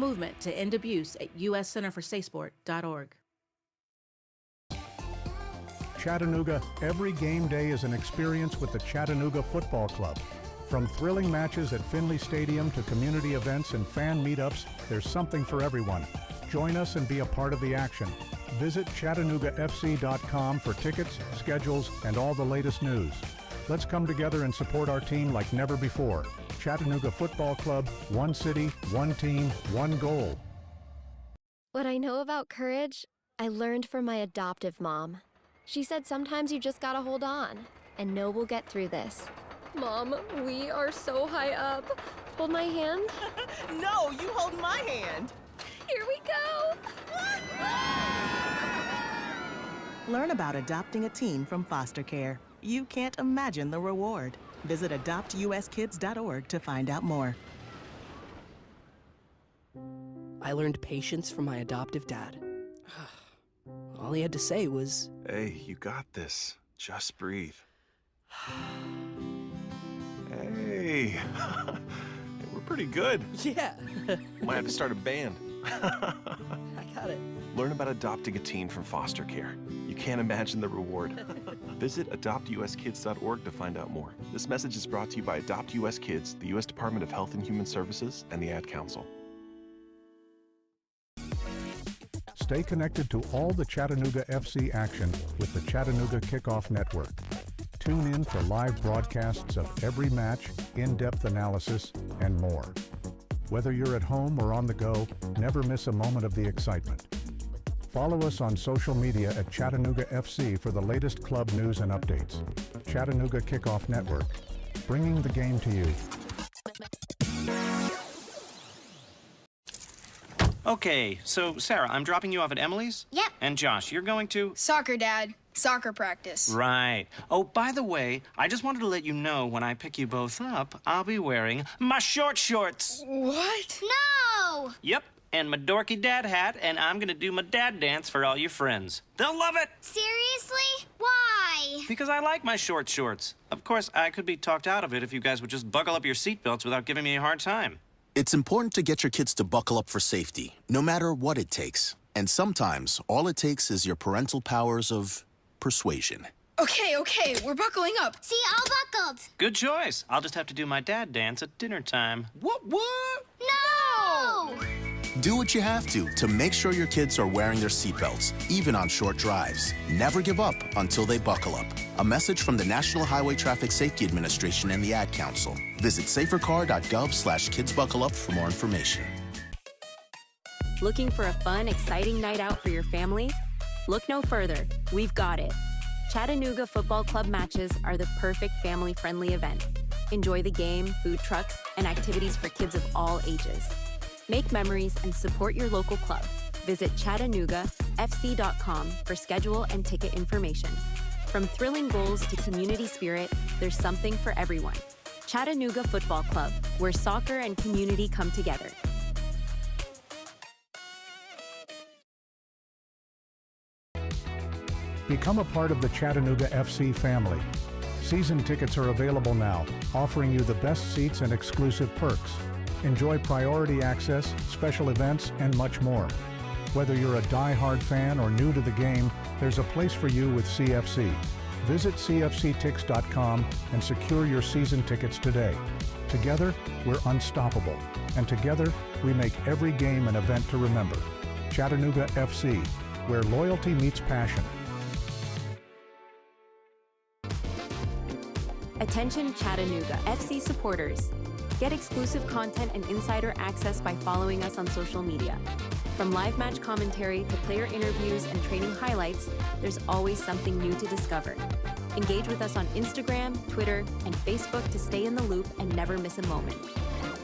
movement to end abuse at uscenterforsafesport.org. Chattanooga, every game day is an experience with the Chattanooga Football Club. From thrilling matches at Finley Stadium to community events and fan meetups, there's something for everyone. Join us and be a part of the action. Visit ChattanoogaFC.com for tickets, schedules, and all the latest news. Let's come together and support our team like never before. Chattanooga Football Club, one city, one team, one goal. What I know about courage, I learned from my adoptive mom. She said sometimes you just gotta hold on and know we'll get through this. Mom, we are so high up. Hold my hand. No, you hold my hand. Here we go. Learn about adopting a teen from foster care. You can't imagine the reward. Visit adoptuskids.org to find out more. I learned patience from my adoptive dad. All he had to say was, "Hey, you got this. Just breathe." Hey, we're pretty good. yeah. Might have to start a band. I got it. Learn about adopting a teen from foster care. You can't imagine the reward. Visit adoptuskids.org to find out more. This message is brought to you by Adopt US Kids, the U.S. Department of Health and Human Services, and the Ad Council. Stay connected to all the Chattanooga FC action with the Chattanooga Kickoff Network. Tune in for live broadcasts of every match, in-depth analysis, and more. Whether you're at home or on the go, never miss a moment of the excitement. Follow us on social media at Chattanooga FC for the latest club news and updates. Chattanooga Kickoff Network, bringing the game to you. Okay, so Sarah, I'm dropping you off at Emily's? Yep. And Josh, you're going to? Soccer, Dad. Soccer practice. Right. Oh, by the way, I just wanted to let you know when I pick you both up, I'll be wearing my short shorts. What? No! Yep, and my dorky dad hat, and I'm gonna do my dad dance for all your friends. They'll love it! Seriously? Why? Because I like my short shorts. Of course, I could be talked out of it if you guys would just buckle up your seatbelts without giving me a hard time. It's important to get your kids to buckle up for safety, no matter what it takes. And sometimes, all it takes is your parental powers of persuasion. Okay, we're buckling up. See, all buckled. Good choice. I'll just have to do my dad dance at dinner time. What? No! Do what you have to make sure your kids are wearing their seatbelts, even on short drives. Never give up until they buckle up. A message from the National Highway Traffic Safety Administration and the Ad Council. Visit safercar.gov/kidsbuckleup for more information. Looking for a fun, exciting night out for your family? Look no further. We've got it. Chattanooga Football Club matches are the perfect family-friendly event. Enjoy the game, food trucks, and activities for kids of all ages. Make memories and support your local club. Visit ChattanoogaFC.com for schedule and ticket information. From thrilling goals to community spirit, there's something for everyone. Chattanooga Football Club, where soccer and community come together. Become a part of the Chattanooga FC family. Season tickets are available now, offering you the best seats and exclusive perks. Enjoy priority access, special events, and much more. Whether you're a die-hard fan or new to the game, there's a place for you with CFC. Visit cfctix.com and secure your season tickets today. Together, we're unstoppable. And together, we make every game an event to remember. Chattanooga FC, where loyalty meets passion. Attention Chattanooga FC supporters. Get exclusive content and insider access by following us on social media. From live match commentary to player interviews and training highlights, there's always something new to discover. Engage with us on Instagram, Twitter, and Facebook to stay in the loop and never miss a moment.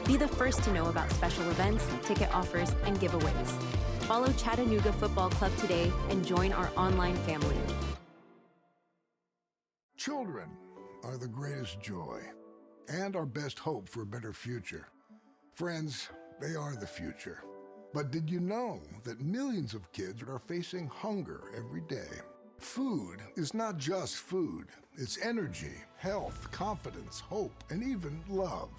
Be the first to know about special events, ticket offers, and giveaways. Follow Chattanooga Football Club today and join our online family. Children are the greatest joy and our best hope for a better future. Friends, they are the future. But did you know that millions of kids are facing hunger every day? Food is not just food. It's energy, health, confidence, hope, and even love.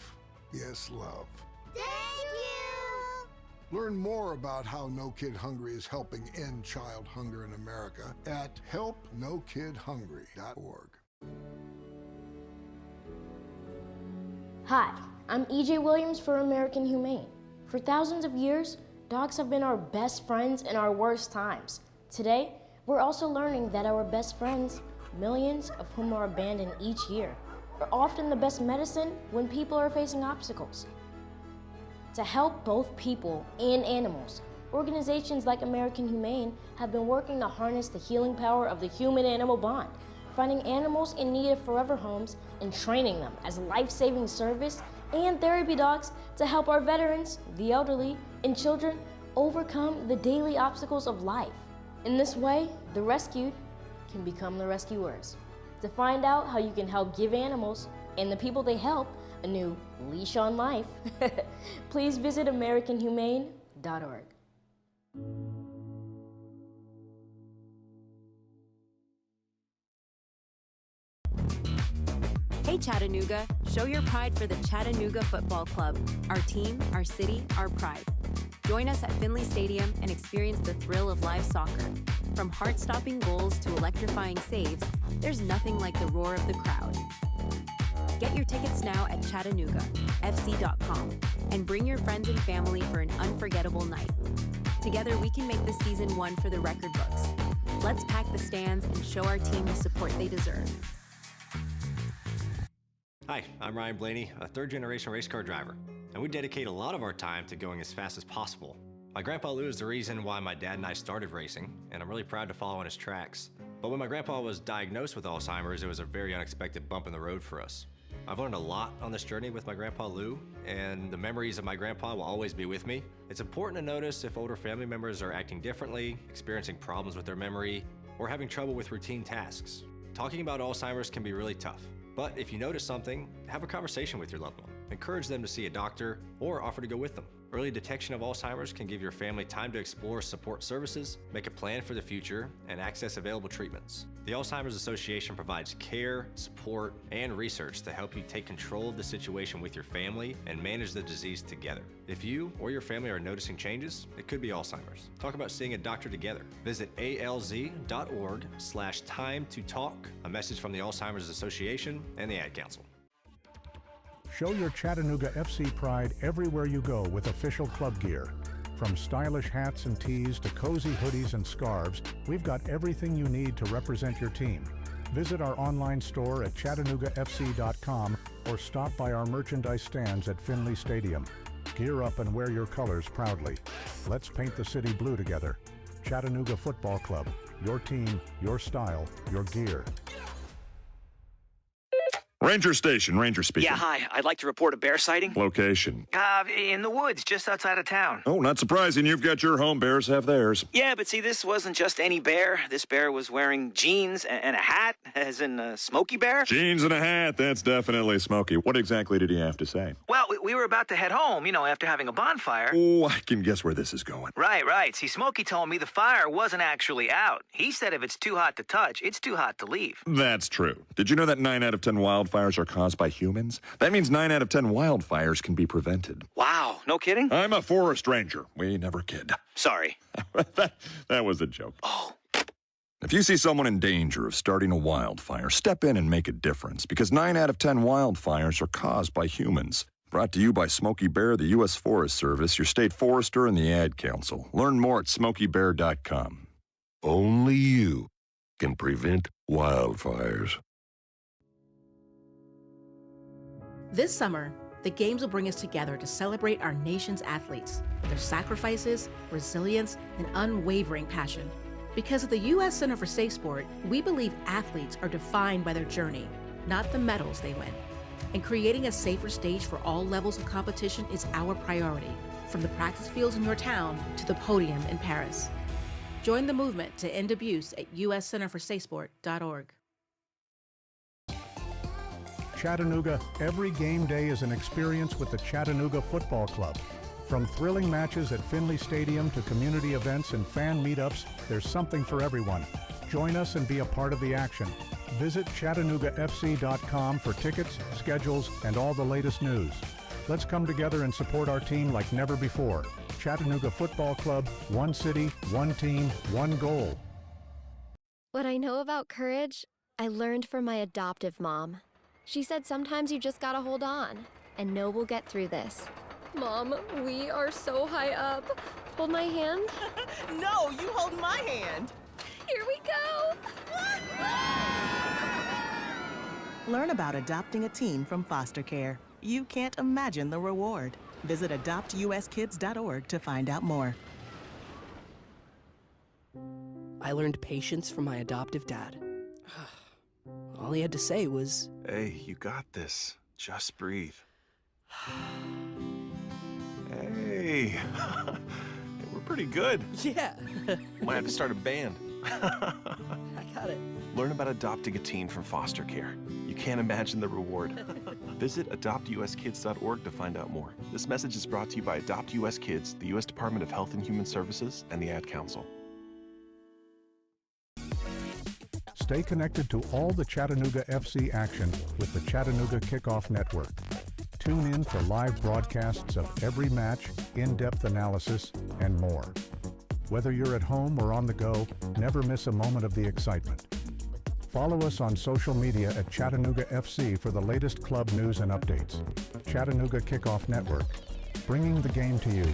Yes, love. Thank you! Learn more about how No Kid Hungry is helping end child hunger in America at helpnokidhungry.org. Hi, I'm EJ Williams for American Humane. For thousands of years, dogs have been our best friends in our worst times. Today, we're also learning that our best friends, millions of whom are abandoned each year, are often the best medicine when people are facing obstacles. To help both people and animals, organizations like American Humane have been working to harness the healing power of the human-animal bond, finding animals in need of forever homes and training them as life-saving service and therapy dogs to help our veterans, the elderly, and children overcome the daily obstacles of life. In this way, the rescued can become the rescuers. To find out how you can help give animals and the people they help a new leash on life, please visit AmericanHumane.org. Hey Chattanooga, show your pride for the Chattanooga Football Club. Our team, our city, our pride. Join us at Finley Stadium and experience the thrill of live soccer. From heart-stopping goals to electrifying saves, there's nothing like the roar of the crowd. Get your tickets now at ChattanoogaFC.com and bring your friends and family for an unforgettable night. Together we can make this season one for the record books. Let's pack the stands and show our team the support they deserve. Hi, I'm Ryan Blaney, a third-generation race car driver, and we dedicate a lot of our time to going as fast as possible. My grandpa Lou is the reason why my dad and I started racing, and I'm really proud to follow in his tracks. But when my grandpa was diagnosed with Alzheimer's, it was a very unexpected bump in the road for us. I've learned a lot on this journey with my grandpa Lou, and the memories of my grandpa will always be with me. It's important to notice if older family members are acting differently, experiencing problems with their memory, or having trouble with routine tasks. Talking about Alzheimer's can be really tough. But if you notice something, have a conversation with your loved one. Encourage them to see a doctor or offer to go with them. Early detection of Alzheimer's can give your family time to explore support services, make a plan for the future, and access available treatments. The Alzheimer's Association provides care, support, and research to help you take control of the situation with your family and manage the disease together. If you or your family are noticing changes, it could be Alzheimer's. Talk about seeing a doctor together. Visit alz.org/time to talk. A message from the Alzheimer's Association and the Ad Council. Show your Chattanooga FC pride everywhere you go with official club gear. From stylish hats and tees to cozy hoodies and scarves, we've got everything you need to represent your team. Visit our online store at ChattanoogaFC.com or stop by our merchandise stands at Finley Stadium. Gear up and wear your colors proudly. Let's paint the city blue together. Chattanooga Football Club. Your team, your style, your gear. Ranger Station, Ranger speaking. Yeah, hi. I'd like to report a bear sighting. Location. In the woods, just outside of town. Oh, not surprising. You've got your home. Bears have theirs. Yeah, but see, this wasn't just any bear. This bear was wearing jeans and a hat, as in Smokey Bear. Jeans and a hat. That's definitely Smokey. What exactly did he have to say? Well, we were about to head home, after having a bonfire. Oh, I can guess where this is going. Right. See, Smokey told me the fire wasn't actually out. He said if it's too hot to touch, it's too hot to leave. That's true. Did you know that 9 out of 10 wildfires are caused by humans? That means 9 out of 10 wildfires can be prevented. Wow, no kidding? I'm a forest ranger. We never kid. Sorry. that was a joke. Oh. If you see someone in danger of starting a wildfire, step in and make a difference, because 9 out of 10 wildfires are caused by humans. Brought to you by Smokey Bear, the U.S. Forest Service, your state forester, and the Ad Council. Learn more at SmokeyBear.com. Only you can prevent wildfires. This summer, the Games will bring us together to celebrate our nation's athletes, their sacrifices, resilience, and unwavering passion. Because at the U.S. Center for Safe Sport, we believe athletes are defined by their journey, not the medals they win. And creating a safer stage for all levels of competition is our priority, from the practice fields in your town to the podium in Paris. Join the movement to end abuse at uscenterforsafesport.org. Chattanooga, every game day is an experience with the Chattanooga Football Club. From thrilling matches at Finley Stadium to community events and fan meetups, there's something for everyone. Join us and be a part of the action. Visit ChattanoogaFC.com for tickets, schedules, and all the latest news. Let's come together and support our team like never before. Chattanooga Football Club, one city, one team, one goal. What I know about courage, I learned from my adoptive mom. She said sometimes you just gotta hold on and know we'll get through this. Mom, we are so high up. Hold my hand. No, you hold my hand. Here we go. Learn about adopting a teen from foster care. You can't imagine the reward. Visit adoptuskids.org to find out more. I learned patience from my adoptive dad. All he had to say was, Hey, you got this. Just breathe. Hey, we're pretty good. yeah, Might have to start a band. I got it. Learn about adopting a teen from foster care. You can't imagine the reward. Visit adoptuskids.org to find out more. This message is brought to you by Adopt US Kids, the U.S. Department of Health and Human Services, and the Ad Council. Stay connected to all the Chattanooga FC action with the Chattanooga Kickoff Network. Tune in for live broadcasts of every match, in-depth analysis, and more. Whether you're at home or on the go, never miss a moment of the excitement. Follow us on social media at Chattanooga FC for the latest club news and updates. Chattanooga Kickoff Network, bringing the game to you.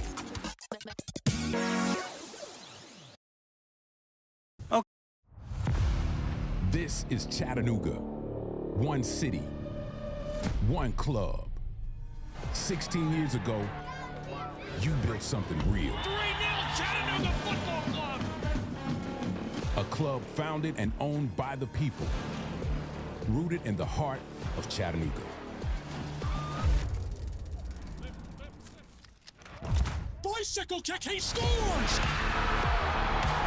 This is Chattanooga. One city, one club. 16 years ago, you built something real. 3-0 Chattanooga Football Club! A club founded and owned by the people, rooted in the heart of Chattanooga. Bicycle kick, he scores!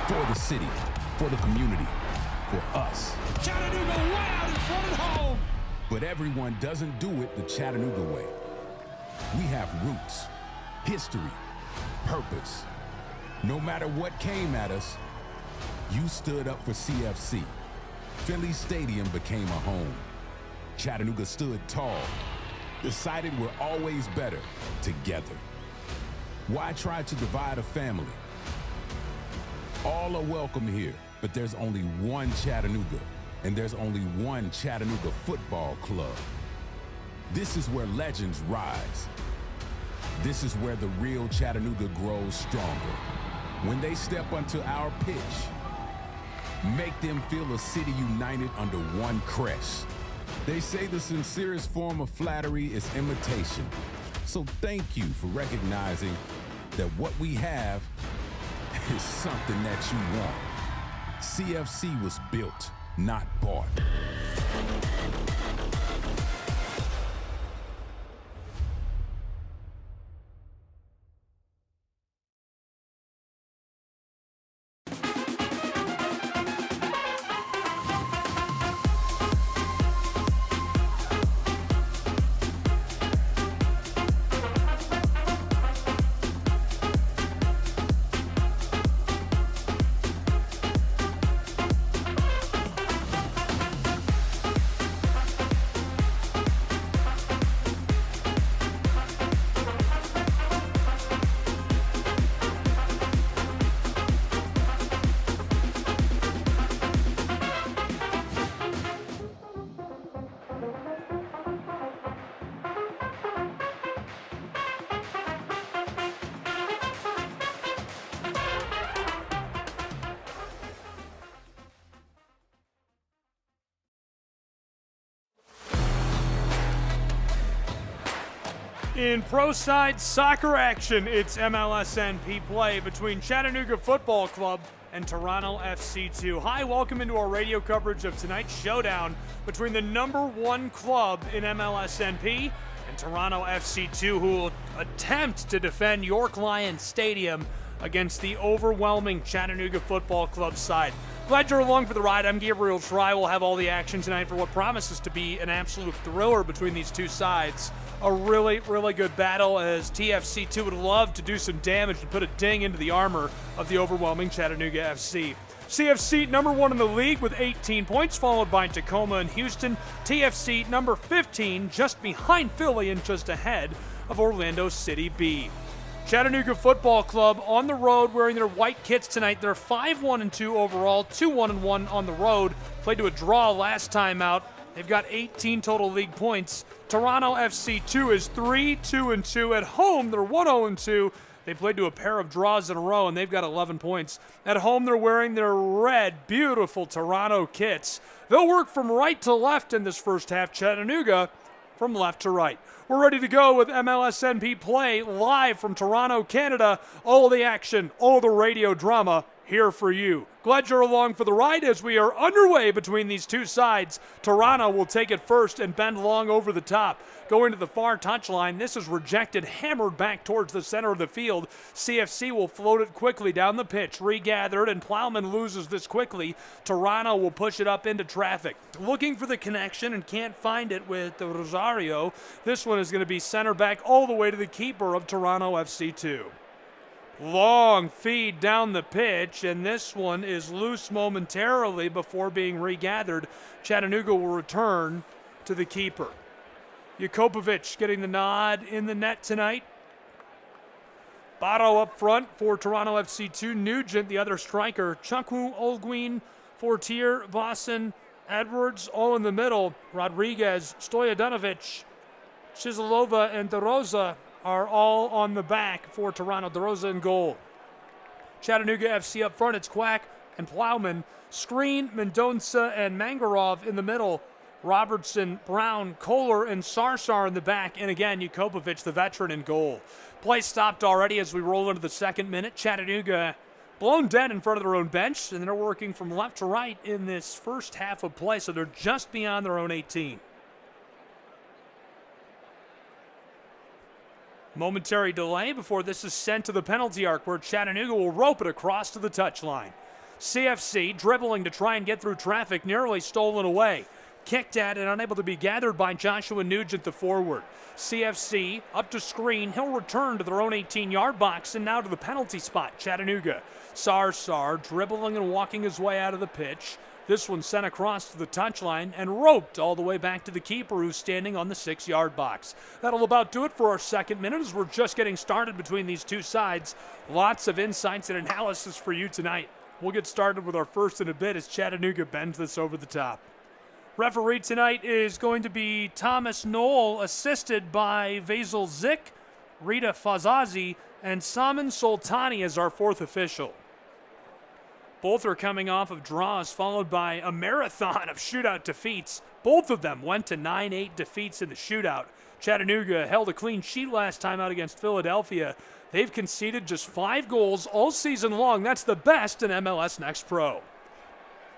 For the city, for the community, for us. Chattanooga way out in front at home! But everyone doesn't do it the Chattanooga way. We have roots, history, purpose. No matter what came at us, you stood up for CFC. Philly Stadium became a home. Chattanooga stood tall, decided we're always better together. Why try to divide a family? All are welcome here, but there's only one Chattanooga, and there's only one Chattanooga Football Club. This is where legends rise. This is where the real Chattanooga grows stronger. When they step onto our pitch, make them feel a city united under one crest. They say the sincerest form of flattery is imitation. So thank you for recognizing that what we have is something that you want. CFC was built, not bought. In pro-side soccer action, it's MLSNP play between Chattanooga Football Club and Toronto FC2. Hi, welcome into our radio coverage of tonight's showdown between the #1 club in MLSNP and Toronto FC2, who will attempt to defend York Lions Stadium against the overwhelming Chattanooga Football Club side. Glad you're along for the ride. I'm Gabriel Try. We'll have all the action tonight for what promises to be an absolute thriller between these two sides. A really, really good battle, as TFC2 would love to do some damage to put a ding into the armor of the overwhelming Chattanooga FC. CFC #1 in the league with 18 points, followed by Tacoma and Houston. TFC #15, just behind Philly and just ahead of Orlando City B. Chattanooga Football Club on the road wearing their white kits tonight. They're 5-1-2 overall, 2-1-1 on the road. Played to a draw last time out. They've got 18 total league points. Toronto FC 2 is 3-2-2 at home. They're 1-0-2. They played to a pair of draws in a row, and they've got 11 points. At home, they're wearing their red, beautiful Toronto kits. They'll work from right to left in this first half. Chattanooga from left to right. We're ready to go with MLSNP play live from Toronto, Canada. All the action, all the radio drama here for you. Glad you're along for the ride as we are underway between these two sides. Toronto will take it first and bend long over the top. Going to the far touchline. This is rejected, hammered back towards the center of the field. CFC will float it quickly down the pitch. Regathered, and Plowman loses this quickly. Toronto will push it up into traffic. Looking for the connection and can't find it with Rosario. This one is going to be center back all the way to the keeper of Toronto FC2. Long feed down the pitch, and this one is loose momentarily before being regathered. Chattanooga will return to the keeper. Jakobovic getting the nod in the net tonight. Bato up front for Toronto FC2. Nugent, the other striker. Chukwu, Olguin, Fortier, Boston, Edwards, all in the middle. Rodriguez, Stojadinovic, Chiselova, and DeRosa are all on the back for Toronto. DeRosa in goal. Chattanooga FC up front. It's Quack and Plowman. Screen, Mendonça, and Mangarov in the middle. Robertson, Brown, Kohler, and Sarsar in the back. And again, Jakobovic, the veteran, in goal. Play stopped already as we roll into the second minute. Chattanooga blown dead in front of their own bench, and they're working from left to right in this first half of play, so they're just beyond their own 18. Momentary delay before this is sent to the penalty arc, where Chattanooga will rope it across to the touchline. CFC dribbling to try and get through traffic, nearly stolen away. Kicked at and unable to be gathered by Joshua Nugent, the forward. CFC up to screen. He'll return to their own 18-yard box and now to the penalty spot. Chattanooga. Sarsar dribbling and walking his way out of the pitch. This one sent across to the touchline and roped all the way back to the keeper, who's standing on the 6-yard box. That'll about do it for our second minute as we're just getting started between these two sides. Lots of insights and analysis for you tonight. We'll get started with our first in a bit as Chattanooga bends this over the top. Referee tonight is going to be Thomas Knoll, assisted by Vasil Zik, Rita Fazazi, and Saman Soltani as our fourth official. Both are coming off of draws, followed by a marathon of shootout defeats. Both of them went to 9-8 defeats in the shootout. Chattanooga held a clean sheet last time out against Philadelphia. They've conceded just 5 goals all season long. That's the best in MLS Next Pro.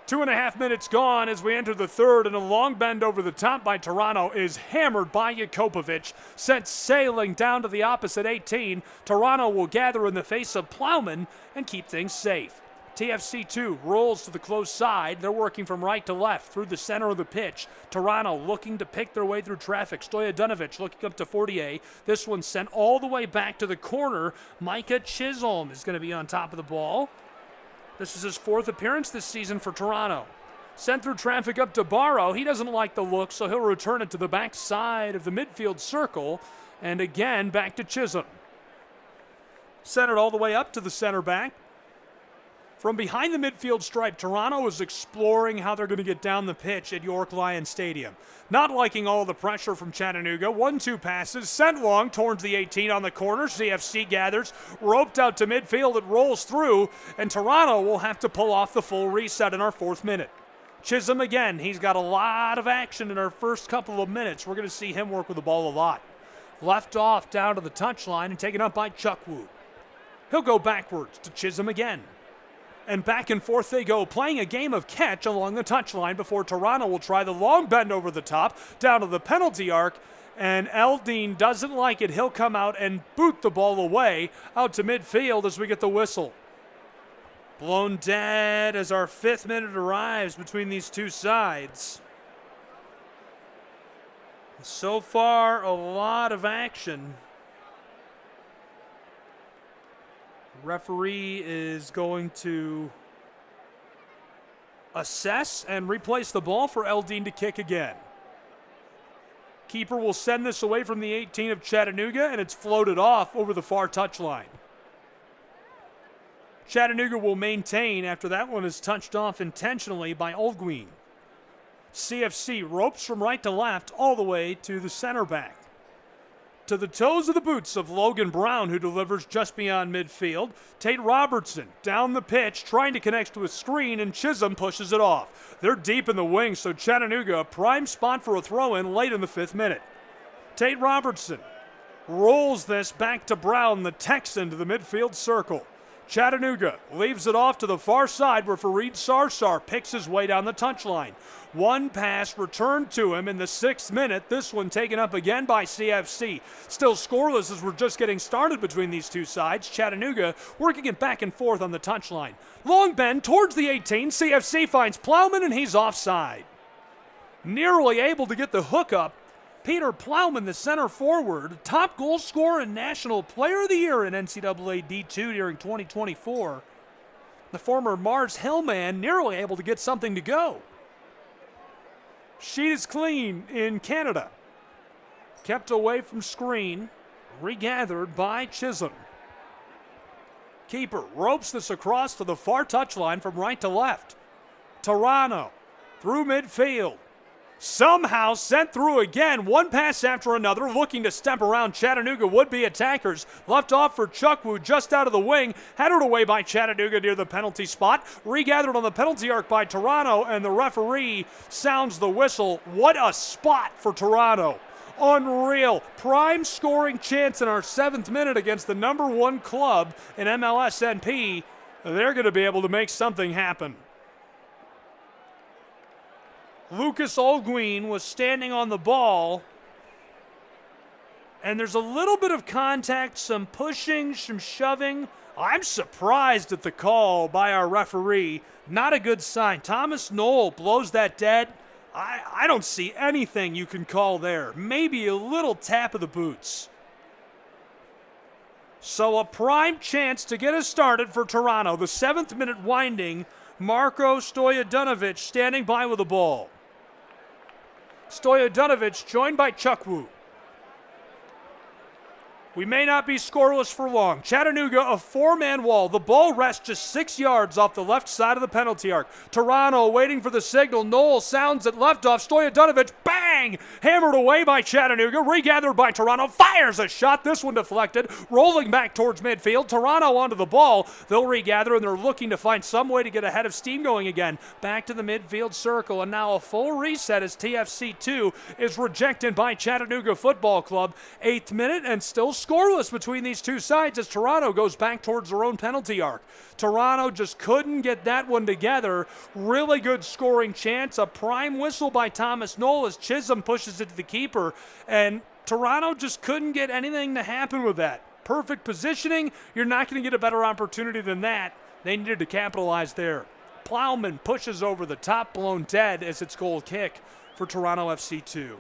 2.5 minutes gone as we enter the third, and a long bend over the top by Toronto is hammered by Jakobovic, sent sailing down to the opposite 18. Toronto will gather in the face of Plowman and keep things safe. TFC2 rolls to the close side. They're working from right to left through the center of the pitch. Toronto looking to pick their way through traffic. Stojadinovic looking up to Fortier. This one sent all the way back to the corner. Micah Chisholm is going to be on top of the ball. This is his 4th appearance this season for Toronto. Sent through traffic up to Barrow. He doesn't like the look, so he'll return it to the back side of the midfield circle. And again, back to Chisholm. Sent it all the way up to the center back. From behind the midfield stripe, Toronto is exploring how they're going to get down the pitch at York Lions Stadium. Not liking all the pressure from Chattanooga. 1-2 passes, sent long towards the 18 on the corner. CFC gathers, roped out to midfield. It rolls through, and Toronto will have to pull off the full reset in our 4th minute. Chisholm again. He's got a lot of action in our first couple of minutes. We're going to see him work with the ball a lot. Left off down to the touchline and taken up by Chukwu. He'll go backwards to Chisholm again. And back and forth they go, playing a game of catch along the touchline before Toronto will try the long bend over the top, down to the penalty arc, and Eldine doesn't like it. He'll come out and boot the ball away out to midfield as we get the whistle. Blown dead as our 5th minute arrives between these two sides. So far, a lot of action. Referee is going to assess and replace the ball for Eldine to kick again. Keeper will send this away from the 18 of Chattanooga, and it's floated off over the far touchline. Chattanooga will maintain after that one is touched off intentionally by Olguin. CFC ropes from right to left all the way to the center back. To the toes of the boots of Logan Brown, who delivers just beyond midfield. Tate Robertson down the pitch, trying to connect to a screen, and Chisholm pushes it off. They're deep in the wing, so Chattanooga, a prime spot for a throw-in late in the 5th minute. Tate Robertson rolls this back to Brown, the Texan, to the midfield circle. Chattanooga leaves it off to the far side where Fareed Sarsar picks his way down the touchline. One pass returned to him in the 6th minute. This one taken up again by CFC. Still scoreless as we're just getting started between these two sides. Chattanooga working it back and forth on the touchline. Long bend towards the 18. CFC finds Plowman and he's offside. Nearly able to get the hook up. Peter Plowman, the center forward, top goal scorer and National Player of the Year in NCAA D2 during 2024. The former Mars Hill man nearly able to get something to go. Sheet is clean in Canada. Kept away from screen, regathered by Chisholm. Keeper ropes this across to the far touchline from right to left. Toronto through midfield. Somehow sent through again, one pass after another, looking to step around Chattanooga would-be attackers. Left off for Chukwu just out of the wing, headed away by Chattanooga near the penalty spot. Regathered on the penalty arc by Toronto, and the referee sounds the whistle. What a spot for Toronto. Unreal. Prime scoring chance in our 7th minute against the number 1 club in MLSNP. They're going to be able to make something happen. Lucas Olguin was standing on the ball, and there's a little bit of contact, some pushing, some shoving. I'm surprised at the call by our referee. Not a good sign. Thomas Knoll blows that dead. I don't see anything you can call there. Maybe a little tap of the boots. So a prime chance to get us started for Toronto. The 7th minute winding. Marko Stojadinovic standing by with the ball. Stojadinovic joined by Chukwu. We may not be scoreless for long. Chattanooga, a 4-man wall. The ball rests just 6 yards off the left side of the penalty arc. Toronto waiting for the signal. Knoll sounds it left off. Stojadinovic, bang! Hammered away by Chattanooga. Regathered by Toronto. Fires a shot. This one deflected. Rolling back towards midfield. Toronto onto the ball. They'll regather, and they're looking to find some way to get ahead of steam going again. Back to the midfield circle, and now a full reset as TFC2 is rejected by Chattanooga Football Club. 8th minute, and still scoreless between these two sides as Toronto goes back towards their own penalty arc. Toronto just couldn't get that one together. Really good scoring chance. A prime whistle by Thomas Knoll as Chisholm pushes it to the keeper, and Toronto just couldn't get anything to happen with that. Perfect positioning. You're not going to get a better opportunity than that. They needed to capitalize there. Plowman pushes over the top, blown dead as it's goal kick for Toronto FC2.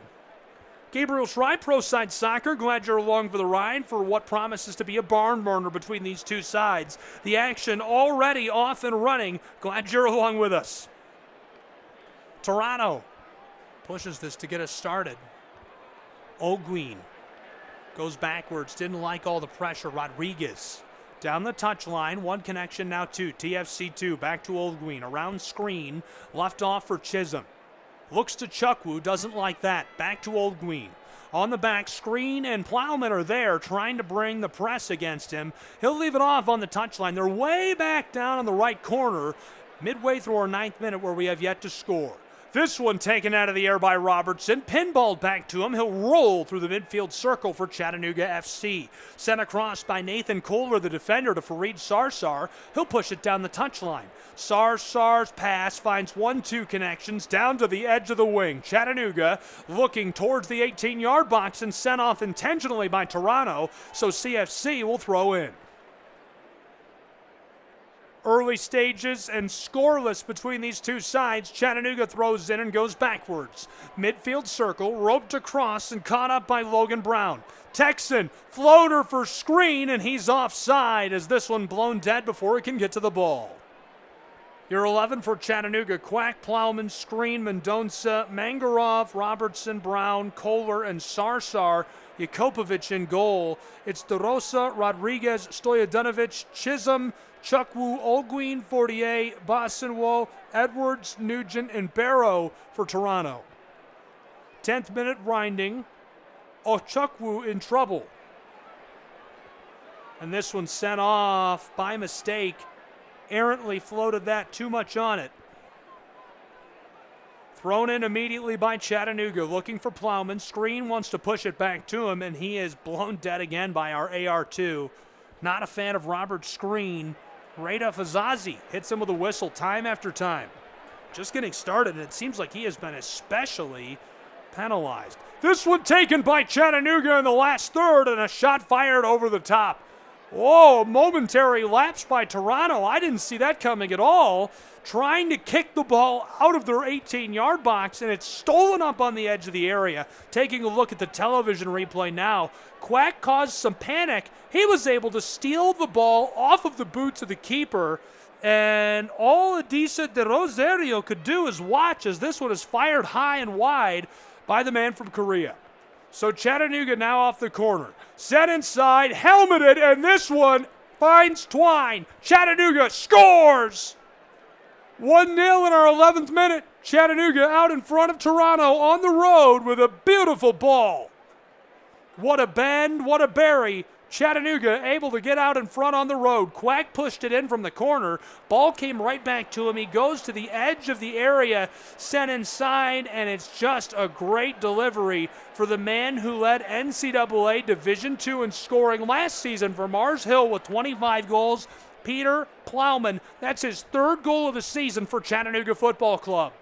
Gabriel Schrei, Pro Side Soccer, glad you're along for the ride for what promises to be a barn burner between these two sides. The action already off and running. Glad you're along with us. Toronto pushes this to get us started. Olguin goes backwards, didn't like all the pressure. Rodriguez down the touchline, one connection now two. TFC2 back to Olguin, around screen, left off for Chisholm. Looks to Chukwu, doesn't like that. Back to Olguin. On the back, Screen and Plowman are there trying to bring the press against him. He'll leave it off on the touchline. They're way back down in the right corner, midway through our 9th minute where we have yet to score. This one taken out of the air by Robertson. Pinballed back to him. He'll roll through the midfield circle for Chattanooga FC. Sent across by Nathan Kohler, the defender, to Fareed Sarsar. He'll push it down the touchline. Sarsar's pass finds 1-2 connections down to the edge of the wing. Chattanooga looking towards the 18-yard box and sent off intentionally by Toronto, so CFC will throw in. Early stages and scoreless between these two sides. Chattanooga throws in and goes backwards. Midfield circle, roped across and caught up by Logan Brown. Texan, floater for Screen, and he's offside as this one blown dead before he can get to the ball. Your 11 for Chattanooga: Quack, Plowman, Screen, Mendonca, Mangarov, Robertson, Brown, Kohler, and Sarsar. Jakopovic in goal. It's DeRosa, Rodriguez, Stojadinovic, Chisholm, Chukwu, Olguin, Fortier, Basenwo, Edwards, Nugent, and Barrow for Toronto. 10th minute, Rinding. Chukwu in trouble. And this one sent off by mistake. Errantly floated that, too much on it. Thrown in immediately by Chattanooga, looking for Plowman. Screen wants to push it back to him, and he is blown dead again by our AR2. Not a fan of Robert Screen. Rada Fazazi hits him with a whistle time after time. Just getting started, and it seems like he has been especially penalized. This one taken by Chattanooga in the last third, and a shot fired over the top. Whoa, momentary lapse by Toronto. I didn't see that coming at all. Trying to kick the ball out of their 18-yard box, and it's stolen up on the edge of the area. Taking a look at the television replay now, Quack caused some panic. He was able to steal the ball off of the boots of the keeper, and all Adisa de Rosario could do is watch as this one is fired high and wide by the man from Korea. So Chattanooga now off the corner. Set inside, helmeted, and this one finds Twine. Chattanooga scores! 1-0 in our 11th minute. Chattanooga out in front of Toronto on the road with a beautiful ball. What a bend, what a bury. Chattanooga able to get out in front on the road. Quack pushed it in from the corner. Ball came right back to him. He goes to the edge of the area, sent inside, and it's just a great delivery for the man who led NCAA Division II in scoring last season for Mars Hill with 25 goals. Peter Plowman. That's his third goal of the season for Chattanooga Football Club.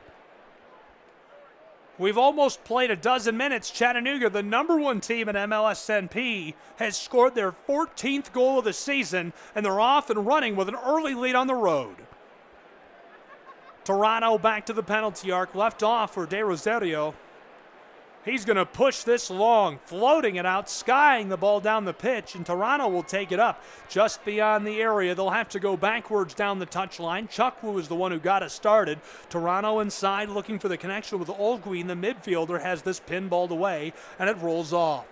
We've almost played a dozen minutes. Chattanooga, the number one team in MLSNP, has scored their 14th goal of the season, and they're off and running with an early lead on the road. Toronto back to the penalty arc, left off for De Rosario. He's going to push this long, floating it out, skying the ball down the pitch, and Toronto will take it up just beyond the area. They'll have to go backwards down the touchline. Chukwu is the one who got us started. Toronto inside looking for the connection with Olguin. The midfielder has this pinballed away, and it rolls off.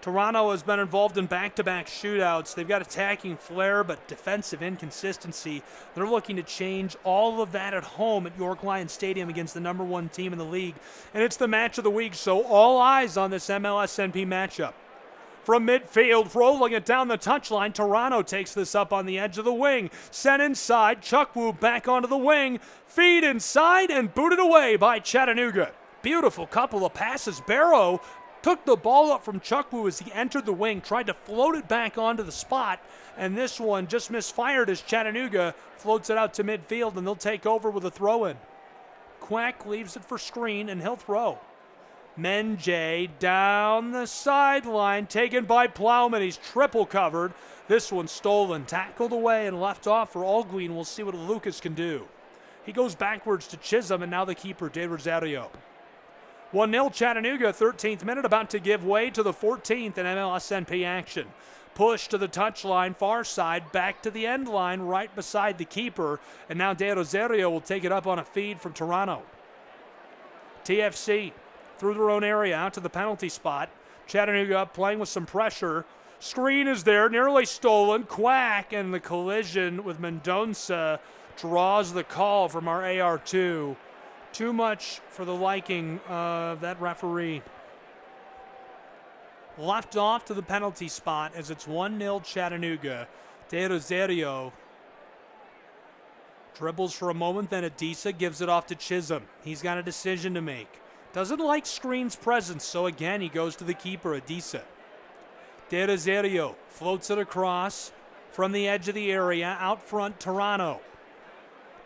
Toronto has been involved in back-to-back shootouts. They've got attacking flair, but defensive inconsistency. They're looking to change all of that at home at York Lions Stadium against the number one team in the league. And it's the match of the week, so all eyes on this MLSNP matchup. From midfield, rolling it down the touchline, Toronto takes this up on the edge of the wing. Sent inside, Chukwu back onto the wing. Feed inside and booted away by Chattanooga. Beautiful couple of passes. Barrow took the ball up from Chukwu as he entered the wing, tried to float it back onto the spot, and this one just misfired as Chattanooga floats it out to midfield, and they'll take over with a throw-in. Quack leaves it for Screen, and he'll throw. Menjay down the sideline, taken by Plowman. He's triple covered. This one stolen, tackled away, and left off for Olguin. We'll see what Lucas can do. He goes backwards to Chisholm, and now the keeper, De Rosario. 1-0 Chattanooga, 13th minute, about to give way to the 14th in MLSNP action. Push to the touchline, far side, back to the end line, right beside the keeper. And now De Rosario will take it up on a feed from Toronto. TFC through their own area, out to the penalty spot. Chattanooga playing with some pressure. Screen is there, nearly stolen. Quack, and the collision with Mendonca draws the call from our AR2. Too much for the liking of that referee. Left off to the penalty spot as it's 1-0 Chattanooga. De Rosario dribbles for a moment, then Adisa gives it off to Chisholm. He's got a decision to make. Doesn't like Screen's presence, so again he goes to the keeper, Adisa. De Rosario floats it across from the edge of the area, out front Toronto.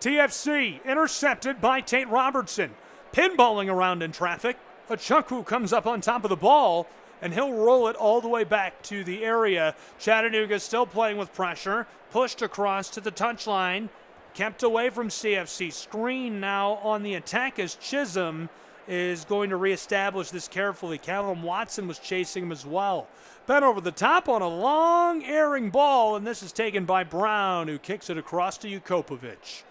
TFC intercepted by Tate Robertson. Pinballing around in traffic. Chukwu comes up on top of the ball, and he'll roll it all the way back to the area. Chattanooga still playing with pressure. Pushed across to the touchline. Kept away from CFC. Screen now on the attack as Chisholm. is going to reestablish this carefully. Callum Watson was chasing him as well. Bent over the top on a long airing ball, and this is taken by Brown, who kicks it across to Jukopovic.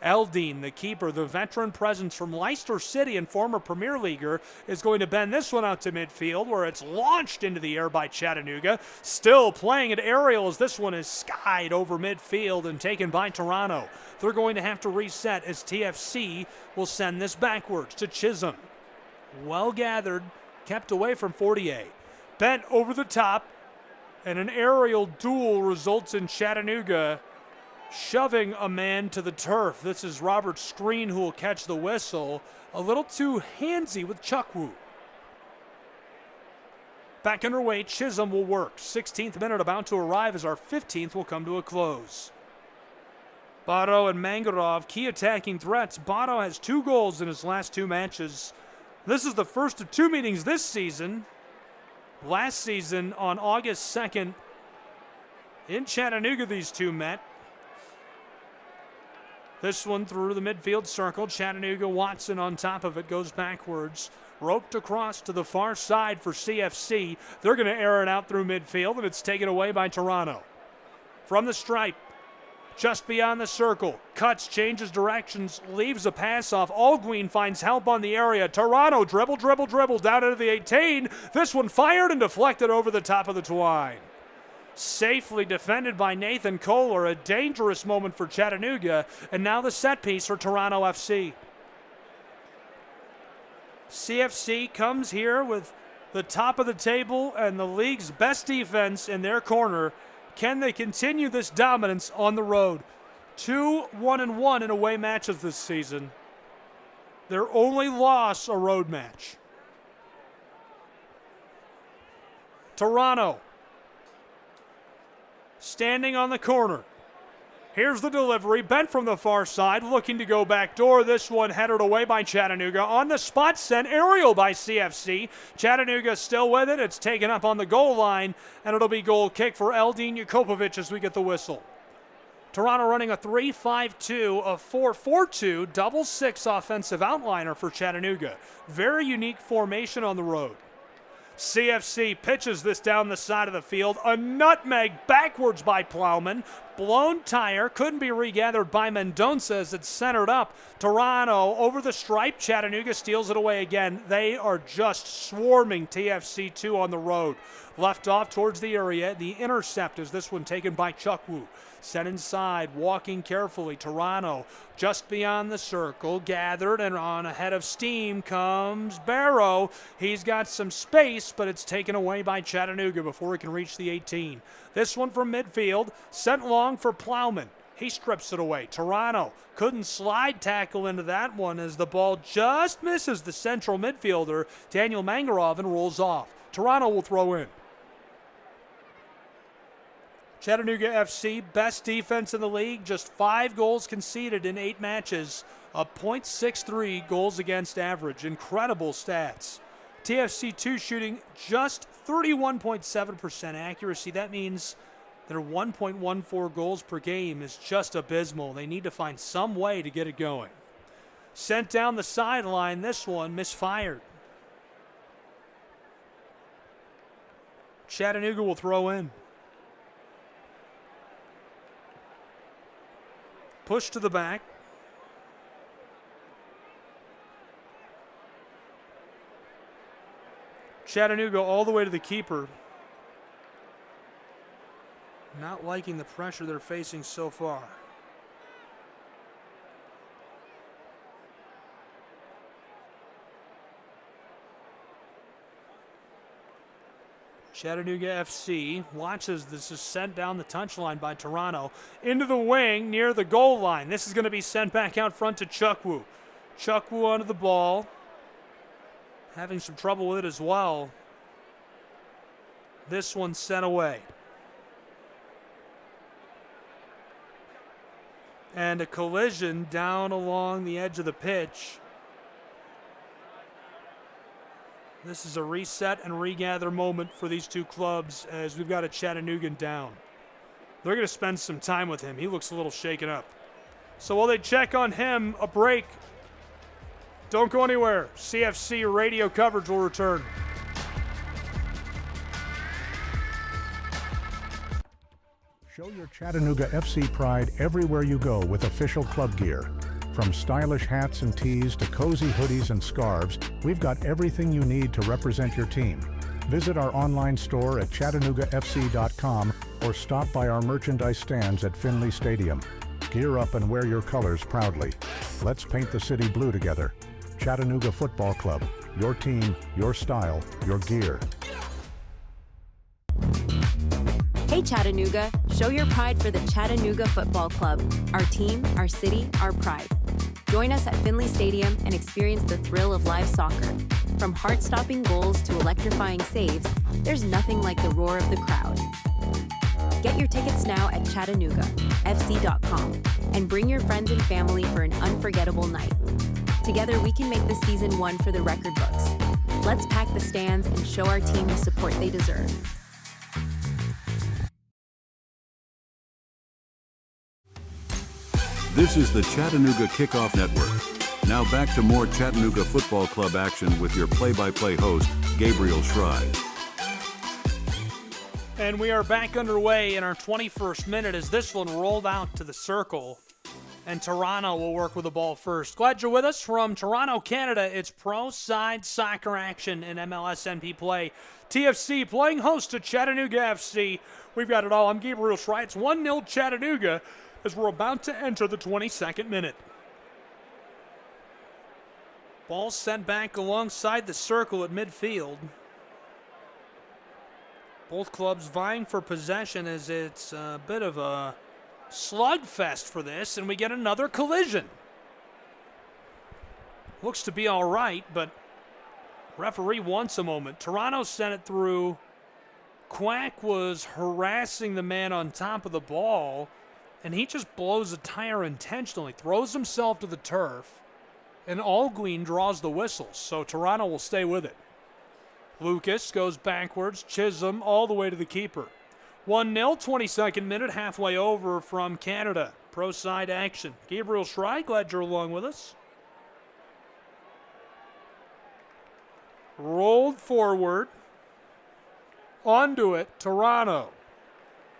Eldine, the keeper, the veteran presence from Leicester City and former Premier Leaguer, is going to bend this one out to midfield, where it's launched into the air by Chattanooga. Still playing it aerial as this one is skied over midfield and taken by Toronto. They're going to have to reset as TFC will send this backwards to Chisholm. Well gathered, kept away from Fortier. Bent over the top, and an aerial duel results in Chattanooga shoving a man to the turf. This is Robert Screen who will catch the whistle. A little too handsy with Chukwu. Back underway, Chisholm will work. 16th minute about to arrive as our 15th will come to a close. Botto and Mangarov, key attacking threats. Botto has 2 goals in his last 2 matches. This is the first of 2 meetings this season. Last season on August 2nd in Chattanooga, these two met. This one through the midfield circle. Chattanooga, Watson on top of it, goes backwards. Roped across to the far side for CFC. They're going to air it out through midfield, and it's taken away by Toronto. From the stripe, just beyond the circle. Cuts, changes directions, leaves a pass off. Alguin finds help on the area. Toronto dribble down into the 18. This one fired and deflected over the top of the twine. Safely defended by Nathan Kohler. A dangerous moment for Chattanooga. And now the set piece for Toronto FC. CFC comes here with the top of the table and the league's best defense in their corner. Can they continue this dominance on the road? 2-1-1 in away matches this season. Their only loss, a road match. Toronto standing on the corner. Here's the delivery, bent from the far side, looking to go back door. This one headed away by Chattanooga. On the spot, sent aerial by CFC. Chattanooga still with it. It's taken up on the goal line, and it'll be goal kick for Eldine Jukopovic as we get the whistle. Toronto running a 3-5-2, a 4-4-2, double 6 offensive outliner for Chattanooga. Very unique formation on the road. CFC pitches this down the side of the field. A nutmeg backwards by Plowman. Blown tire. Couldn't be regathered by Mendonça as it's centered up. Toronto over the stripe. Chattanooga steals it away again. They are just swarming TFC2 on the road. Left off towards the area. The intercept is this one taken by Chukwu. Sent inside, walking carefully. Toronto just beyond the circle, gathered, and on ahead of steam comes Barrow. He's got some space, but it's taken away by Chattanooga before he can reach the 18. This one from midfield, sent long for Plowman. He strips it away. Toronto couldn't slide tackle into that one as the ball just misses the central midfielder, Daniel Mangarov, and rolls off. Toronto will throw in. Chattanooga FC, best defense in the league, just 5 goals conceded in 8 matches, a .63 goals against average. Incredible stats. TFC2 shooting just 31.7% accuracy. That means their 1.14 goals per game is just abysmal. They need to find some way to get it going. Sent down the sideline, this one misfired. Chattanooga will throw in. Push to the back. Chattanooga all the way to the keeper. Not liking the pressure they're facing so far. Chattanooga FC watches this is sent down the touchline by Toronto into the wing near the goal line. This is going to be sent back out front to Chukwu. Chukwu onto the ball. Having some trouble with it as well. This one sent away. And a collision down along the edge of the pitch. This is a reset and regather moment for these two clubs as we've got a Chattanoogan down. They're going to spend some time with him. He looks a little shaken up. So while they check on him, a break Don't go anywhere. CFC radio coverage will return. Show your Chattanooga FC pride everywhere you go with official club gear. From stylish hats and tees to cozy hoodies and scarves, we've got everything you need to represent your team. Visit our online store at ChattanoogaFC.com or stop by our merchandise stands at Finley Stadium. Gear up and wear your colors proudly. Let's paint the city blue together. Chattanooga Football Club. Your team, your style, your gear. Hey Chattanooga, show your pride for the Chattanooga Football Club. Our team, our city, our pride. Join us at Finley Stadium and experience the thrill of live soccer. From heart-stopping goals to electrifying saves, there's nothing like the roar of the crowd. Get your tickets now at ChattanoogaFC.com and bring your friends and family for an unforgettable night. Together we can make this season one for the record books. Let's pack the stands and show our team the support they deserve. This is the Chattanooga Kickoff Network. Now back to more Chattanooga Football Club action with your play-by-play host, Gabriel Schrei. And we are back underway in our 21st minute as this one rolled out to the circle. And Toronto will work with the ball first. Glad you're with us from Toronto, Canada. It's pro side soccer action in MLS NP play. TFC playing host to Chattanooga FC. We've got it all. I'm Gabriel Schrei. It's 1-0 Chattanooga as we're about to enter the 22nd minute. Ball sent back alongside the circle at midfield. Both clubs vying for possession as it's a bit of a slugfest for this, and we get another collision. Looks to be all right, but referee wants a moment. Toronto sent it through. Quack was harassing the man on top of the ball, and he just blows a tire intentionally, throws himself to the turf, and Alguin draws the whistle, so Toronto will stay with it. Lucas goes backwards, Chisholm all the way to the keeper. 1-0, 22nd minute, halfway over from Canada. Pro side action. Gabriel Schrei, glad you're along with us. Rolled forward. Onto it, Toronto.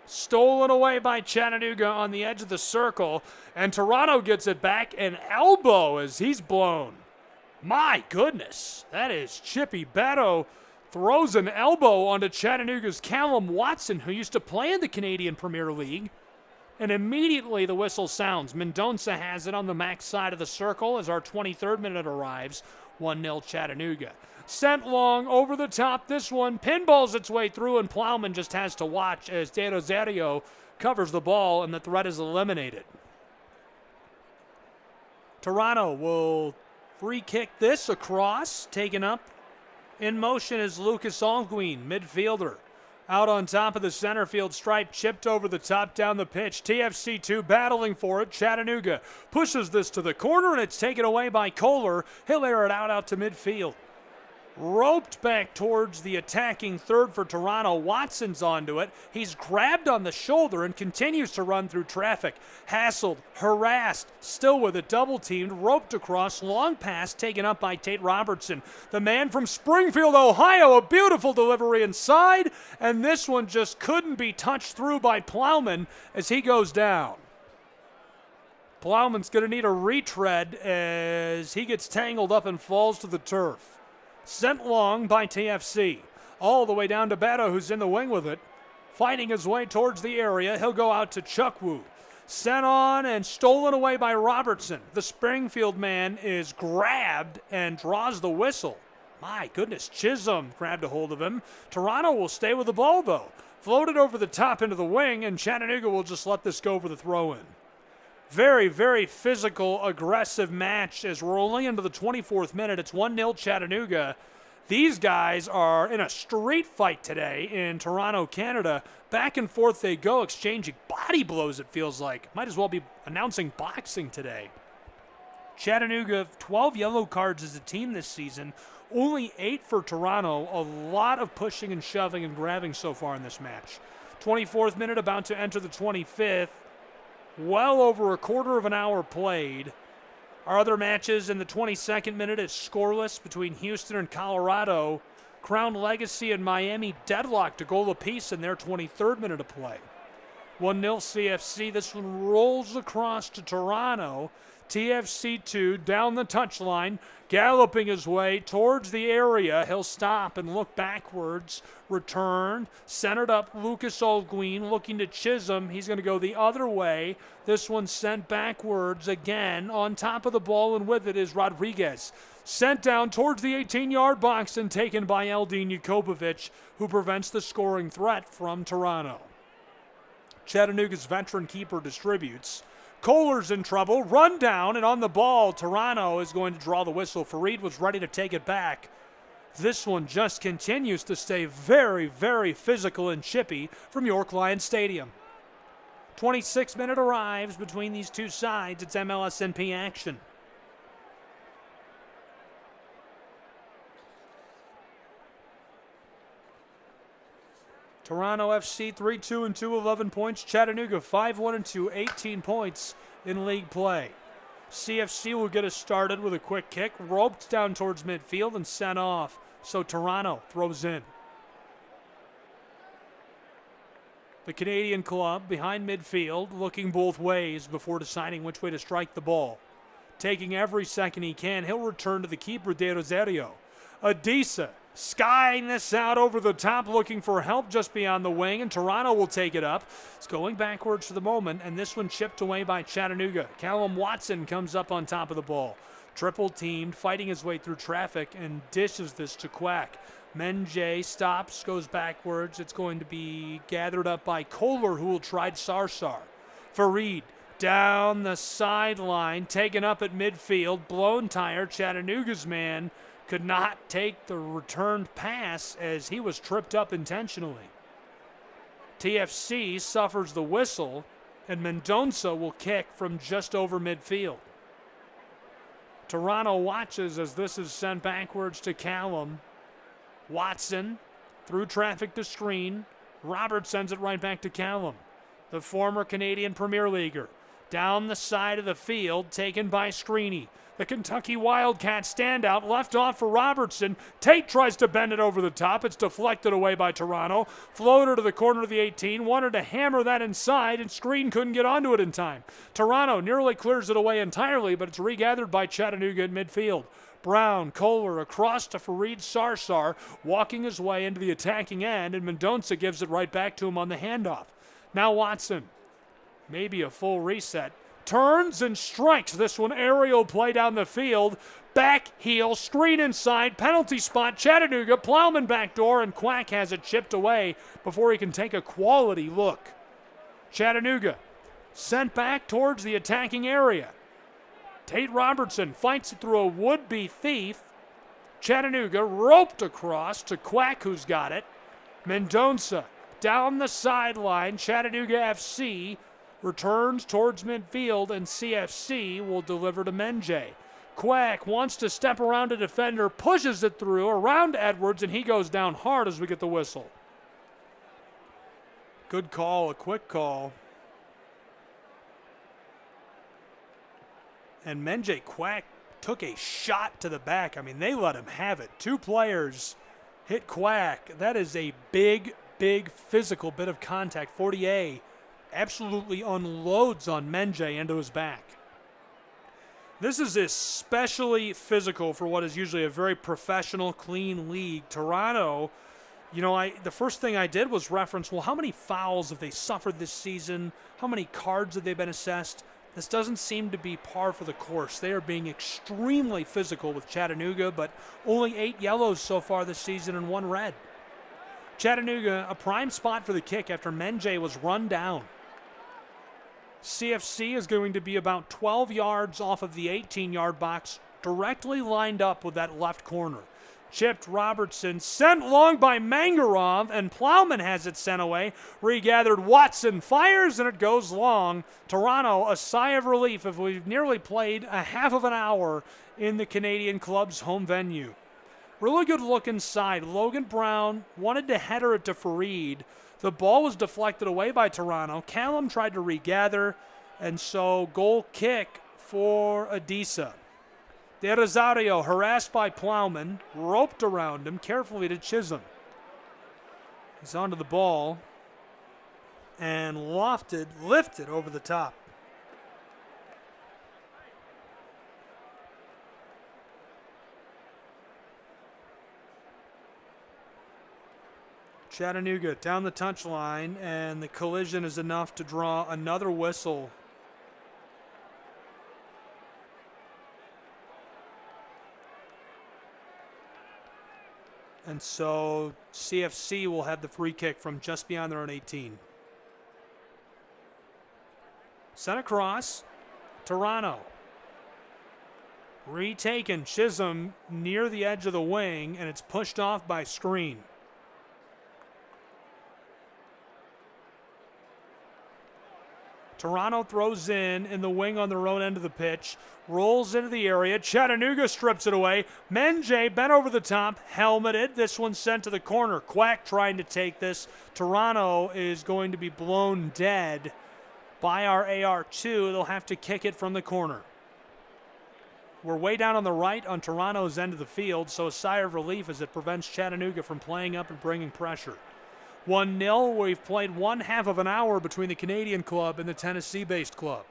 Stolen away by Chattanooga on the edge of the circle, and Toronto gets it back, and elbow as he's blown. My goodness, that is Chippy Beto throws an elbow onto Chattanooga's Callum Watson, who used to play in the Canadian Premier League, and immediately the whistle sounds. Mendonça has it on the max side of the circle as our 23rd minute arrives. 1-0 Chattanooga. Sent long over the top. This one pinballs its way through, and Plowman just has to watch as De Rosario covers the ball, and the threat is eliminated. Toronto will free kick this across. Taken up in motion is Lucas Alguin, midfielder. Out on top of the center field stripe, chipped over the top down the pitch. TFC2 battling for it. Chattanooga pushes this to the corner, and it's taken away by Kohler. He'll air it out to midfield. Roped back towards the attacking third for Toronto. Watson's onto it. He's grabbed on the shoulder and continues to run through traffic. Hassled, harassed, still with it, double-teamed, roped across, long pass taken up by Tate Robertson. The man from Springfield, Ohio, a beautiful delivery inside, and this one just couldn't be touched through by Plowman as he goes down. Plowman's going to need a retread as he gets tangled up and falls to the turf. Sent long by TFC. All the way down to Beto, who's in the wing with it. Fighting his way towards the area. He'll go out to Chukwu. Sent on and stolen away by Robertson. The Springfield man is grabbed and draws the whistle. My goodness, Chisholm grabbed a hold of him. Toronto will stay with the ball, though. Floated over the top into the wing, and Chattanooga will just let this go for the throw-in. Very, very physical, aggressive match as we're only into the 24th minute. It's 1-0 Chattanooga. These guys are in a street fight today in Toronto, Canada. Back and forth they go, exchanging body blows, it feels like. Might as well be announcing boxing today. Chattanooga, 12 yellow cards as a team this season. Only 8 for Toronto. A lot of pushing and shoving and grabbing so far in this match. 24th minute, about to enter the 25th. Well over a quarter of an hour played. Our other matches in the 22nd minute is scoreless between Houston and Colorado. Crown Legacy and Miami deadlocked a goal apiece in their 23rd minute of play. 1-0 CFC. This one rolls across to Toronto. TFC2 down the touchline, galloping his way towards the area. He'll stop and look backwards. Return, centered up. Lucas Olguin looking to Chisholm. He's going to go the other way. This one sent backwards again. On top of the ball and with it is Rodriguez. Sent down towards the 18-yard box and taken by Eldin Jakobovic, who prevents the scoring threat from Toronto. Chattanooga's veteran keeper distributes. Kohler's in trouble, run down, and on the ball, Toronto is going to draw the whistle. Farid was ready to take it back. This one just continues to stay very, very physical and chippy from York Lions Stadium. 26th minute arrives between these two sides. It's MLSNP action. Toronto FC 3-2-2, 11 points. Chattanooga 5-1-2, 18 points in league play. CFC will get us started with a quick kick, roped down towards midfield and sent off. So Toronto throws in. The Canadian club behind midfield, looking both ways before deciding which way to strike the ball. Taking every second he can, he'll return to the keeper, De Rosario. Adisa skying this out over the top, looking for help just beyond the wing, and Toronto will take it up. It's going backwards for the moment, and this one chipped away by Chattanooga. Callum Watson comes up on top of the ball. Triple teamed, fighting his way through traffic, and dishes this to Quack. Menjay stops, goes backwards. It's going to be gathered up by Kohler, who will try Sarsar. Farid down the sideline, taken up at midfield, blown tire. Chattanooga's man could not take the returned pass as he was tripped up intentionally. TFC suffers the whistle, and Mendonça will kick from just over midfield. Toronto watches as this is sent backwards to Callum. Watson through traffic to screen. Robert sends it right back to Callum, the former Canadian Premier Leaguer. Down the side of the field, taken by Screeney. The Kentucky Wildcat standout left off for Robertson. Tate tries to bend it over the top. It's deflected away by Toronto. Floater to the corner of the 18. Wanted to hammer that inside, and Screen couldn't get onto it in time. Toronto nearly clears it away entirely, but it's regathered by Chattanooga in midfield. Brown, Kohler across to Farid Sarsar, walking his way into the attacking end, and Mendonça gives it right back to him on the handoff. Now Watson, maybe a full reset. Turns and strikes this one. Aerial play down the field. Back heel, screen inside, penalty spot, Chattanooga, Plowman backdoor, and Quack has it chipped away before he can take a quality look. Chattanooga sent back towards the attacking area. Tate Robertson fights it through a would-be thief. Chattanooga roped across to Quack, who's got it. Mendonça down the sideline. Chattanooga FC returns towards midfield, and CFC will deliver to Menjay. Quack wants to step around a defender, pushes it through around Edwards, and he goes down hard as we get the whistle. Good call, a quick call. And Menjay Quack took a shot to the back. I mean, they let him have it. Two players hit Quack. That is a big, big physical bit of contact. 40A absolutely unloads on Menjay into his back. This is especially physical for what is usually a very professional, clean league. Toronto, the first thing I did was reference, well, how many fouls have they suffered this season? How many cards have they been assessed? This doesn't seem to be par for the course. They are being extremely physical with Chattanooga, but only 8 yellows so far this season and 1 red. Chattanooga, a prime spot for the kick after Menjay was run down. CFC is going to be about 12 yards off of the 18-yard box, directly lined up with that left corner. Chipped Robertson, sent long by Mangarov, and Plowman has it sent away. Regathered Watson, fires, and it goes long. Toronto, a sigh of relief if we've nearly played a half of an hour in the Canadian club's home venue. Really good look inside. Logan Brown wanted to header it to Farid. The ball was deflected away by Toronto. Callum tried to regather, and so goal kick for Adisa. De Rosario harassed by Plowman, roped around him carefully to Chisholm. He's onto the ball and lifted over the top. Chattanooga down the touchline, and the collision is enough to draw another whistle. And so CFC will have the free kick from just beyond their own 18. Sent across, Toronto. Retaken, Chisholm near the edge of the wing, and it's pushed off by Screen. Toronto throws in the wing on their own end of the pitch, rolls into the area. Chattanooga strips it away. Menjay bent over the top, helmeted. This one sent to the corner. Quack trying to take this. Toronto is going to be blown dead by our AR2. They'll have to kick it from the corner. We're way down on the right on Toronto's end of the field, so a sigh of relief as it prevents Chattanooga from playing up and bringing pressure. 1-0, we've played one half of an hour between the Canadian club and the Tennessee-based club.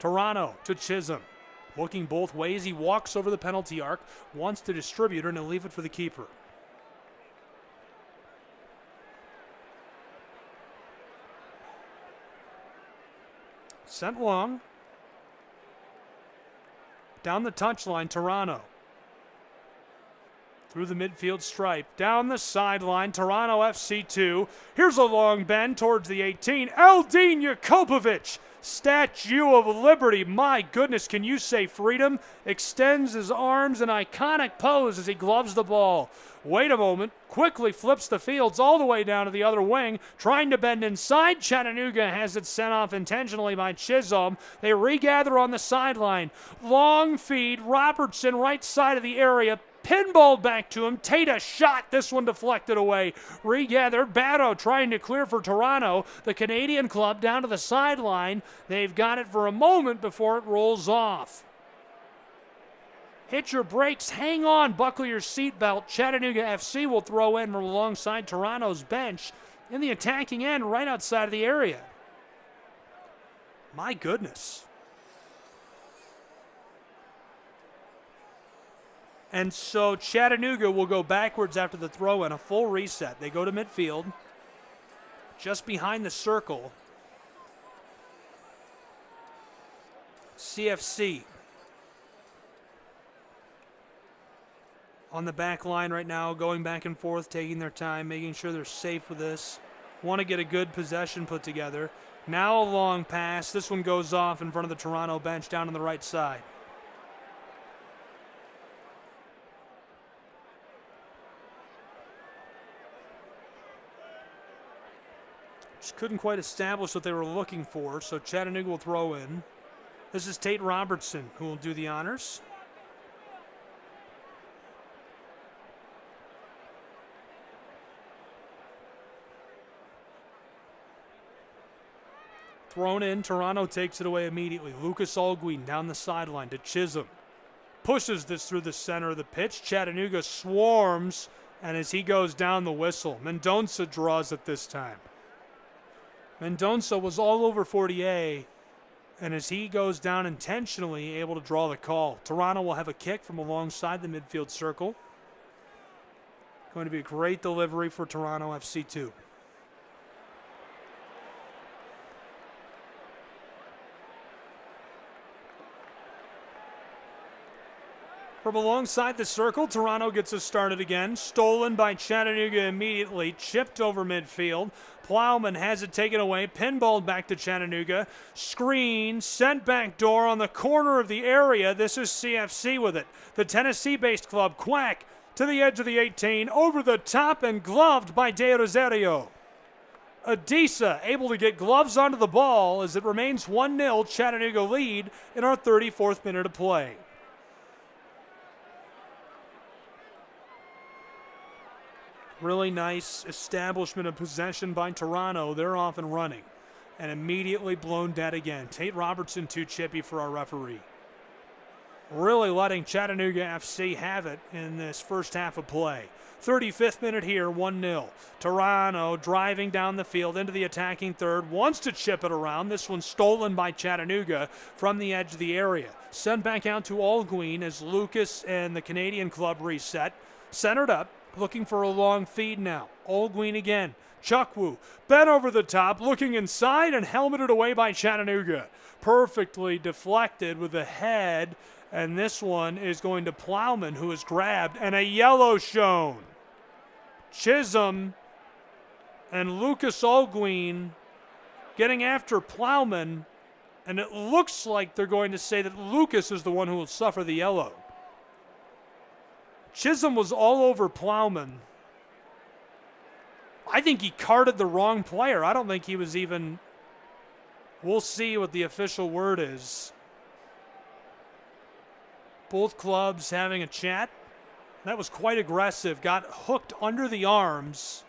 Toronto to Chisholm. Looking both ways, he walks over the penalty arc, wants to distribute it and leave it for the keeper. Sent long. Down the touchline, Toronto. Through the midfield stripe, down the sideline, Toronto FC 2. Here's a long bend towards the 18. Eldin Jakobovic, Statue of Liberty. My goodness, can you say freedom? Extends his arms in iconic pose as he gloves the ball. Wait a moment, quickly flips the fields all the way down to the other wing, trying to bend inside. Chattanooga has it sent off intentionally by Chisholm. They regather on the sideline. Long feed, Robertson right side of the area. Pinball back to him. Tata shot. This one deflected away. Regathered. Barrow trying to clear for Toronto. The Canadian club down to the sideline. They've got it for a moment before it rolls off. Hit your brakes. Hang on. Buckle your seatbelt. Chattanooga FC will throw in from alongside Toronto's bench in the attacking end right outside of the area. My goodness. And so Chattanooga will go backwards after the throw-in, a full reset. They go to midfield, just behind the circle. CFC on the back line right now, going back and forth, taking their time, making sure they're safe with this. Want to get a good possession put together. Now a long pass. This one goes off in front of the Toronto bench down on the right side. Just couldn't quite establish what they were looking for, so Chattanooga will throw in. This is Tate Robertson who will do the honors. Thrown in, Toronto takes it away immediately. Lucas Alguin down the sideline to Chisholm. Pushes this through the center of the pitch. Chattanooga swarms, and as he goes down, the whistle. Mendonça draws it this time. Mendonça was all over 40A, and as he goes down intentionally, able to draw the call. Toronto will have a kick from alongside the midfield circle. Going to be a great delivery for Toronto FC2. From alongside the circle, Toronto gets us started again. Stolen by Chattanooga immediately. Chipped over midfield. Plowman has it taken away. Pinballed back to Chattanooga. Screen. Sent back door on the corner of the area. This is CFC with it. The Tennessee-based club. Quack to the edge of the 18. Over the top and gloved by De Rosario. Adisa able to get gloves onto the ball as it remains 1-0 Chattanooga lead in our 34th minute of play. Really nice establishment of possession by Toronto. They're off and running. and immediately blown dead again. Tate Robertson too chippy for our referee. Really letting Chattanooga FC have it in this first half of play. 35th minute here, 1-0. Toronto driving down the field into the attacking third, wants to chip it around. This one's stolen by Chattanooga from the edge of the area. Sent back out to Alguin as Lucas and the Canadian club reset. Centered up, looking for a long feed now. Alguin again. Chukwu bent over the top, looking inside and helmeted away by Chattanooga. Perfectly deflected with the head. And this one is going to Plowman, who is grabbed, and a yellow shown. Chisholm and Lucas Alguin getting after Plowman, and it looks like they're going to say that Lucas is the one who will suffer the yellow. Chisholm was all over Plowman. I think he carded the wrong player. I don't think he was even... We'll see what the official word is. Both clubs having a chat. That was quite aggressive. Got hooked under the arms.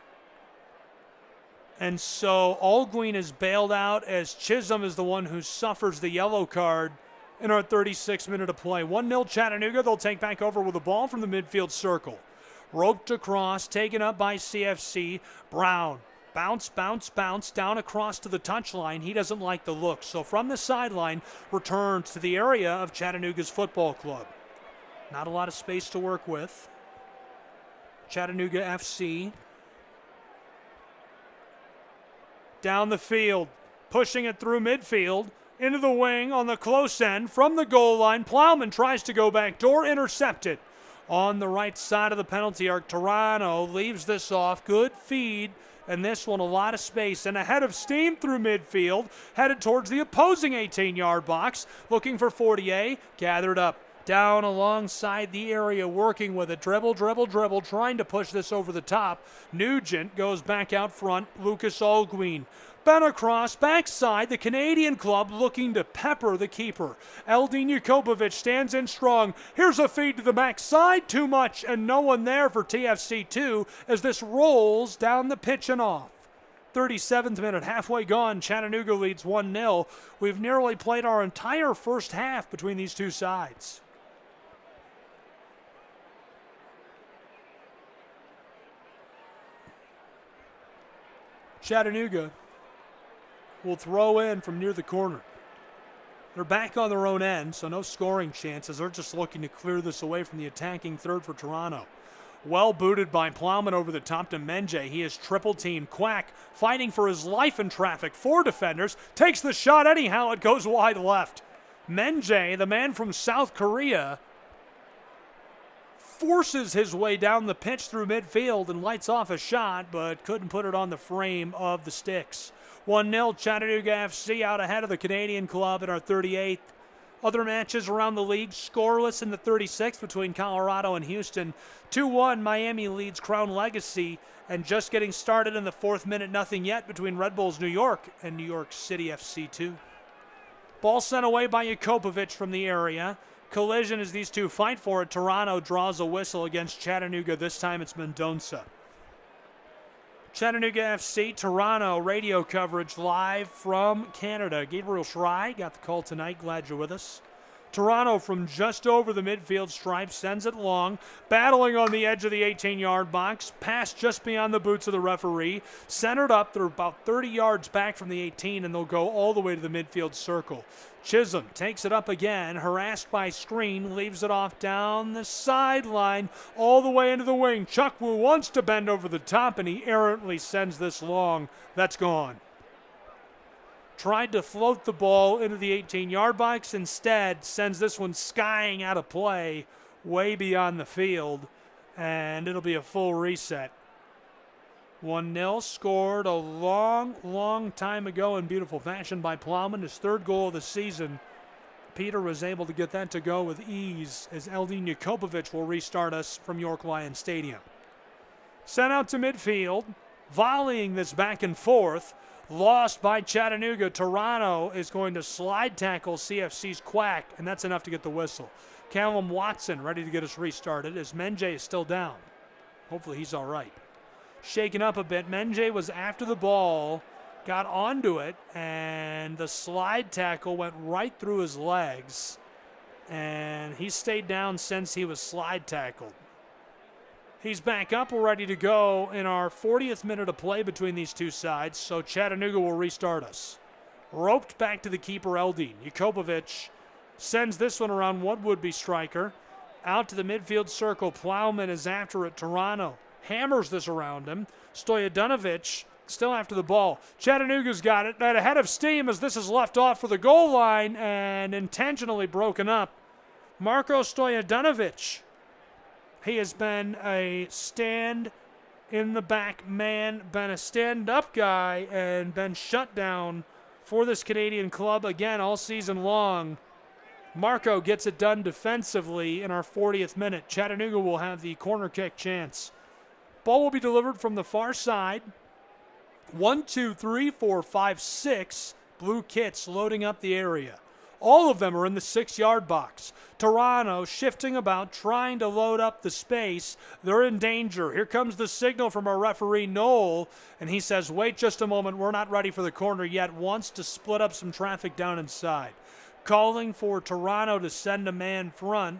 And so Alguin is bailed out as Chisholm is the one who suffers the yellow card in our 36th minute of play. 1-0 Chattanooga. They'll take back over with the ball from the midfield circle. Roped across, taken up by CFC. Brown. Bounce, bounce, bounce, down across to the touchline. He doesn't like the look. So from the sideline, returns to the area of Chattanooga's football club. Not a lot of space to work with. Chattanooga FC. Down the field, pushing it through midfield, into the wing on the close end, from the goal line. Plowman tries to go back door, intercepted. On the right side of the penalty arc, Toronto leaves this off. Good feed. And this one, a lot of space. And ahead of steam through midfield, headed towards the opposing 18-yard box, looking for Fortier, gathered up. Down alongside the area, working with it. Dribble, dribble, dribble, trying to push this over the top. Nugent goes back out front. Lucas Alguin. Bent across, backside, the Canadian club looking to pepper the keeper. Eldin Jakobovic stands in strong. Here's a feed to the backside. Too much, and no one there for TFC2 as this rolls down the pitch and off. 37th minute, halfway gone. Chattanooga leads 1-0. We've nearly played our entire first half between these two sides. Chattanooga will throw in from near the corner. They're back on their own end, so no scoring chances. They're just looking to clear this away from the attacking third for Toronto. Well booted by Plowman over the top to Menje. He is triple teamed. Quack fighting for his life in traffic. 4 defenders. Takes the shot anyhow. It goes wide left. Menje, the man from South Korea, forces his way down the pitch through midfield and lights off a shot, but couldn't put it on the frame of the sticks. 1-0 Chattanooga FC out ahead of the Canadian club in our 38th. Other matches around the league, scoreless in the 36th between Colorado and Houston. 2-1 Miami leads Crown Legacy, and just getting started in the 4th minute, nothing yet between Red Bulls New York and New York City FC 2. Ball sent away by Jakobovic from the area. Collision as these two fight for it. Toronto draws a whistle against Chattanooga. This time it's Mendonça. Chattanooga FC, Toronto radio coverage live from Canada. Gabriel Schrei got the call tonight. Glad you're with us. Toronto from just over the midfield stripe sends it long, battling on the edge of the 18-yard box, pass just beyond the boots of the referee, centered up. They're about 30 yards back from the 18, and they'll go all the way to the midfield circle. Chisholm takes it up again, harassed by screen, leaves it off down the sideline, all the way into the wing. Chukwu wants to bend over the top, and he errantly sends this long. That's gone. Tried to float the ball into the 18-yard box. Instead, sends this one skying out of play way beyond the field, and it'll be a full reset. 1-0 scored a long, long time ago in beautiful fashion by Plowman. His 3rd goal of the season. Peter was able to get that to go with ease as Eldin Jakobovic will restart us from York Lions Stadium. Sent out to midfield, volleying this back and forth. Lost by Chattanooga. Toronto is going to slide tackle CFC's Quack, and that's enough to get the whistle. Callum Watson ready to get us restarted as Menje is still down. Hopefully he's all right. Shaken up a bit. Menje was after the ball, got onto it, and the slide tackle went right through his legs, and he stayed down since he was slide tackled. He's back up. We're ready to go in our 40th minute of play between these two sides, so Chattanooga will restart us. Roped back to the keeper, Eldine. Jakobovic sends this one around what would be striker. Out to the midfield circle. Plowman is after it. Toronto hammers this around him. Stojadinovic still after the ball. Chattanooga's got it at a head of steam as this is left off for the goal line and intentionally broken up. Marko Stojadinovic. He has been a stand-in-the-back man, been a stand-up guy, and been shut down for this Canadian club again all season long. Marco gets it done defensively in our 40th minute. Chattanooga will have the corner kick chance. Ball will be delivered from the far side. 1, 2, 3, 4, 5, 6 blue kits loading up the area. All of them are in the 6-yard box. Toronto shifting about, trying to load up the space. They're in danger. Here comes the signal from our referee, Noel, and he says, wait just a moment, we're not ready for the corner yet. Wants to split up some traffic down inside. Calling for Toronto to send a man front,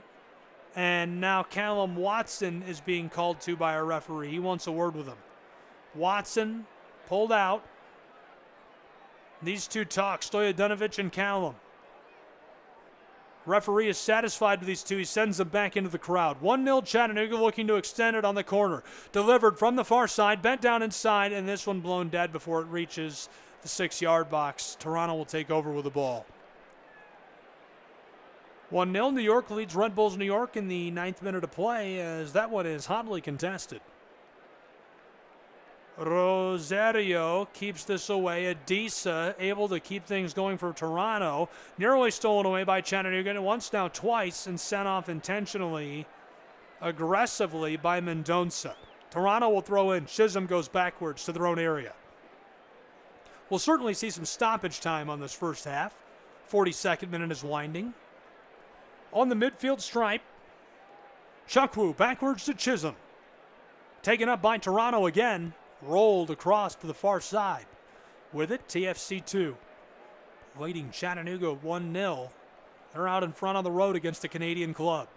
and now Callum Watson is being called to by our referee. He wants a word with him. Watson pulled out. These two talk, Stojadinovic and Callum. Referee is satisfied with these two. He sends them back into the crowd. 1-0 Chattanooga looking to extend it on the corner. Delivered from the far side, bent down inside, and this one blown dead before it reaches the 6-yard box. Toronto will take over with the ball. 1-0, New York leads Red Bulls New York in the 9th minute of play as that one is hotly contested. Rosario keeps this away. Adisa able to keep things going for Toronto. Nearly stolen away by Chattanooga once, now twice, and sent off intentionally, aggressively by Mendonça. Toronto will throw in. Chisholm goes backwards to their own area. We'll certainly see some stoppage time on this first half. 42nd minute is winding. On the midfield stripe, Chukwu backwards to Chisholm. Taken up by Toronto again. Rolled across to the far side. With it, TFC 2. Leading Chattanooga 1-0. They're out in front on the road against the Canadian club.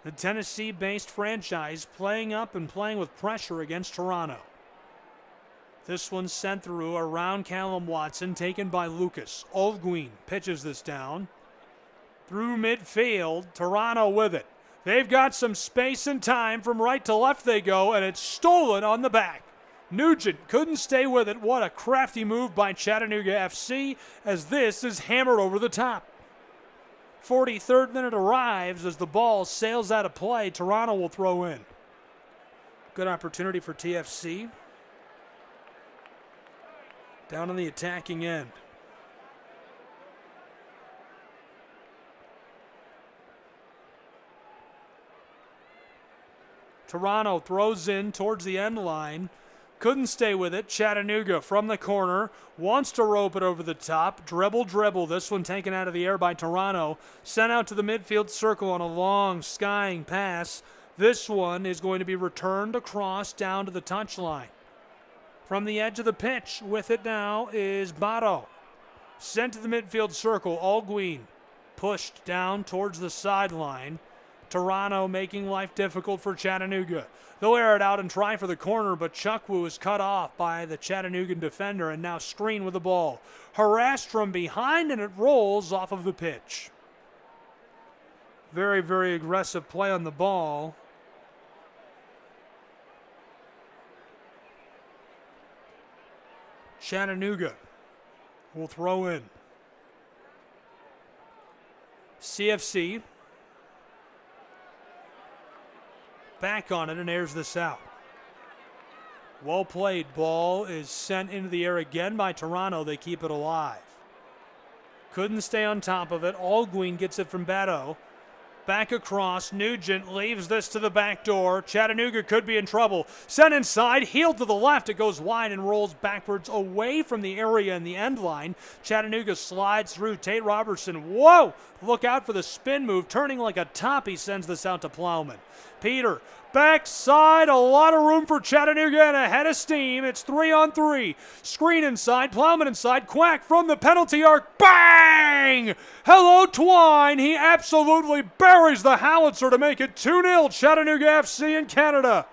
The Tennessee-based franchise playing up and playing with pressure against Toronto. This one's sent through around Callum Watson, taken by Lucas. Olguin pitches this down. Through midfield, Toronto with it. They've got some space and time. From right to left they go, and it's stolen on the back. Nugent couldn't stay with it. What a crafty move by Chattanooga FC as this is hammered over the top. 43rd minute arrives as the ball sails out of play. Toronto will throw in. Good opportunity for TFC. Down on the attacking end. Toronto throws in towards the end line. Couldn't stay with it. Chattanooga from the corner. Wants to rope it over the top. Dribble. This one taken out of the air by Toronto. Sent out to the midfield circle on a long skying pass. This one is going to be returned across down to the touchline. From the edge of the pitch with it now is Bato. Sent to the midfield circle. Olguin pushed down towards the sideline. Toronto making life difficult for Chattanooga. They'll air it out and try for the corner, but Chukwu is cut off by the Chattanoogan defender and now screen with the ball. Harassed from behind, and it rolls off of the pitch. Very, very aggressive play on the ball. Chattanooga will throw in. CFC back on it and airs this out. Well played. Ball is sent into the air again by Toronto. They keep it alive. Couldn't stay on top of it. Olguin gets it from Beto. Back across. Nugent leaves this to the back door. Chattanooga could be in trouble. Sent inside. Heeled to the left. It goes wide and rolls backwards away from the area in the end line. Chattanooga slides through. Tate Robertson. Whoa! Look out for the spin move. Turning like a top. He sends this out to Plowman. Peter, backside, a lot of room for Chattanooga and a head of steam. It's 3-on-3. Screen inside, Plowman inside, Quack from the penalty arc. Bang! Hello, Twine. He absolutely buries the howitzer to make it 2-0 Chattanooga FC in Canada.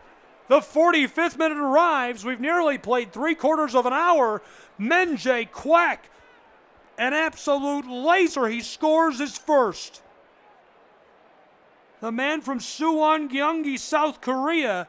The 45th minute arrives. We've nearly played 3/4 of an hour. Menjay Quack, an absolute laser. He scores his first. The man from Suwon, Gyeonggi, South Korea.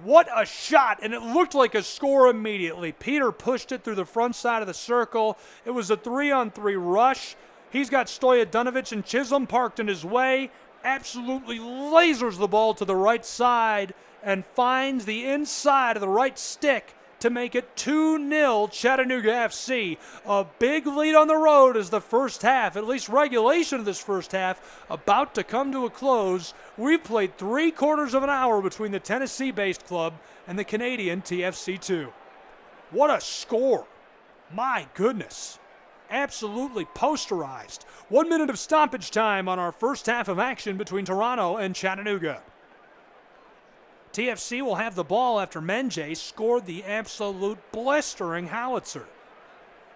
What a shot, and it looked like a score immediately. Peter pushed it through the front side of the circle. It was a 3-on-3 rush. He's got Stoyadunovic and Chisholm parked in his way. Absolutely lasers the ball to the right side and finds the inside of the right stick to make it 2-0 Chattanooga FC. A big lead on the road as the first half, at least regulation of this first half, about to come to a close. We've played 3/4 of an hour between the Tennessee-based club and the Canadian TFC2. What a score. My goodness. Absolutely posterized. 1 minute of stoppage time on our first half of action between Toronto and Chattanooga. TFC will have the ball after Menjay scored the absolute blistering howitzer.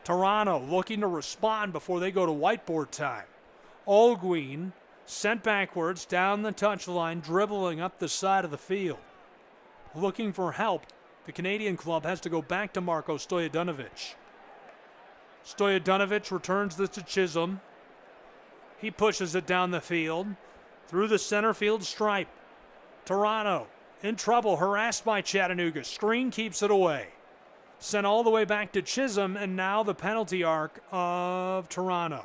Toronto looking to respond before they go to whiteboard time. Olguin sent backwards down the touchline, dribbling up the side of the field. Looking for help. The Canadian club has to go back to Marko Stoyadunovic. Stoyadunovic returns this to Chisholm. He pushes it down the field through the center field stripe. Toronto in trouble, harassed by Chattanooga. Screen keeps it away. Sent all the way back to Chisholm, and now the penalty arc of Toronto.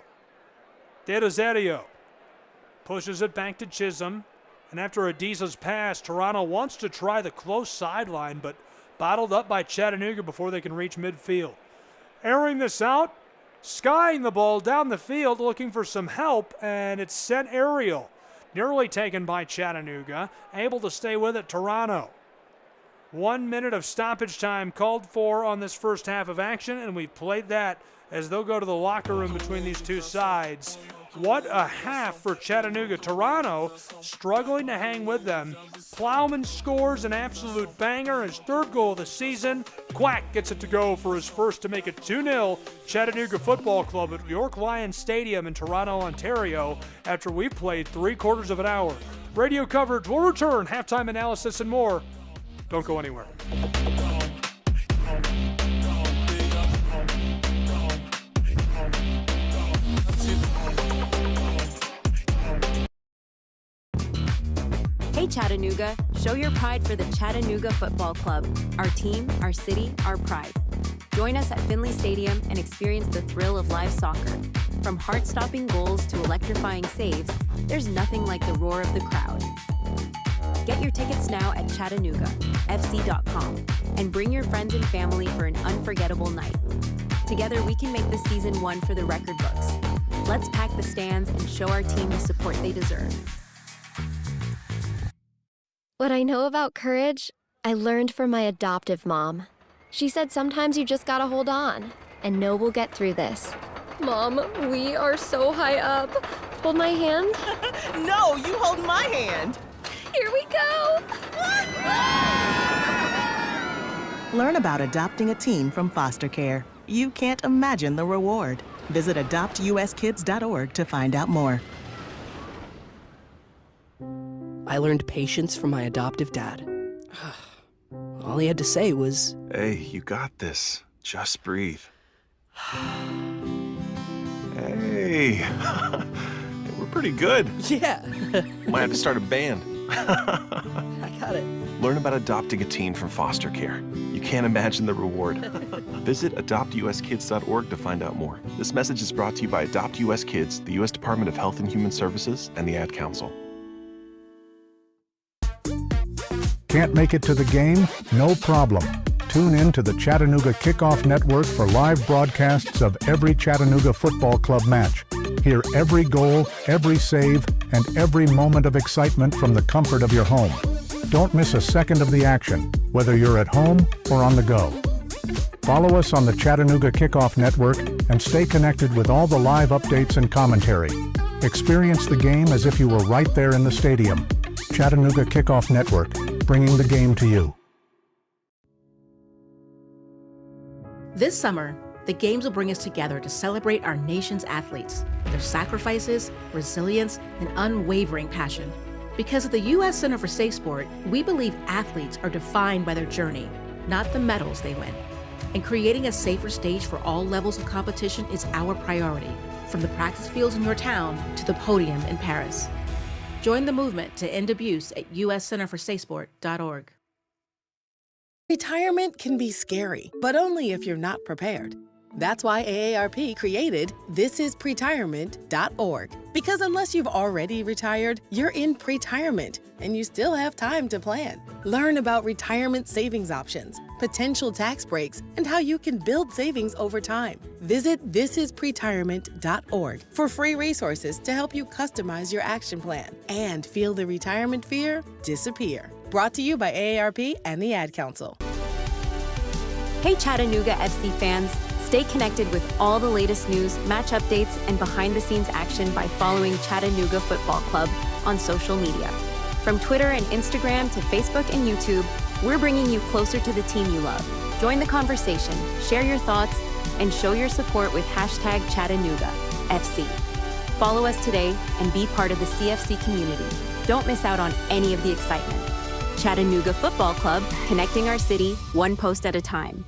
De Rosario pushes it back to Chisholm, and after Adiza's pass, Toronto wants to try the close sideline, but bottled up by Chattanooga before they can reach midfield. Airing this out, skying the ball down the field, looking for some help, and it's sent aerial. Nearly taken by Chattanooga, able to stay with it, Toronto. 1 minute of stoppage time called for on this first half of action, and we've played that as they'll go to the locker room between these two sides. What a half for Chattanooga. Toronto struggling to hang with them. Plowman scores an absolute banger, his third goal of the season. Quack gets it to go for his first to make it 2-0 Chattanooga Football Club at York Lions Stadium in Toronto, Ontario, after we've played 3/4 of an hour. Radio coverage will return, halftime analysis and more. Don't go anywhere. Hey Chattanooga, show your pride for the Chattanooga Football Club. Our team, our city, our pride. Join us at Finley Stadium and experience the thrill of live soccer. From heart-stopping goals to electrifying saves, there's nothing like the roar of the crowd. Get your tickets now at ChattanoogaFC.com and bring your friends and family for an unforgettable night. Together we can make this season one for the record books. Let's pack the stands and show our team the support they deserve. What I know about courage, I learned from my adoptive mom. She said sometimes you just gotta hold on and know we'll get through this. Mom, we are so high up. Hold my hand. No, you hold my hand. Here we go. Learn about adopting a teen from foster care. You can't imagine the reward. Visit adoptuskids.org to find out more. I learned patience from my adoptive dad. All he had to say was, "Hey, you got this. Just breathe." Hey, we're pretty good. Yeah. Might have to start a band. I got it. Learn about adopting a teen from foster care. You can't imagine the reward. Visit adoptuskids.org to find out more. This message is brought to you by Adopt US Kids, the U.S. Department of Health and Human Services, and the Ad Council. Can't make it to the game? No problem. Tune in to the Chattanooga Kickoff Network for live broadcasts of every Chattanooga Football Club match. Hear every goal, every save, and every moment of excitement from the comfort of your home. Don't miss a second of the action, whether you're at home or on the go. Follow us on the Chattanooga Kickoff Network and stay connected with all the live updates and commentary. Experience the game as if you were right there in the stadium. Chattanooga Kickoff Network, bringing the game to you. This summer, the games will bring us together to celebrate our nation's athletes, their sacrifices, resilience, and unwavering passion. Because at the U.S. Center for Safe Sport, we believe athletes are defined by their journey, not the medals they win. And creating a safer stage for all levels of competition is our priority, from the practice fields in your town to the podium in Paris. Join the movement to end abuse at uscenterforsafesport.org. Retirement can be scary, but only if you're not prepared. That's why AARP created thisispretirement.org. Because unless you've already retired, you're in pretirement, and you still have time to plan. Learn about retirement savings options, potential tax breaks, and how you can build savings over time. Visit thisispretirement.org for free resources to help you customize your action plan and feel the retirement fear disappear. Brought to you by AARP and the Ad Council. Hey Chattanooga FC fans, stay connected with all the latest news, match updates, and behind-the-scenes action by following Chattanooga Football Club on social media. From Twitter and Instagram to Facebook and YouTube, we're bringing you closer to the team you love. Join the conversation, share your thoughts, and show your support with #ChattanoogaFC. Follow us today and be part of the CFC community. Don't miss out on any of the excitement. Chattanooga Football Club, connecting our city one post at a time.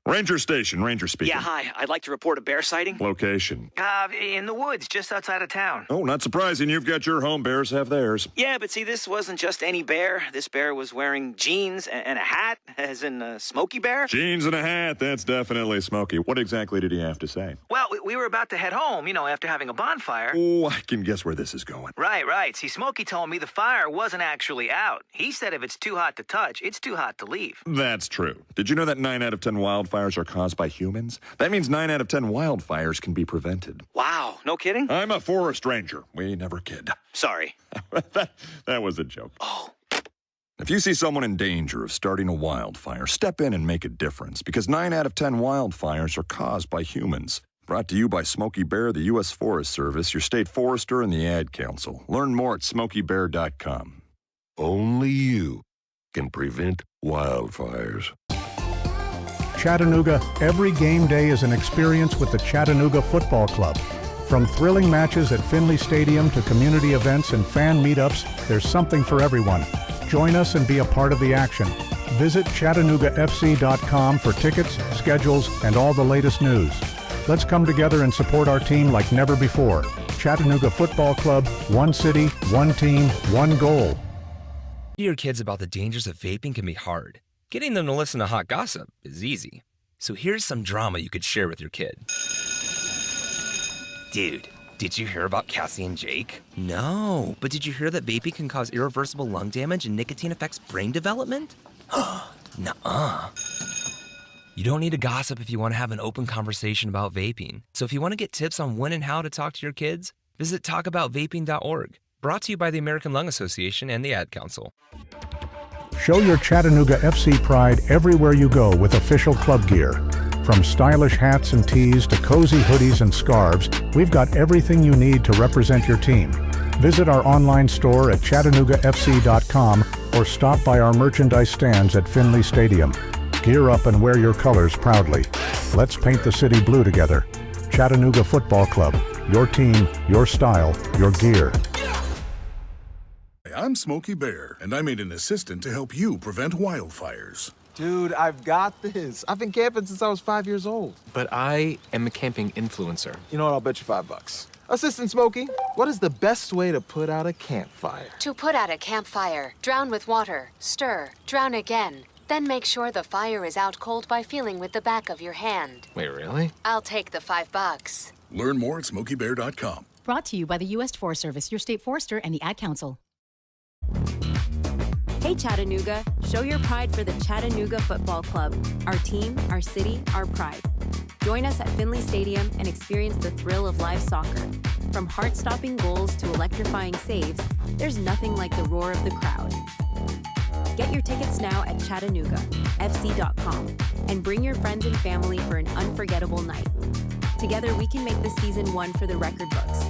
Ranger Station, Ranger speaking. Yeah, hi. I'd like to report a bear sighting. Location. In the woods, just outside of town. Oh, not surprising. You've got your home. Bears have theirs. Yeah, but see, this wasn't just any bear. This bear was wearing jeans and a hat, as in Smokey Bear. Jeans and a hat. That's definitely Smokey. What exactly did he have to say? Well, we were about to head home, after having a bonfire. Oh, I can guess where this is going. Right. See, Smokey told me the fire wasn't actually out. He said if it's too hot to touch, it's too hot to leave. That's true. Did you know that 9 out of 10 wildfires are caused by humans? That means 9 out of 10 wildfires can be prevented. Wow, no kidding? I'm a forest ranger. We never kid. Sorry. that was a joke. Oh. If you see someone in danger of starting a wildfire, step in and make a difference, because 9 out of 10 wildfires are caused by humans. Brought to you by Smokey Bear, the U.S. Forest Service, your state forester, and the Ad Council. Learn more at smokeybear.com. Only you can prevent wildfires. Chattanooga, every game day is an experience with the Chattanooga Football Club. From thrilling matches at Finley Stadium to community events and fan meetups, there's something for everyone. Join us and be a part of the action. Visit ChattanoogaFC.com for tickets, schedules, and all the latest news. Let's come together and support our team like never before. Chattanooga Football Club, one city, one team, one goal. To your kids about the dangers of vaping can be hard. Getting them to listen to hot gossip is easy. So here's some drama you could share with your kid. Dude, did you hear about Cassie and Jake? No, but did you hear that vaping can cause irreversible lung damage and nicotine affects brain development? Nuh-uh. You don't need to gossip if you want to have an open conversation about vaping. So if you want to get tips on when and how to talk to your kids, visit talkaboutvaping.org. Brought to you by the American Lung Association and the Ad Council. Show your Chattanooga FC pride everywhere you go with official club gear. From stylish hats and tees to cozy hoodies and scarves, we've got everything you need to represent your team. Visit our online store at ChattanoogaFC.com or stop by our merchandise stands at Finley Stadium. Gear up and wear your colors proudly. Let's paint the city blue together. Chattanooga Football Club. Your team, your style, your gear. I'm Smokey Bear, and I made an assistant to help you prevent wildfires. Dude, I've got this. I've been camping since I was 5 years old. But I am a camping influencer. You know what? I'll bet you $5. Assistant Smokey, what is the best way to put out a campfire? To put out a campfire, drown with water, stir, drown again. Then make sure the fire is out cold by feeling with the back of your hand. Wait, really? I'll take the $5. Learn more at smokeybear.com. Brought to you by the U.S. Forest Service, your state forester, and the Ad Council. Hey Chattanooga, show your pride for the Chattanooga Football Club. Our team, our city, our pride. Join us at Finley Stadium and experience the thrill of live soccer. From heart-stopping goals to electrifying saves, there's nothing like the roar of the crowd. Get your tickets now at ChattanoogaFC.com and bring your friends and family for an unforgettable night. Together we can make this season one for the record books.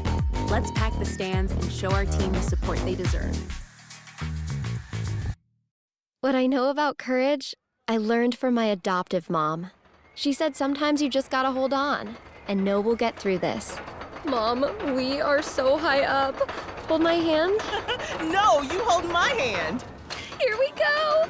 Let's pack the stands and show our team the support they deserve. What I know about courage, I learned from my adoptive mom. She said sometimes you just gotta hold on and know we'll get through this. Mom, we are so high up. Hold my hand. No, you hold my hand. Here we go.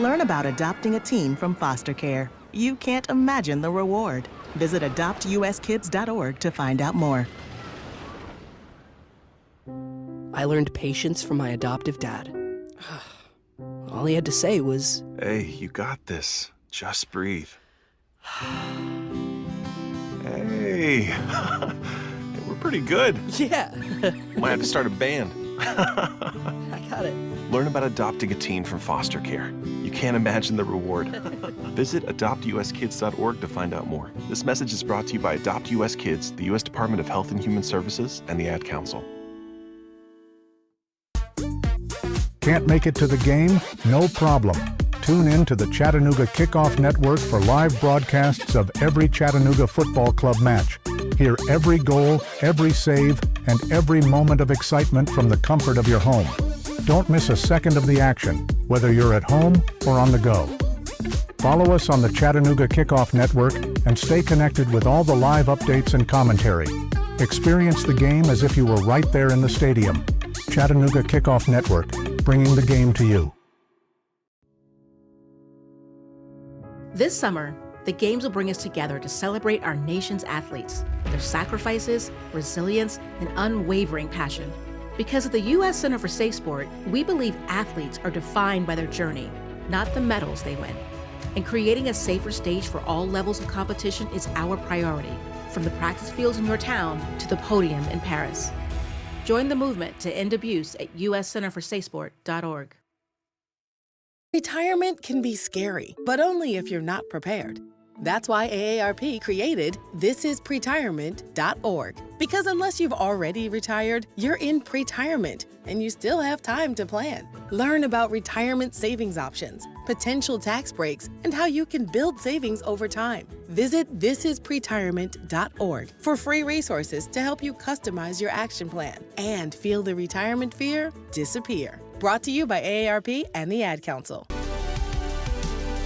Learn about adopting a teen from foster care. You can't imagine the reward. Visit adoptuskids.org to find out more. I learned patience from my adoptive dad. All he had to say was, Hey, you got this. Just breathe. Hey. We're pretty good. Yeah. Might have to start a band. I got it. Learn about adopting a teen from foster care. You can't imagine the reward. Visit adoptuskids.org to find out more. This message is brought to you by Adopt US Kids, the U.S. Department of Health and Human Services, and the Ad Council. Can't make it to the game? No problem. Tune in to the Chattanooga Kickoff Network for live broadcasts of every Chattanooga Football Club match. Hear every goal, every save, and every moment of excitement from the comfort of your home. Don't miss a second of the action, whether you're at home or on the go. Follow us on the Chattanooga Kickoff Network and stay connected with all the live updates and commentary. Experience the game as if you were right there in the stadium. Chattanooga Kickoff Network, bringing the game to you. This summer, the games will bring us together to celebrate our nation's athletes, their sacrifices, resilience, and unwavering passion. Because at the U.S. Center for Safe Sport, we believe athletes are defined by their journey, not the medals they win. And creating a safer stage for all levels of competition is our priority, from the practice fields in your town to the podium in Paris. Join the movement to end abuse at uscenterforsafesport.org. Retirement can be scary, but only if you're not prepared. That's why AARP created thisispretirement.org. Because unless you've already retired, you're in pretirement and you still have time to plan. Learn about retirement savings options, potential tax breaks, and how you can build savings over time. Visit thisispretirement.org for free resources to help you customize your action plan and feel the retirement fear disappear. Brought to you by AARP and the Ad Council.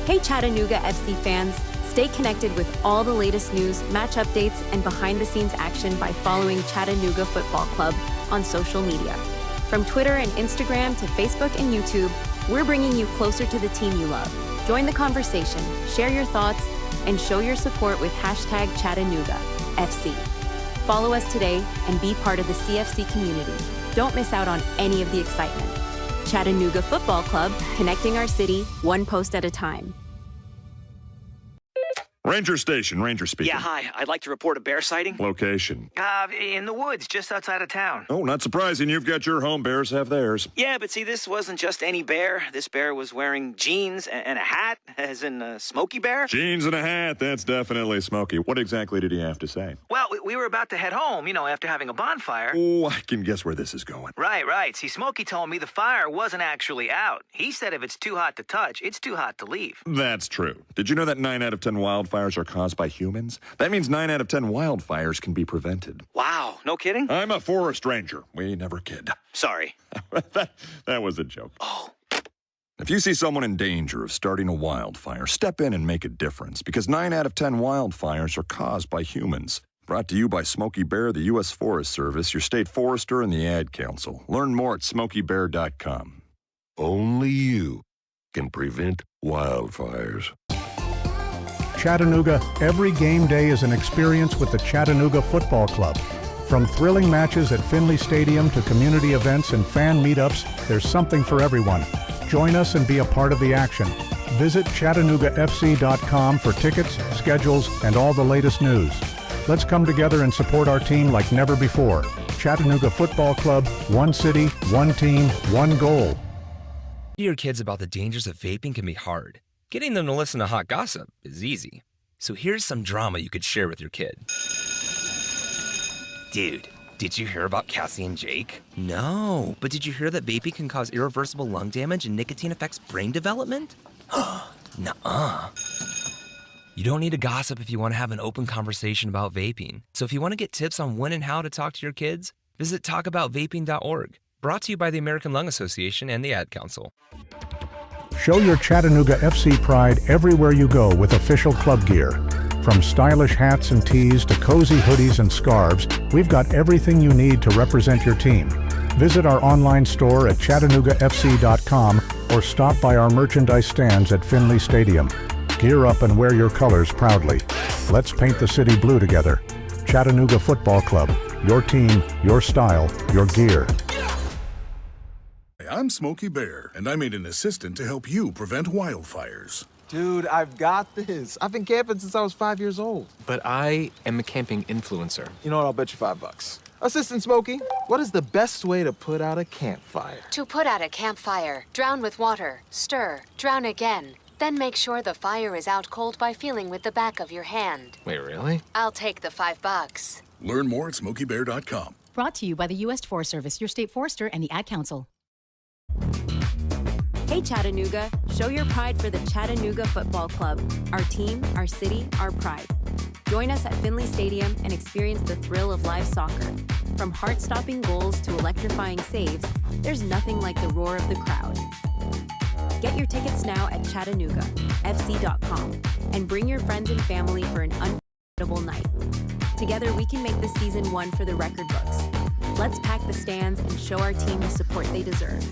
Hey Chattanooga FC fans, stay connected with all the latest news, match updates, and behind-the-scenes action by following Chattanooga Football Club on social media. From Twitter and Instagram to Facebook and YouTube, we're bringing you closer to the team you love. Join the conversation, share your thoughts, and show your support with #ChattanoogaFC. Follow us today and be part of the CFC community. Don't miss out on any of the excitement. Chattanooga Football Club, connecting our city one post at a time. Ranger Station, Ranger speaking. Yeah, hi. I'd like to report a bear sighting. Location. In the woods, just outside of town. Oh, not surprising. You've got your home. Bears have theirs. Yeah, but see, this wasn't just any bear. This bear was wearing jeans and a hat, as in Smokey Bear. Jeans and a hat. That's definitely Smokey. What exactly did he have to say? Well, we were about to head home, after having a bonfire. Oh, I can guess where this is going. Right. See, Smokey told me the fire wasn't actually out. He said if it's too hot to touch, it's too hot to leave. That's true. Did you know that 9 out of 10 wildfires are caused by humans? That means 9 out of 10 wildfires can be prevented. Wow, no kidding? I'm a forest ranger. We never kid. Sorry. that was a joke. Oh. If you see someone in danger of starting a wildfire, step in and make a difference, because 9 out of 10 wildfires are caused by humans. Brought to you by Smokey Bear, the U.S. Forest Service, your state forester, and the Ad Council. Learn more at smokeybear.com. Only you can prevent wildfires. Chattanooga, every game day is an experience with the Chattanooga Football Club. From thrilling matches at Finley Stadium to community events and fan meetups, there's something for everyone. Join us and be a part of the action. Visit ChattanoogaFC.com for tickets, schedules, and all the latest news. Let's come together and support our team like never before. Chattanooga Football Club, one city, one team, one goal. Your kids about the dangers of vaping can be hard. Getting them to listen to hot gossip is easy. So here's some drama you could share with your kid. Dude, did you hear about Cassie and Jake? No, but did you hear that vaping can cause irreversible lung damage and nicotine affects brain development? Nuh-uh. You don't need to gossip if you want to have an open conversation about vaping. So if you want to get tips on when and how to talk to your kids, visit talkaboutvaping.org. Brought to you by the American Lung Association and the Ad Council. Show your Chattanooga FC pride everywhere you go with official club gear. From stylish hats and tees to cozy hoodies and scarves, we've got everything you need to represent your team. Visit our online store at chattanooga.fc.com or stop by our merchandise stands at Finley Stadium. Gear up and wear your colors proudly. Let's paint the city blue together. Chattanooga Football Club. Your team, your style, your gear. I'm Smokey Bear, and I made an assistant to help you prevent wildfires. Dude, I've got this. I've been camping since I was 5 years old. But I am a camping influencer. You know what? I'll bet you $5. Assistant Smokey, what is the best way to put out a campfire? To put out a campfire, drown with water, stir, drown again. Then make sure the fire is out cold by feeling with the back of your hand. Wait, really? I'll take the $5. Learn more at SmokeyBear.com. Brought to you by the U.S. Forest Service, your state forester, and the Ad Council. Hey Chattanooga, show your pride for the Chattanooga Football Club. Our team, our city, our pride. Join us at Finley Stadium and experience the thrill of live soccer. From heart-stopping goals to electrifying saves, there's nothing like the roar of the crowd. Get your tickets now at ChattanoogaFC.com and bring your friends and family for an unforgettable night. Together we can make this season one for the record books. Let's pack the stands and show our team the support they deserve.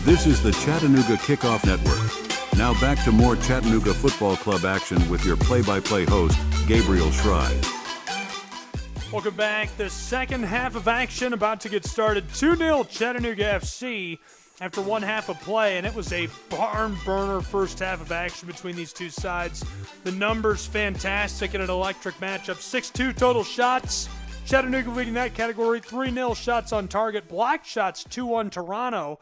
This is the Chattanooga Kickoff Network. Now back to more Chattanooga Football Club action with your play-by-play host, Gabriel Schrei. Welcome back. The second half of action about to get started. 2-0 Chattanooga FC after one half of play, and it was a barn burner first half of action between these two sides. The numbers fantastic in an electric matchup. 6-2 total shots. Chattanooga leading that category. 3-0 shots on target. Block shots 2-1 Toronto.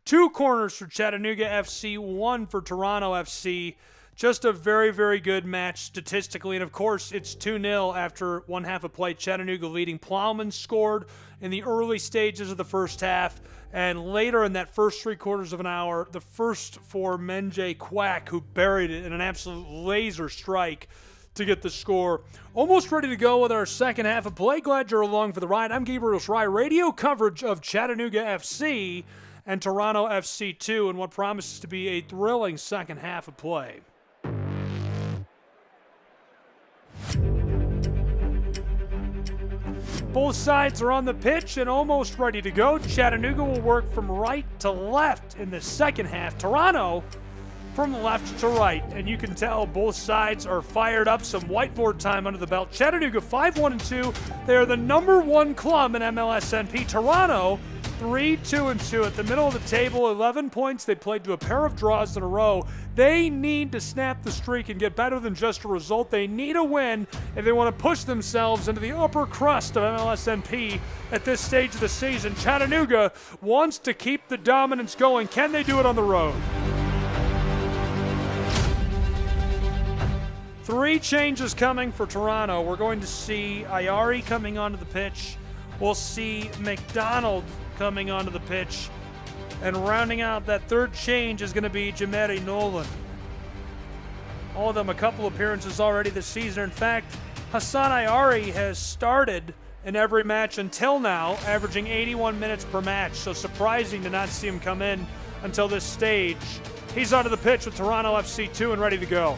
2 corners for Chattanooga FC, 1 for Toronto FC. Just a very, very good match statistically. And, of course, it's 2-0 after one half of play. Chattanooga leading. Plowman scored in the early stages of the first half. And later in that first 3/4 of an hour, the first for Menjay Quack, who buried it in an absolute laser strike to get the score. Almost ready to go with our second half of play. Glad you're along for the ride. I'm Gabriel Schrei. Radio coverage of Chattanooga FC and Toronto FC2 in what promises to be a thrilling second half of play. Both sides are on the pitch and almost ready to go. Chattanooga will work from right to left in the second half. Toronto from left to right. And you can tell both sides are fired up. Some whiteboard time under the belt. Chattanooga 5-1-2. They are the number 1 club in MLSNP. Toronto 3-2-2 at the middle of the table, 11 points. They played to a pair of draws in a row. They need to snap the streak and get better than just a result. They need a win if they want to push themselves into the upper crust of MLSNP at this stage of the season. Chattanooga wants to keep the dominance going. Can they do it on the road? 3 changes coming for Toronto. We're going to see Ayari coming onto the pitch. We'll see McDonald coming onto the pitch. And rounding out that third change is going to be Jameri Nolan. All of them a couple appearances already this season. In fact, Hassan Ayari has started in every match until now, averaging 81 minutes per match. So surprising to not see him come in until this stage. He's onto the pitch with Toronto FC2 and ready to go.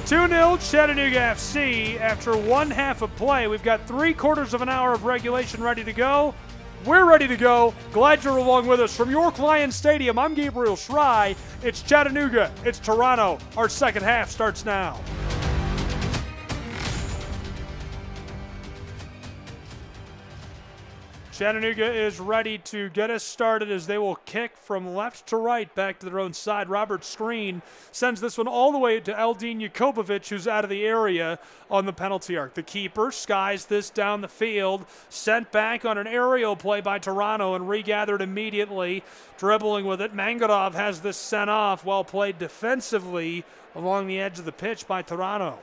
2-0 Chattanooga FC after one half of play. We've got 3/4 of an hour of regulation ready to go. We're ready to go. Glad you're along with us. From York Lions Stadium, I'm Gabriel Schrei. It's Chattanooga. It's Toronto. Our second half starts now. Chattanooga is ready to get us started as they will kick from left to right back to their own side. Robert Screen sends this one all the way to Eldin Jakobovic, who's out of the area on the penalty arc. The keeper skies this down the field, sent back on an aerial play by Toronto and regathered immediately, dribbling with it. Mangarov has this sent off, well played defensively along the edge of the pitch by Toronto.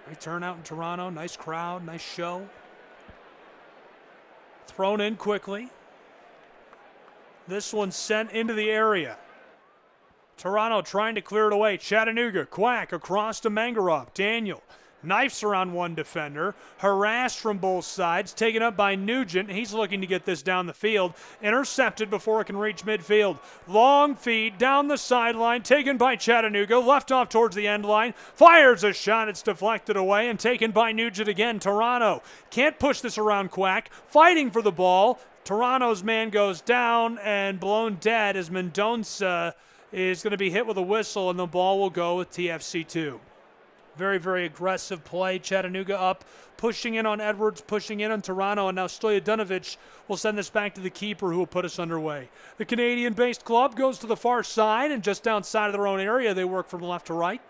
Great turnout in Toronto, nice crowd, nice show. Thrown in quickly. This one sent into the area. Toronto trying to clear it away. Chattanooga, Quack across to Mangarov. Daniel knifes around one defender. Harassed from both sides. Taken up by Nugent. He's looking to get this down the field. Intercepted before it can reach midfield. Long feed down the sideline. Taken by Chattanooga. Left off towards the end line. Fires a shot. It's deflected away and taken by Nugent again. Toronto can't push this around Quack. Fighting for the ball. Toronto's man goes down and blown dead as Mendonça is going to be hit with a whistle, and the ball will go with TFC2. Very, very aggressive play. Chattanooga up, pushing in on Edwards, pushing in on Toronto, and now Stojadinovic will send this back to the keeper who will put us underway. The Canadian-based club goes to the far side, and just outside of their own area, they work from left to right.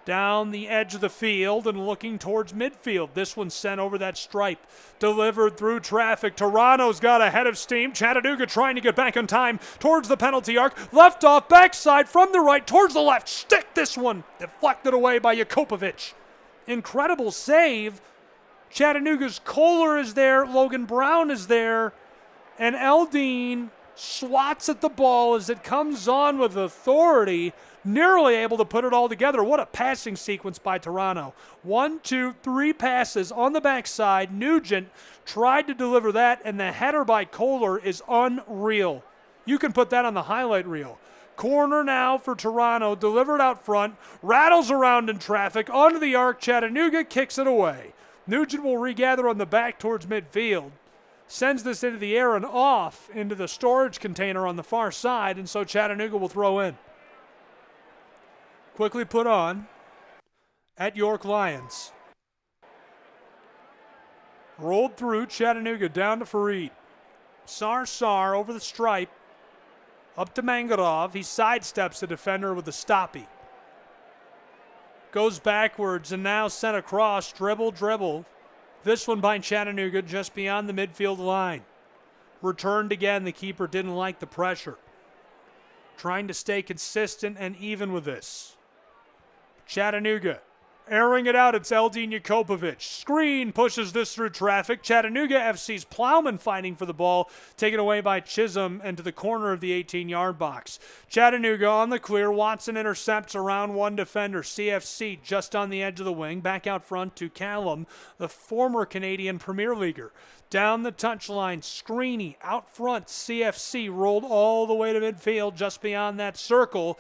Down the edge of the field and looking towards midfield. This one sent over that stripe. Delivered through traffic. Toronto's got a head of steam. Chattanooga trying to get back on time towards the penalty arc. Left off backside from the right towards the left. Stick this one. Deflected away by Jakopovic. Incredible save. Chattanooga's Kohler is there. Logan Brown is there. And Eldine swats at the ball as it comes on with authority. Nearly able to put it all together. What a passing sequence by Toronto. 1, 2, 3 passes on the backside. Nugent tried to deliver that, and the header by Kohler is unreal. You can put that on the highlight reel. Corner now for Toronto, delivered out front, rattles around in traffic, onto the arc. Chattanooga kicks it away. Nugent will regather on the back towards midfield. Sends this into the air and off into the storage container on the far side, and so Chattanooga will throw in. Quickly put on at York Lions. Rolled through Chattanooga down to Farid. Sar over the stripe. Up to Mangarov. He sidesteps the defender with a stoppie. Goes backwards and now sent across. Dribble. This one by Chattanooga just beyond the midfield line. Returned again. The keeper didn't like the pressure. Trying to stay consistent and even with this. Chattanooga airing it out. It's Eldine Jakopovic. Screen pushes this through traffic. Chattanooga FC's Plowman fighting for the ball. Taken away by Chisholm and to the corner of the 18-yard box. Chattanooga on the clear. Watson intercepts around one defender. CFC just on the edge of the wing. Back out front to Callum, the former Canadian Premier Leaguer. Down the touchline, Screeny out front. CFC rolled all the way to midfield just beyond that circle.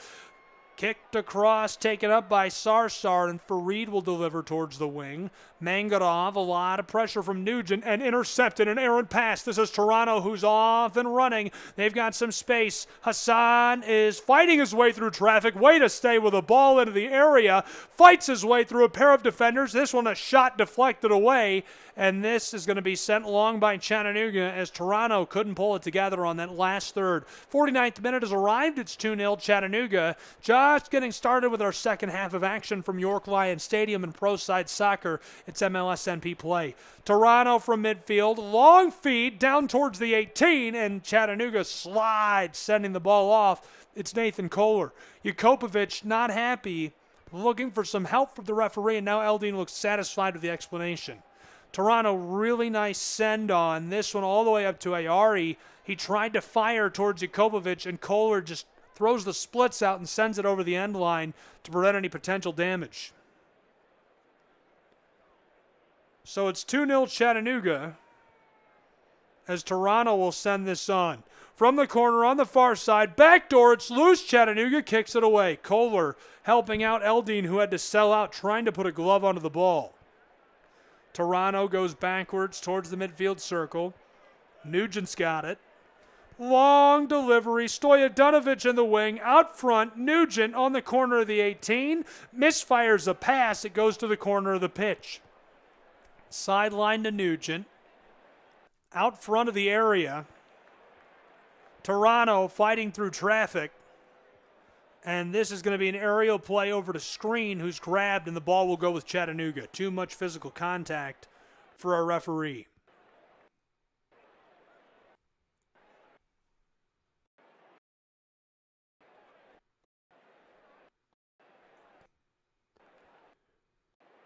Kicked across, taken up by Sar, and Farid will deliver towards the wing. Mangarov, a lot of pressure from Nugent, and intercepted an errant pass. This is Toronto, who's off and running. They've got some space. Hassan is fighting his way through traffic. Way to stay with the ball into the area. Fights his way through a pair of defenders. This one, a shot deflected away. And this is going to be sent long by Chattanooga as Toronto couldn't pull it together on that last third. 49th minute has arrived. It's 2-0 Chattanooga. Just getting started with our second half of action from York Lions Stadium and Pro Side Soccer. It's MLSNP play. Toronto from midfield. Long feed down towards the 18, and Chattanooga slides, sending the ball off. It's Nathan Kohler. Jakopovic not happy, looking for some help from the referee, and now Eldine looks satisfied with the explanation. Toronto, really nice send on. This one all the way up to Ayari. He tried to fire towards Jakopovic, and Kohler just throws the splits out and sends it over the end line to prevent any potential damage. So it's 2-0 Chattanooga as Toronto will send this on. From the corner on the far side, backdoor, it's loose. Chattanooga kicks it away. Kohler helping out Eldine, who had to sell out, trying to put a glove onto the ball. Toronto goes backwards towards the midfield circle. Nugent's got it. Long delivery. Stojadinovic in the wing. Out front, Nugent on the corner of the 18. Misfires a pass. It goes to the corner of the pitch. Sideline to Nugent. Out front of the area. Toronto fighting through traffic. And this is going to be an aerial play over to Screen, who's grabbed, and the ball will go with Chattanooga. Too much physical contact for our referee.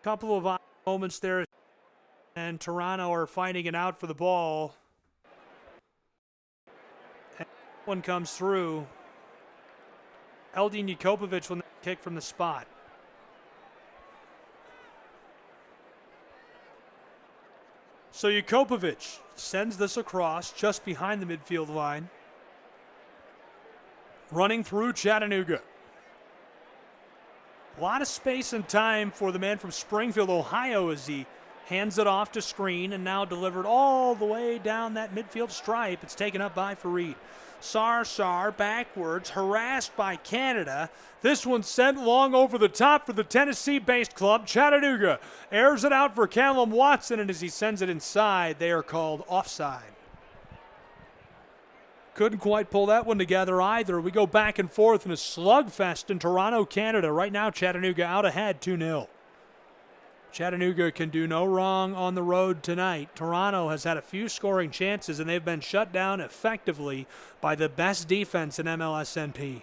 Couple of moments there, and Toronto are fighting it out for the ball. One comes through. Eldin Jakopovic will kick from the spot. So Jakopovic sends this across just behind the midfield line. Running through Chattanooga. A lot of space and time for the man from Springfield, Ohio, as he hands it off to screen and now delivered all the way down that midfield stripe. It's taken up by Fareed. Sarsar backwards, harassed by Canada. This one sent long over the top for the Tennessee-based club. Chattanooga airs it out for Callum Watson, and as he sends it inside, they are called offside. Couldn't quite pull that one together either. We go back and forth in a slugfest in Toronto, Canada. Right now, Chattanooga out ahead 2-0. Chattanooga can do no wrong on the road tonight. Toronto has had a few scoring chances, and they've been shut down effectively by the best defense in MLSNP.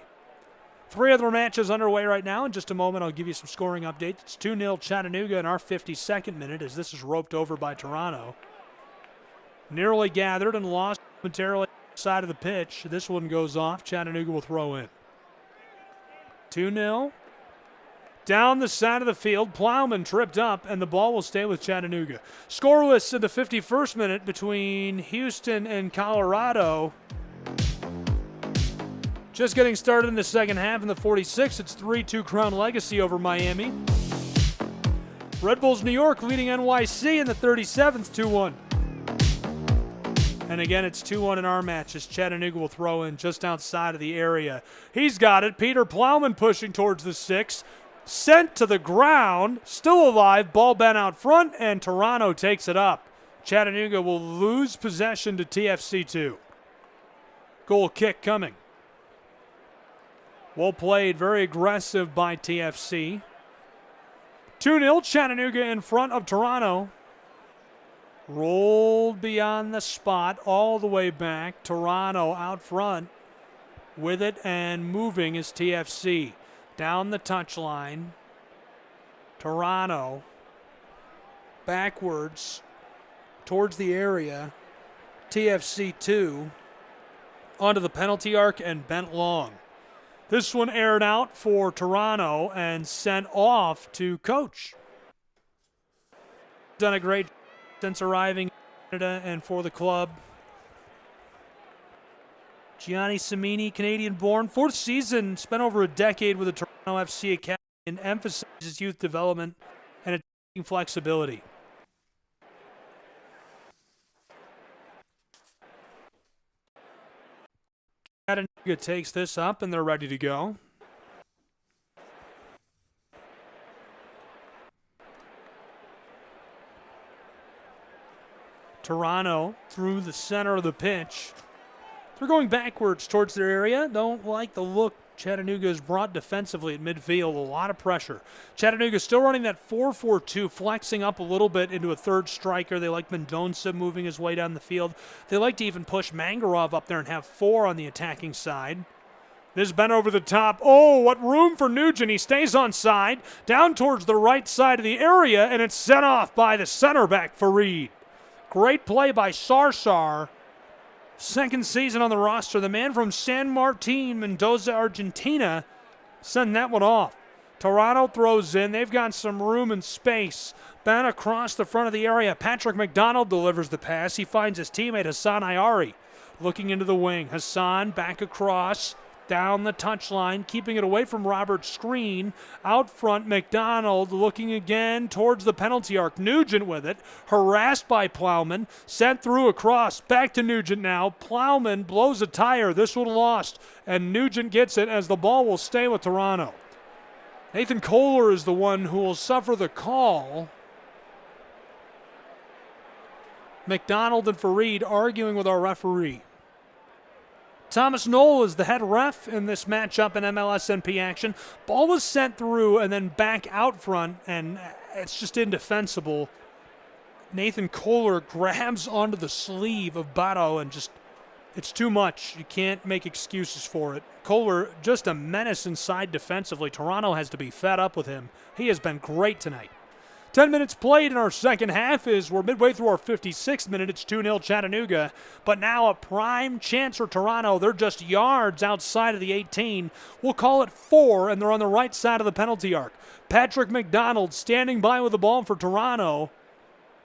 3 other matches underway right now. In just a moment, I'll give you some scoring updates. It's 2-0 Chattanooga in our 52nd minute as this is roped over by Toronto. Nearly gathered and lost momentarily side of the pitch. This one goes off. Chattanooga will throw in. 2-0. Down the side of the field, Plowman tripped up, and the ball will stay with Chattanooga. Scoreless in the 51st minute between Houston and Colorado. Just getting started in the second half in the 46th. It's 3-2 Crown Legacy over Miami. Red Bulls New York leading NYC in the 37th, 2-1. And again, it's 2-1 in our match as Chattanooga will throw in just outside of the area. He's got it. Peter Plowman pushing towards the 6. Sent to the ground. Still alive. Ball bent out front, and Toronto takes it up. Chattanooga will lose possession to TFC2. Goal kick coming. Well played. Very aggressive by TFC. 2-0 Chattanooga in front of Toronto. Rolled beyond the spot all the way back. Toronto out front with it and moving is TFC. Down the touchline. Toronto backwards towards the area. TFC 2 onto the penalty arc and bent long. This one aired out for Toronto and sent off to coach. Done a great job since arriving in Canada and for the club. Gianni Cimini, Canadian-born, 4th season, spent over a decade with the Toronto FC Academy and emphasizes youth development and attacking flexibility. Chattanooga takes this up and they're ready to go. Toronto through the center of the pitch. They're going backwards towards their area. Don't like the look Chattanooga has brought defensively at midfield. A lot of pressure. Chattanooga still running that 4-4-2, flexing up a little bit into a third striker. They like Mendonça moving his way down the field. They like to even push Mangarov up there and have 4 on the attacking side. This bent over the top. Oh, what room for Nugent. He stays on side, down towards the right side of the area, and it's sent off by the center back, Fareed. Great play by Sarsar. 2nd season on the roster. The man from San Martin, Mendoza, Argentina, sent that one off. Toronto throws in. They've got some room and space. Bent across the front of the area. Patrick McDonald delivers the pass. He finds his teammate Hassan Ayari looking into the wing. Hassan back across. Down the touchline, keeping it away from Robert's screen. Out front, McDonald looking again towards the penalty arc. Nugent with it, harassed by Plowman, sent through across, back to Nugent now. Plowman blows a tire, this one lost, and Nugent gets it as the ball will stay with Toronto. Nathan Kohler is the one who will suffer the call. McDonald and Fareed arguing with our referee. Thomas Knoll is the head ref in this matchup in MLSNP action. Ball was sent through and then back out front, and it's just indefensible. Nathan Kohler grabs onto the sleeve of Bato and just, it's too much. You can't make excuses for it. Kohler, just a menace inside defensively. Toronto has to be fed up with him. He has been great tonight. 10 minutes played in our second half as we're midway through our 56th minute. It's 2-0 Chattanooga. But now a prime chance for Toronto. They're just yards outside of the 18. We'll call it 4, and they're on the right side of the penalty arc. Patrick McDonald standing by with the ball for Toronto.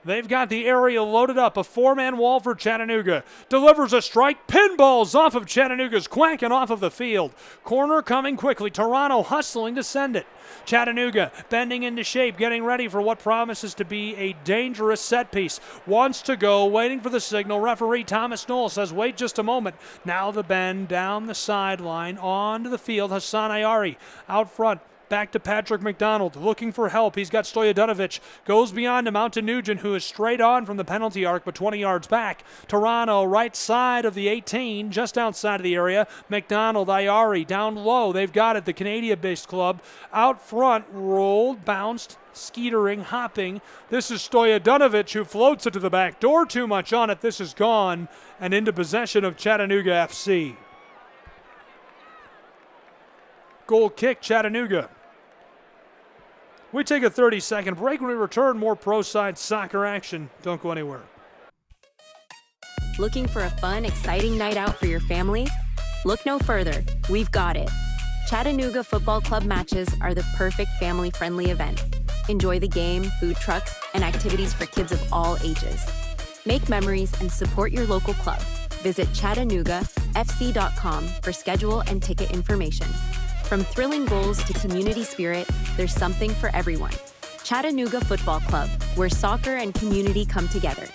They've got the area loaded up. A 4-man wall for Chattanooga. Delivers a strike. Pinballs off of Chattanooga's quack and off of the field. Corner coming quickly. Toronto hustling to send it. Chattanooga bending into shape, getting ready for what promises to be a dangerous set piece. Wants to go, waiting for the signal. Referee Thomas Knoll says, wait just a moment. Now the bend down the sideline, onto the field. Hassan Ayari out front. Back to Patrick McDonald, looking for help. He's got Stojadinovic. Goes beyond him out to Nugent, who is straight on from the penalty arc, but 20 yards back. Toronto, right side of the 18, just outside of the area. McDonald, Ayari, down low. They've got it, the Canadian-based club. Out front, rolled, bounced, skeetering, hopping. This is Stojadinovic, who floats it to the back door. Too much on it. This is gone and into possession of Chattanooga FC. Goal kick, Chattanooga. We take a 30-second break. When we return, more pro-side soccer action. Don't go anywhere. Looking for a fun, exciting night out for your family? Look no further. We've got it. Chattanooga Football Club matches are the perfect family-friendly event. Enjoy the game, food trucks, and activities for kids of all ages. Make memories and support your local club. Visit ChattanoogaFC.com for schedule and ticket information. From thrilling goals to community spirit, there's something for everyone. Chattanooga Football Club, where soccer and community come together.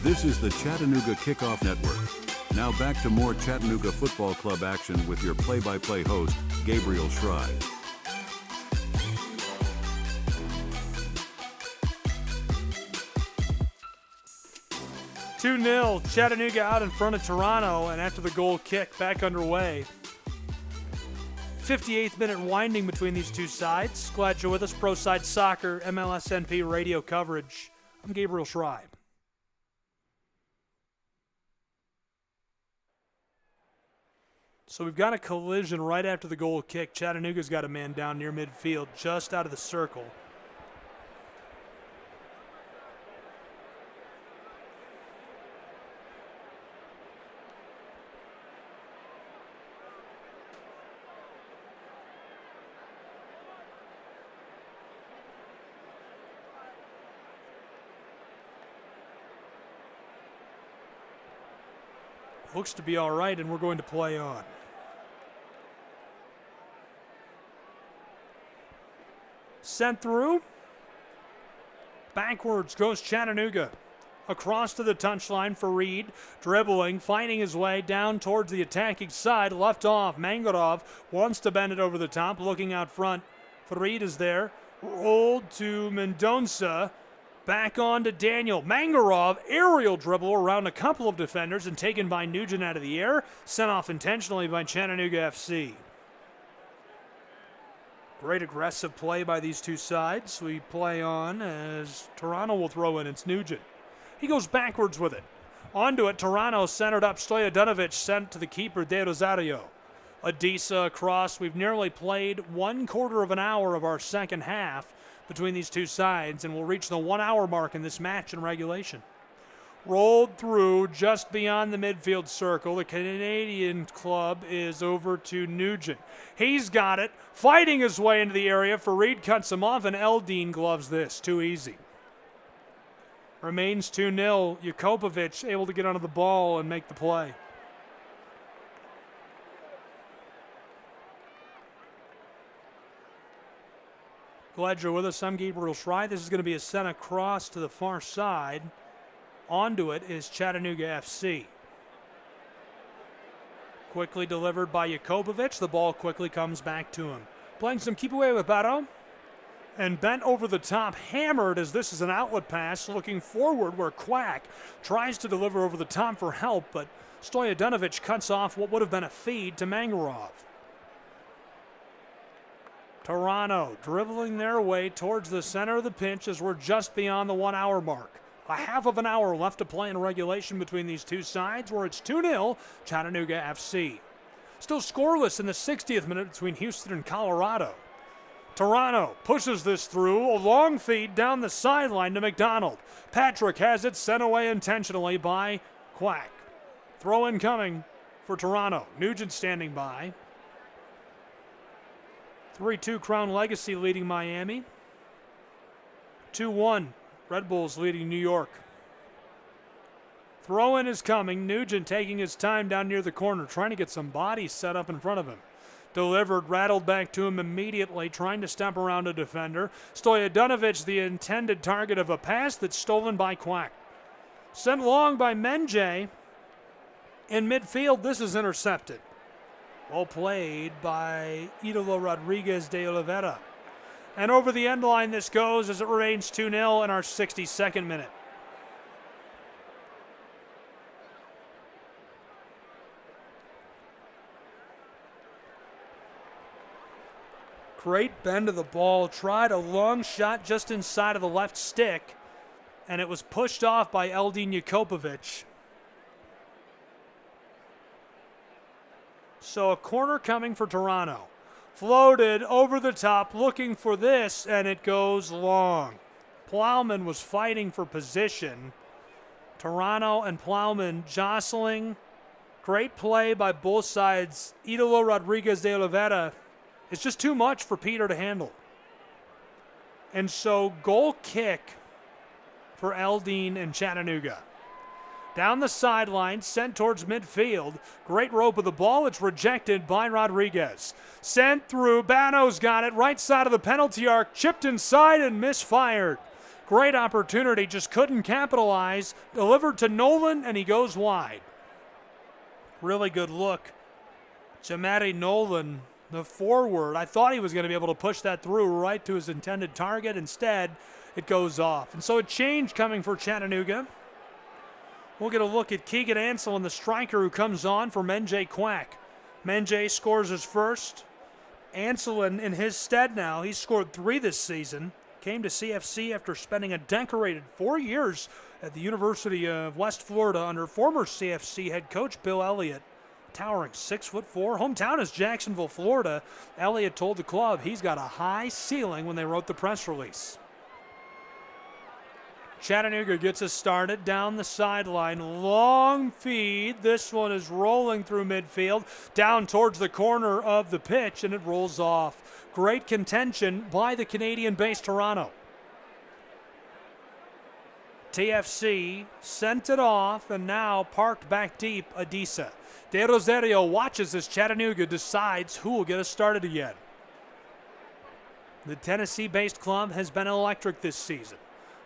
This is the Chattanooga Kickoff Network. Now back to more Chattanooga Football Club action with your play-by-play host, Gabriel Schrei. 2-0, Chattanooga out in front of Toronto, and after the goal kick, back underway. 58th minute winding between these two sides. Glad you're with us. Pro Side Soccer, MLSNP radio coverage. I'm Gabriel Schrei. So we've got a collision right after the goal kick. Chattanooga's got a man down near midfield, just out of the circle. Looks to be all right, and we're going to play on. Sent through. Backwards goes Chattanooga. Across to the touchline for Reed. Dribbling, finding his way down towards the attacking side. Left off. Mangarov wants to bend it over the top. Looking out front. Farid is there. Rolled to Mendonça. Back on to Daniel. Mangarov, aerial dribble around a couple of defenders and taken by Nugent out of the air. Sent off intentionally by Chattanooga FC. Great aggressive play by these two sides. We play on as Toronto will throw in. It's Nugent. He goes backwards with it. Onto it, Toronto centered up. Stojadinovic sent to the keeper, De Rosario. Adisa across. We've nearly played 1/4 of an hour of our second half between these two sides, and we'll reach the 1 hour mark in this match in regulation. Rolled through just beyond the midfield circle. The Canadian club is over to Nugent. He's got it, fighting his way into the area. Farid cuts him off, and Eldin gloves this. Too easy. Remains 2-0. Jakobovic able to get onto the ball and make the play. Glad you're with us. I'm Gabriel Schrei. This is going to be a sent across to the far side. Onto it is Chattanooga FC. Quickly delivered by Jakobovic. The ball quickly comes back to him. Playing some keep away with Barrow. And bent over the top, hammered as this is an outlet pass. Looking forward where Quack tries to deliver over the top for help, but Stojadinovic cuts off what would have been a feed to Mangarov. Toronto dribbling their way towards the center of the pitch as we're just beyond the 1 hour mark. A half of an hour left to play in regulation between these two sides where it's 2-0 Chattanooga FC. Still scoreless in the 60th minute between Houston and Colorado. Toronto pushes this through, a long feed down the sideline to McDonald. Patrick has it sent away intentionally by Quack. Throw in coming for Toronto. Nugent standing by. 3-2 Crown Legacy leading Miami. 2-1 Red Bulls leading New York. Throw in is coming. Nugent taking his time down near the corner, trying to get some bodies set up in front of him. Delivered, rattled back to him immediately, trying to step around a defender. Stojadinovic, the intended target of a pass that's stolen by Quack. Sent long by Menje. In midfield, this is intercepted. Well played by Idolo Rodriguez de Oliveira. And over the end line this goes as it remains 2-0 in our 62nd minute. Great bend of the ball. Tried a long shot just inside of the left stick, and it was pushed off by Eldin Jakopovic. So a corner coming for Toronto. Floated over the top, looking for this, and it goes long. Plowman was fighting for position. Toronto and Plowman jostling. Great play by both sides. Idolo Rodriguez de Oliveira. It's just too much for Peter to handle. And so goal kick for Eldin and Chattanooga. Down the sideline, sent towards midfield. Great rope of the ball. It's rejected by Rodriguez. Sent through. Bano's got it. Right side of the penalty arc. Chipped inside and misfired. Great opportunity. Just couldn't capitalize. Delivered to Nolan, and he goes wide. Really good look. Jamari Nolan, the forward. I thought he was going to be able to push that through right to his intended target. Instead, it goes off. And so a change coming for Chattanooga. We'll get a look at Keegan Ansel, the striker who comes on for Menje Quack. Menje scores his first. Ansel in his stead now. He's scored 3 this season. Came to CFC after spending a decorated 4 years at the University of West Florida under former CFC head coach Bill Elliott. Towering 6'4". Hometown is Jacksonville, Florida. Elliott told the club he's got a high ceiling when they wrote the press release. Chattanooga gets us started down the sideline. Long feed. This one is rolling through midfield, down towards the corner of the pitch, and it rolls off. Great contention by the Canadian-based Toronto. TFC sent it off, and now parked back deep, Adisa. De Rosario watches as Chattanooga decides who will get us started again. The Tennessee-based club has been electric this season.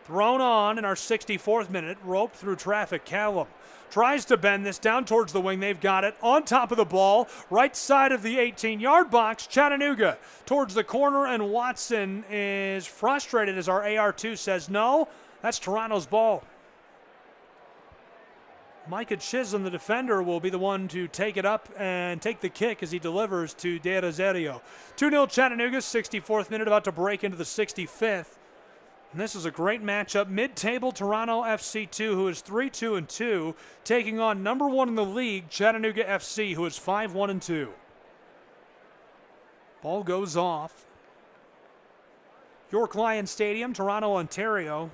Thrown on in our 64th minute, roped through traffic. Callum tries to bend this down towards the wing. They've got it on top of the ball, right side of the 18-yard box. Chattanooga towards the corner, and Watson is frustrated as our AR2 says, no, that's Toronto's ball. Micah Chisholm, the defender, will be the one to take it up and take the kick as he delivers to De Rosario. 2-0 Chattanooga, 64th minute, about to break into the 65th. And this is a great matchup. Mid-table Toronto FC2, who is 3-2-2, taking on number 1 in the league, Chattanooga FC, who is 5-1-2. Ball goes off. York Lions Stadium, Toronto, Ontario.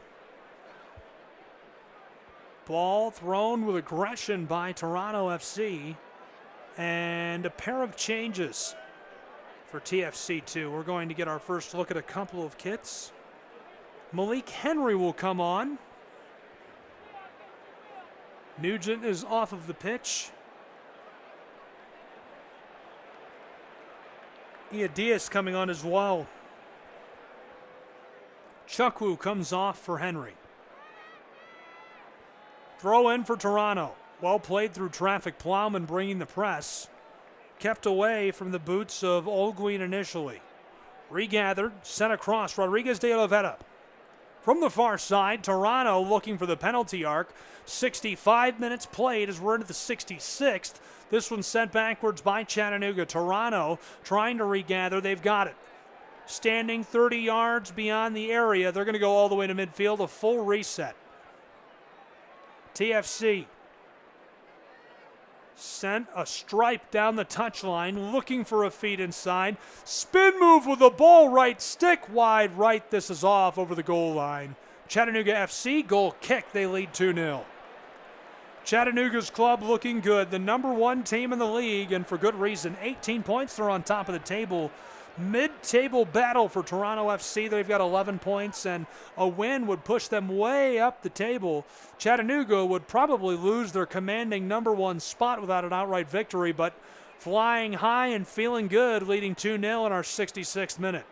Ball thrown with aggression by Toronto FC. And a pair of changes for TFC2. We're going to get our first look at a couple of kits. Malik Henry will come on. Nugent is off of the pitch. Diaz coming on as well. Chukwu comes off for Henry. Throw in for Toronto. Well played through traffic. Plowman bringing the press. Kept away from the boots of Olguin initially. Regathered, sent across. Rodriguez de Oliveira. From the far side, Toronto looking for the penalty arc. 65 minutes played as we're into the 66th. This one sent backwards by Chattanooga. Toronto trying to regather. They've got it. Standing 30 yards beyond the area. They're going to go all the way to midfield. A full reset. TFC Sent a stripe down the touchline, looking for a feed inside. Spin move with the ball right, stick wide right. This is off over the goal line. Chattanooga FC goal kick. They lead 2-0. Chattanooga's club looking good. The number 1 team in the league, and for good reason. 18 points. They're on top of the table. Mid-table battle for Toronto FC. They've got 11 points, and a win would push them way up the table. Chattanooga would probably lose their commanding number 1 spot without an outright victory, but flying high and feeling good, leading 2-0 in our 66th minute.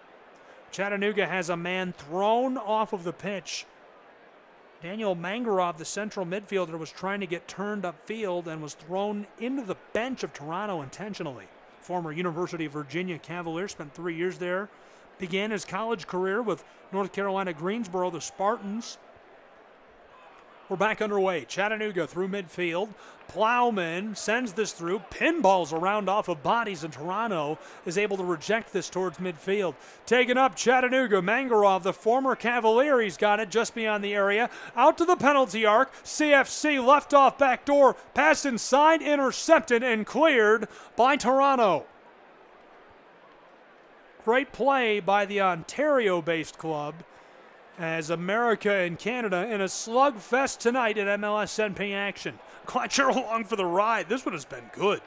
Chattanooga has a man thrown off of the pitch. Daniel Mangarov, the central midfielder, was trying to get turned upfield and was thrown into the bench of Toronto intentionally. Former University of Virginia Cavalier, spent 3 years there. Began his college career with North Carolina Greensboro, the Spartans. We're back underway. Chattanooga through midfield. Plowman sends this through. Pinballs around off of bodies, and Toronto is able to reject this towards midfield. Taken up, Chattanooga. Mangarov, the former Cavalier, he's got it just beyond the area. Out to the penalty arc. CFC left off back door. Pass inside, intercepted and cleared by Toronto. Great play by the Ontario-based club, as America and Canada in a slugfest tonight at MLSNP action. Glad you're along for the ride. This one has been good.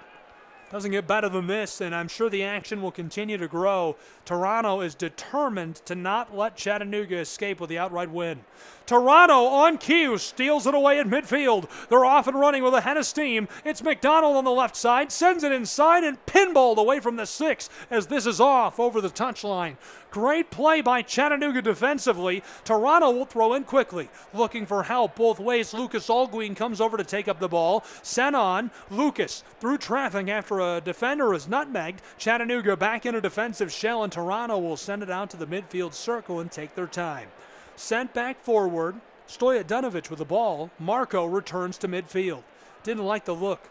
Doesn't get better than this, and I'm sure the action will continue to grow. Toronto is determined to not let Chattanooga escape with the outright win. Toronto on cue steals it away at midfield. They're off and running with a head of steam. It's McDonald on the left side, sends it inside and pinballed away from the 6 as this is off over the touchline. Great play by Chattanooga defensively. Toronto will throw in quickly, looking for help both ways. Lucas Alguin comes over to take up the ball. Sent on. Lucas through traffic after a defender is nutmegged. Chattanooga back in a defensive shell, and Toronto will send it out to the midfield circle and take their time. Sent back forward. Stojadinovic with the ball. Marco returns to midfield. Didn't like the look.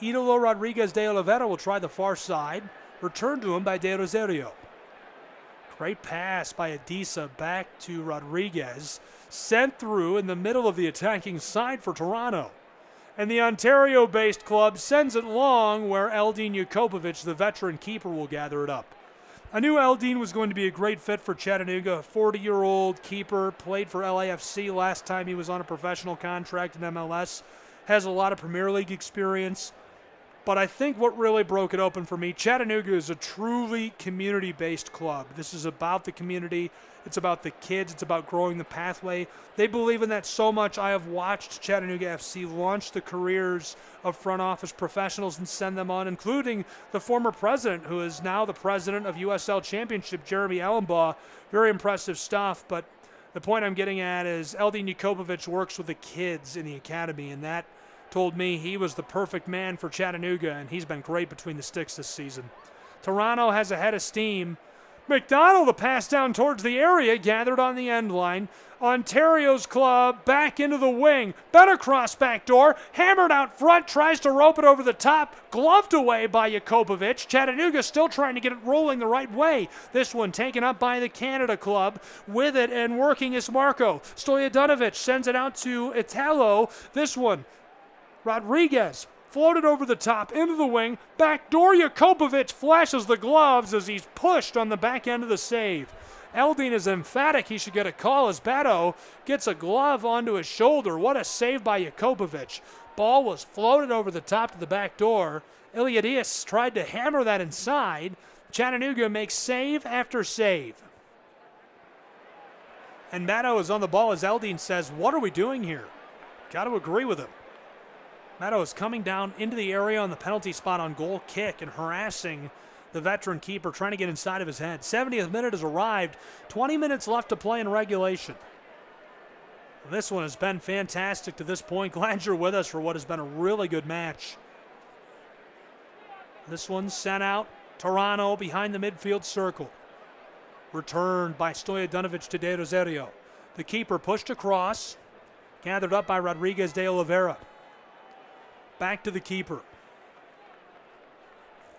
Idolo Rodriguez de Oliveira will try the far side. Returned to him by De Rosario. Great pass by Adisa back to Rodriguez. Sent through in the middle of the attacking side for Toronto. And the Ontario-based club sends it long, where Eldin Jakobovic, the veteran keeper, will gather it up. I knew Eldin was going to be a great fit for Chattanooga. A 40-year-old keeper, played for LAFC last time he was on a professional contract in MLS. Has a lot of Premier League experience. But I think what really broke it open for me, Chattanooga is a truly community-based club. This is about the community. It's about the kids. It's about growing the pathway. They believe in that so much. I have watched Chattanooga FC launch the careers of front office professionals and send them on, including the former president, who is now the president of USL Championship, Jeremy Allenbaugh. Very impressive stuff. But the point I'm getting at is Eldin Jakobovic works with the kids in the academy, and that told me he was the perfect man for Chattanooga, and he's been great between the sticks this season. Toronto has a head of steam. McDonald, the pass down towards the area, gathered on the end line. Ontario's club back into the wing. Better cross back door. Hammered out front, tries to rope it over the top. Gloved away by Jakobovic. Chattanooga still trying to get it rolling the right way. This one taken up by the Canada club. With it and working is Marco. Stojadinovic sends it out to Italo. This one, Rodriguez floated over the top into the wing. Backdoor, Jakobovic flashes the gloves as he's pushed on the back end of the save. Eldin is emphatic he should get a call as Beto gets a glove onto his shoulder. What a save by Jakobovic. Ball was floated over the top to the back door. Iliadis tried to hammer that inside. Chattanooga makes save after save. And Beto is on the ball as Eldin says, "What are we doing here?" Got to agree with him. Meadow is coming down into the area on the penalty spot on goal kick and harassing the veteran keeper, trying to get inside of his head. 70th minute has arrived. 20 minutes left to play in regulation. This one has been fantastic to this point. Glad you're with us for what has been a really good match. This one sent out. Toronto behind the midfield circle. Returned by Stojadinovic to De Rosario. The keeper pushed across. Gathered up by Rodriguez de Oliveira. Back to the keeper.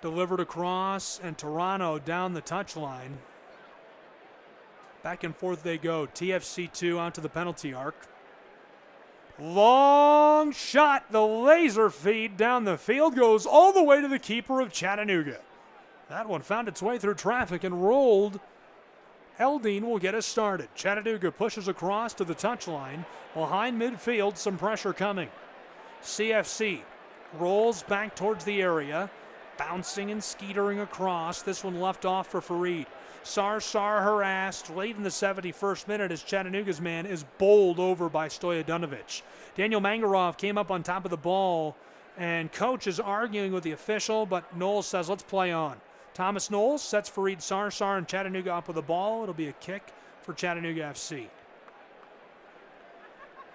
Delivered across, and Toronto down the touchline. Back and forth they go. TFC2 onto the penalty arc. Long shot. The laser feed down the field goes all the way to the keeper of Chattanooga. That one found its way through traffic and rolled. Eldine will get us started. Chattanooga pushes across to the touchline. Behind midfield, some pressure coming. CFC rolls back towards the area, bouncing and skeetering across. This one left off for Fareed. Sarsar harassed late in the 71st minute as Chattanooga's man is bowled over by Stojadinovic. Daniel Mangarov came up on top of the ball, and coach is arguing with the official, but Knowles says, let's play on. Thomas Knowles sets Fareed Sarsar and Chattanooga up with the ball. It'll be a kick for Chattanooga FC.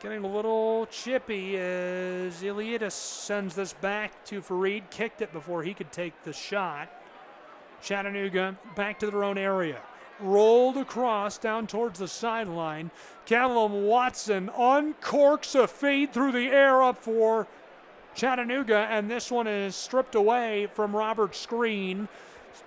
Getting a little chippy as Iliadis sends this back to Fareed. Kicked it before he could take the shot. Chattanooga back to their own area. Rolled across down towards the sideline. Callum Watson uncorks a feed through the air up for Chattanooga, and this one is stripped away from Robert Screen.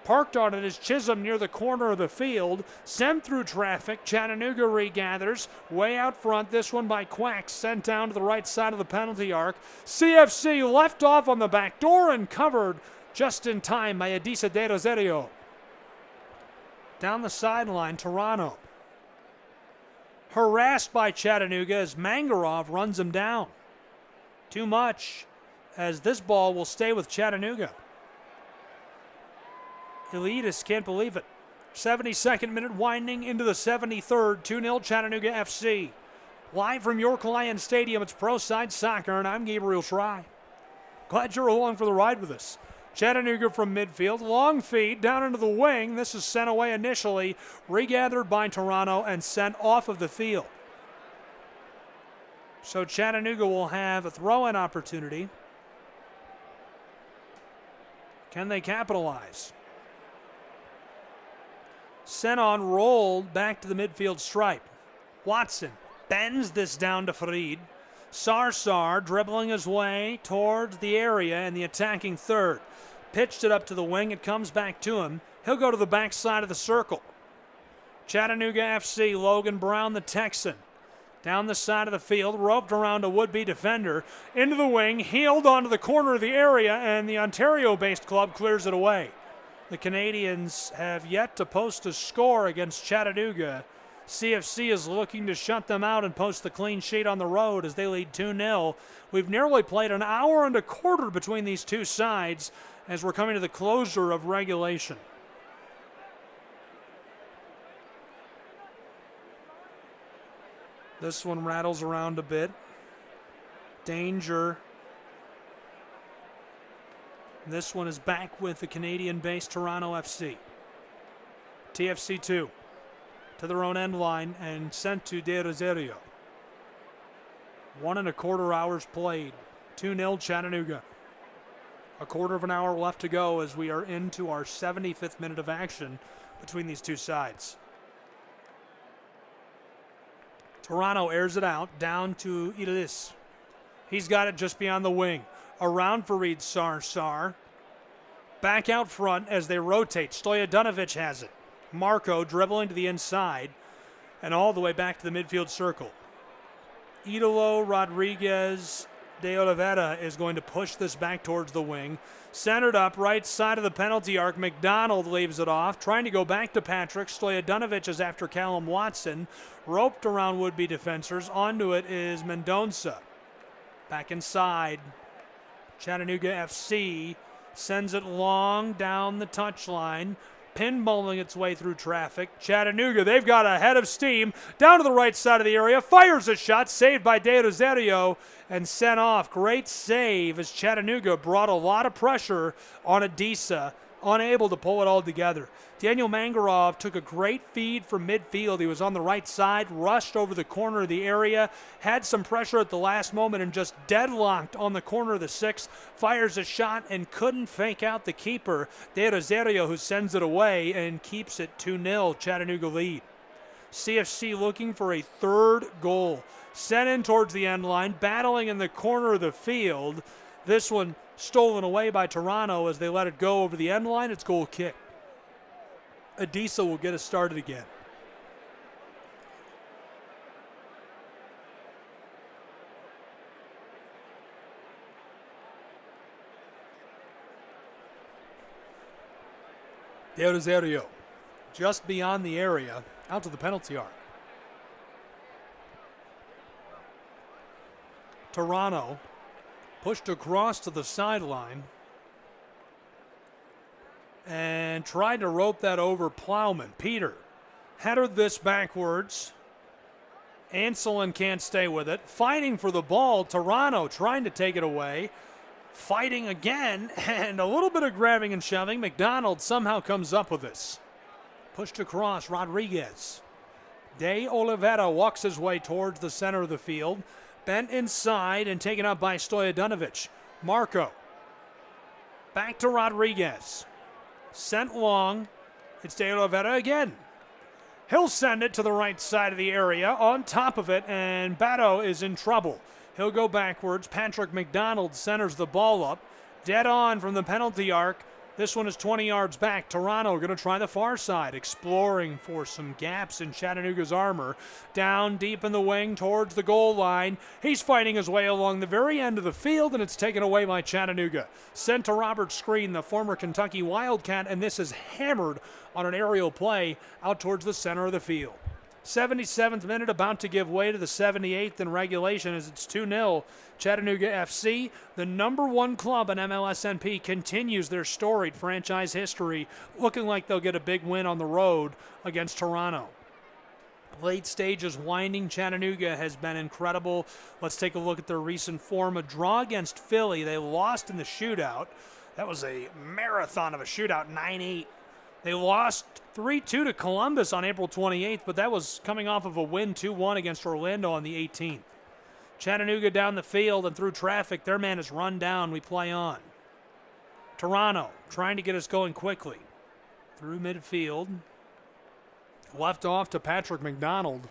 Parked on it is Chisholm near the corner of the field. Sent through traffic. Chattanooga regathers. Way out front. This one by Quacks. Sent down to the right side of the penalty arc. CFC left off on the back door and covered just in time by Adisa De Rosario. Down the sideline, Toronto. Harassed by Chattanooga as Mangarov runs him down. Too much as this ball will stay with Chattanooga. Iliadis can't believe it. 72nd minute winding into the 73rd. 2-0 Chattanooga FC. Live from York Lions Stadium, it's Pro Side Soccer, and I'm Gabriel Schrei. Glad you're along for the ride with us. Chattanooga from midfield. Long feed down into the wing. This is sent away initially. Regathered by Toronto and sent off of the field. So Chattanooga will have a throw-in opportunity. Can they capitalize? Sent on, rolled back to the midfield stripe. Watson bends this down to Fareed. Sarsar dribbling his way towards the area in the attacking third. Pitched it up to the wing. It comes back to him. He'll go to the backside of the circle. Chattanooga FC, Logan Brown, the Texan. Down the side of the field, roped around a would-be defender. Into the wing, heeled onto the corner of the area, and the Ontario-based club clears it away. The Canadians have yet to post a score against Chattanooga. CFC is looking to shut them out and post the clean sheet on the road as they lead 2-0. We've nearly played an hour and a quarter between these two sides as we're coming to the closure of regulation. This one rattles around a bit. Danger. This one is back with the Canadian-based Toronto FC. TFC 2 to their own end line and sent to De Rosario. 1 1/4 hours played. 2-0 Chattanooga. A quarter of an hour left to go as we are into our 75th minute of action between these two sides. Toronto airs it out down to Ilis. He's got it just beyond the wing. Around Fareed Sarsar. Back out front as they rotate. Stojadinovic has it. Marco dribbling to the inside and all the way back to the midfield circle. Idolo Rodriguez de Oliveira is going to push this back towards the wing. Centered up, right side of the penalty arc. McDonald leaves it off. Trying to go back to Patrick. Stojadinovic is after Callum Watson. Roped around would-be defenders. Onto it is Mendonça. Back inside. Chattanooga FC sends it long down the touchline. Pinballing its way through traffic. Chattanooga, they've got a head of steam. Down to the right side of the area. Fires a shot. Saved by De Rosario and sent off. Great save as Chattanooga brought a lot of pressure on Adisa. Unable to pull it all together. Daniel Mangarov took a great feed from midfield. He was on the right side, rushed over the corner of the area, had some pressure at the last moment and just deadlocked on the corner of the 6. Fires a shot and couldn't fake out the keeper, De Rosario, who sends it away and keeps it 2-0 Chattanooga lead. CFC looking for a third goal. Sent in towards the end line, battling in the corner of the field. This one stolen away by Toronto as they let it go over the end line. It's goal kick. Adisa will get us started again. De Rosario, just beyond the area, out to the penalty arc. Toronto pushed across to the sideline and tried to rope that over Plowman. Peter headed this backwards. Anselin can't stay with it. Fighting for the ball. Toronto trying to take it away. Fighting again, and a little bit of grabbing and shoving. McDonald somehow comes up with this. Pushed across, Rodriguez. De Oliveira walks his way towards the center of the field. Bent inside and taken up by Stojadinovic. Marco. Back to Rodriguez. Sent long. It's De Oliveira again. He'll send it to the right side of the area. On top of it, and Bato is in trouble. He'll go backwards. Patrick McDonald centers the ball up. Dead on from the penalty arc. This one is 20 yards back. Toronto going to try the far side, exploring for some gaps in Chattanooga's armor. Down deep in the wing towards the goal line. He's fighting his way along the very end of the field, and it's taken away by Chattanooga. Sent to Robert Screen, the former Kentucky Wildcat, and this is hammered on an aerial play out towards the center of the field. 77th minute, about to give way to the 78th in regulation as it's 2-0. Chattanooga FC, the number one club in MLSNP, continues their storied franchise history, looking like they'll get a big win on the road against Toronto. Late stages winding Chattanooga has been incredible. Let's take a look at their recent form. A draw against Philly. They lost in the shootout. That was a marathon of a shootout, 9-8. They lost 3-2 to Columbus on April 28th, but that was coming off of a win 2-1 against Orlando on the 18th. Chattanooga down the field and through traffic. Their man is run down. We play on. Toronto trying to get us going quickly. Through midfield. Left off to Patrick McDonald.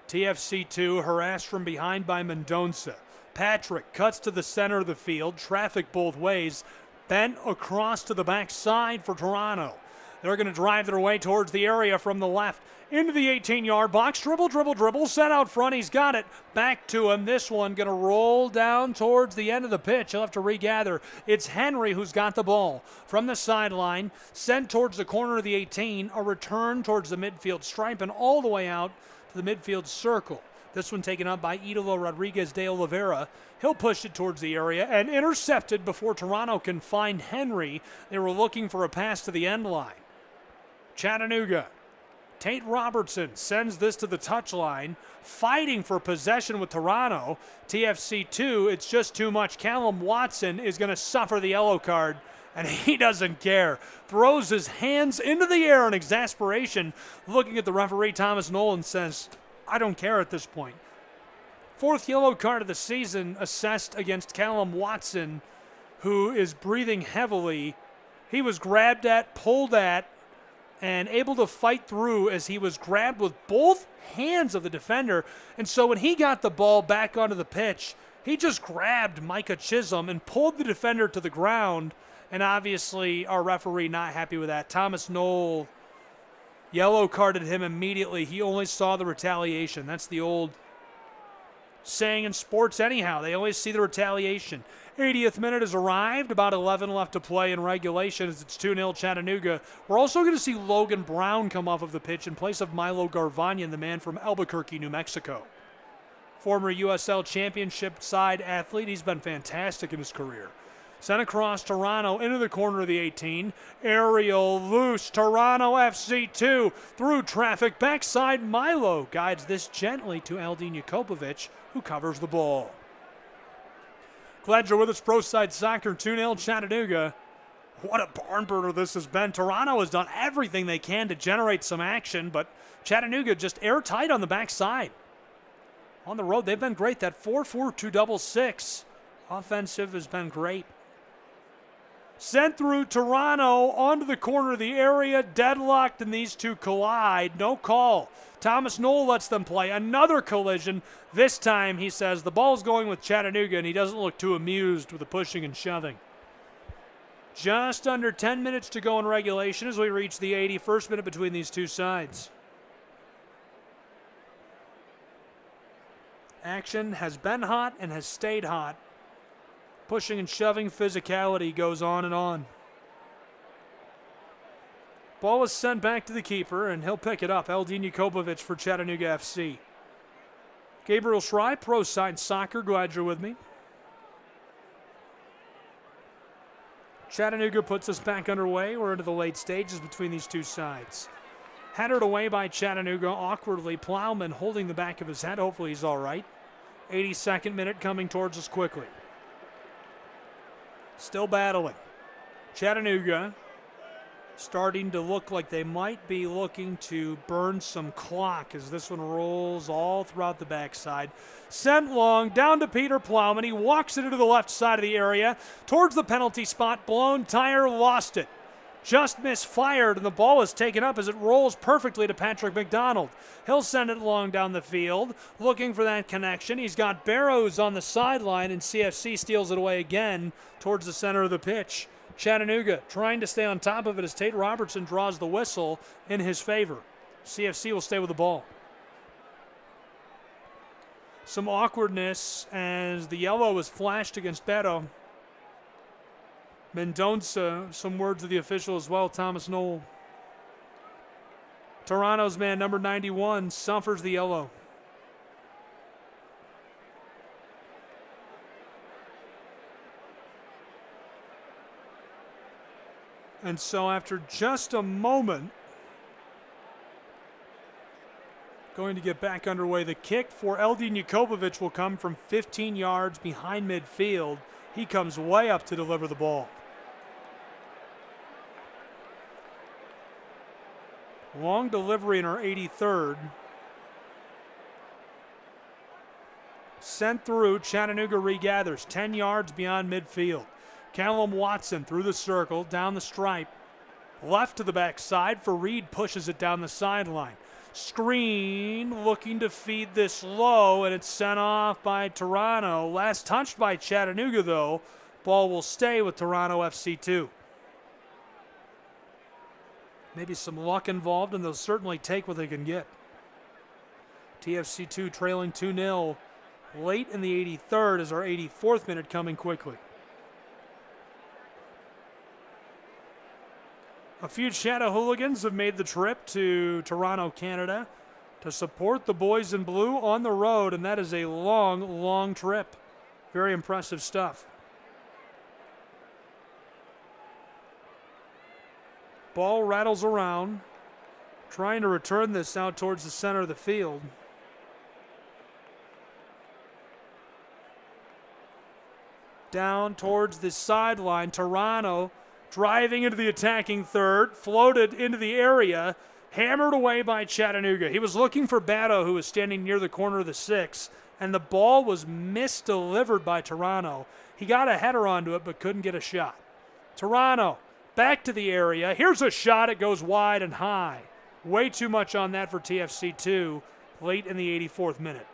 TFC2 harassed from behind by Mendonça. Patrick cuts to the center of the field. Traffic both ways. Bent across to the backside for Toronto. They're going to drive their way towards the area from the left. Into the 18-yard box. Dribble. Set out front. He's got it. Back to him. This one going to roll down towards the end of the pitch. He'll have to regather. It's Henry who's got the ball. From the sideline. Sent towards the corner of the 18. A return towards the midfield stripe and all the way out to the midfield circle. This one taken up by Idolo Rodriguez de Oliveira. He'll push it towards the area and intercepted before Toronto can find Henry. They were looking for a pass to the end line. Chattanooga. Tate Robertson sends this to the touchline. Fighting for possession with Toronto. TFC2, it's just too much. Callum Watson is going to suffer the yellow card, and he doesn't care. Throws his hands into the air in exasperation. Looking at the referee, Thomas Nolan says, I don't care at this point. Fourth yellow card of the season assessed against Callum Watson, who is breathing heavily. He was grabbed at, pulled at, and able to fight through as he was grabbed with both hands of the defender. And so when he got the ball back onto the pitch, he just grabbed Micah Chisholm and pulled the defender to the ground. And obviously our referee not happy with that. Thomas Noel yellow carded him immediately. He only saw the retaliation. That's the old saying in sports anyhow. They always see the retaliation. 80th minute has arrived. About 11 left to play in regulation as it's 2-0 Chattanooga. We're also going to see Logan Brown come off of the pitch in place of Milo Garvanian, the man from Albuquerque, New Mexico. Former USL Championship side athlete. He's been fantastic in his career. Sent across Toronto into the corner of the 18. Aerial loose. Toronto FC2 through traffic. Backside Milo guides this gently to Aldin Jakobovic, who covers the ball. Glad you're with us. Pro Side Soccer 2-0 Chattanooga. What a barn burner this has been. Toronto has done everything they can to generate some action, but Chattanooga just airtight on the backside. On the road, they've been great. That 4-4-2-6 offensive has been great. Sent through Toronto onto the corner of the area, deadlocked, and these two collide. No call. Thomas Noel lets them play. Another collision. This time, he says, the ball's going with Chattanooga, and he doesn't look too amused with the pushing and shoving. Just under 10 minutes to go in regulation as we reach the 81st minute between these two sides. Action has been hot and has stayed hot. Pushing and shoving, physicality goes on and on. Ball is sent back to the keeper, and he'll pick it up. Eldin Jakobovic for Chattanooga FC. Gabriel Schrei, Pro Side Soccer. Glad you're with me. Chattanooga puts us back underway. We're into the late stages between these two sides. Headed away by Chattanooga awkwardly. Plowman holding the back of his head. Hopefully he's all right. 82nd minute coming towards us quickly. Still battling. Chattanooga starting to look like they might be looking to burn some clock as this one rolls all throughout the backside. Sent long down to Peter Plowman. He walks it into the left side of the area towards the penalty spot. Blown tire, lost it. Just misfired, and the ball is taken up as it rolls perfectly to Patrick McDonald. He'll send it long down the field, looking for that connection. He's got Barrows on the sideline, and CFC steals it away again towards the center of the pitch. Chattanooga trying to stay on top of it as Tate Robertson draws the whistle in his favor. CFC will stay with the ball. Some awkwardness as the yellow was flashed against Beto. Mendonça, some words of the official as well, Thomas Knoll. Toronto's man, number 91, suffers the yellow. And so after just a moment, going to get back underway. The kick for Eldin Jakobovic will come from 15 yards behind midfield. He comes way up to deliver the ball. Long delivery in our 83rd. Sent through, Chattanooga regathers 10 yards beyond midfield. Callum Watson through the circle, down the stripe. Left to the backside for Reed, pushes it down the sideline. Screen looking to feed this low, and it's sent off by Toronto. Last touched by Chattanooga, though. Ball will stay with Toronto FC2. Maybe some luck involved, and they'll certainly take what they can get. TFC2 trailing 2-0 late in the 83rd as our 84th minute coming quickly. A few Chatahooligans have made the trip to Toronto, Canada to support the boys in blue on the road, and that is a long, long trip. Very impressive stuff. Ball rattles around, trying to return this out towards the center of the field. Down towards the sideline, Toronto driving into the attacking third, floated into the area, hammered away by Chattanooga. He was looking for Batto, who was standing near the corner of the 6, and the ball was misdelivered by Toronto. He got a header onto it, but couldn't get a shot. Toronto back to the area. Here's a shot. It goes wide and high. Way too much on that for TFC2 late in the 84th minute.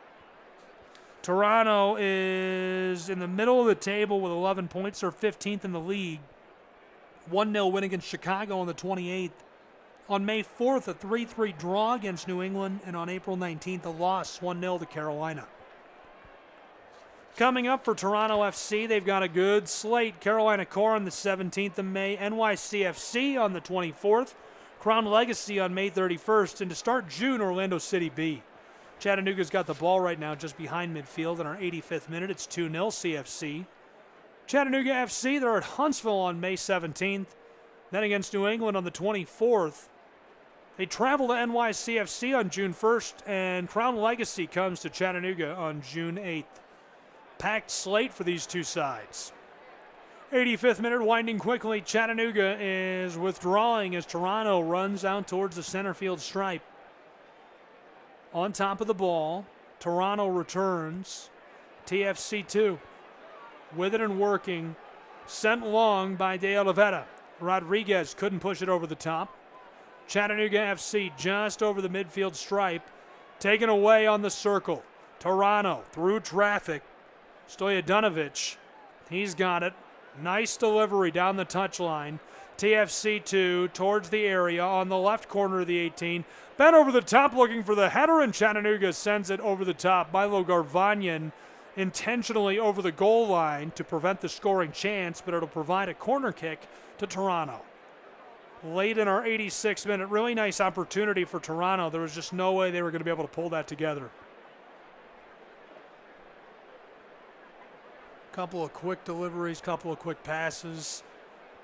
Toronto is in the middle of the table with 11 points. They're 15th in the league. 1-0 win against Chicago on the 28th. On May 4th, a 3-3 draw against New England, and on April 19th, a loss 1-0 to Carolina. Coming up for Toronto FC, they've got a good slate. Carolina Core on the 17th of May, NYCFC on the 24th, Crown Legacy on May 31st, and to start June, Orlando City B. Chattanooga's got the ball right now just behind midfield in our 85th minute. It's 2-0 CFC. Chattanooga FC, they're at Huntsville on May 17th, then against New England on the 24th. They travel to NYCFC on June 1st, and Crown Legacy comes to Chattanooga on June 8th. Packed slate for these two sides. 85th minute winding quickly. Chattanooga is withdrawing as Toronto runs out towards the center field stripe. On top of the ball, Toronto returns. TFC2 with it and working. Sent long by De Oliveira. Rodriguez couldn't push it over the top. Chattanooga FC just over the midfield stripe. Taken away on the circle. Toronto through traffic. Stojadinovic, he's got it. Nice delivery down the touchline. TFC2 towards the area on the left corner of the 18. Bent over the top looking for the header, and Chattanooga sends it over the top. Milo Garvanyan intentionally over the goal line to prevent the scoring chance, but it'll provide a corner kick to Toronto. late in our 86th minute. Really nice opportunity for Toronto. There was just no way they were going to be able to pull that together. Couple of quick deliveries, couple of quick passes.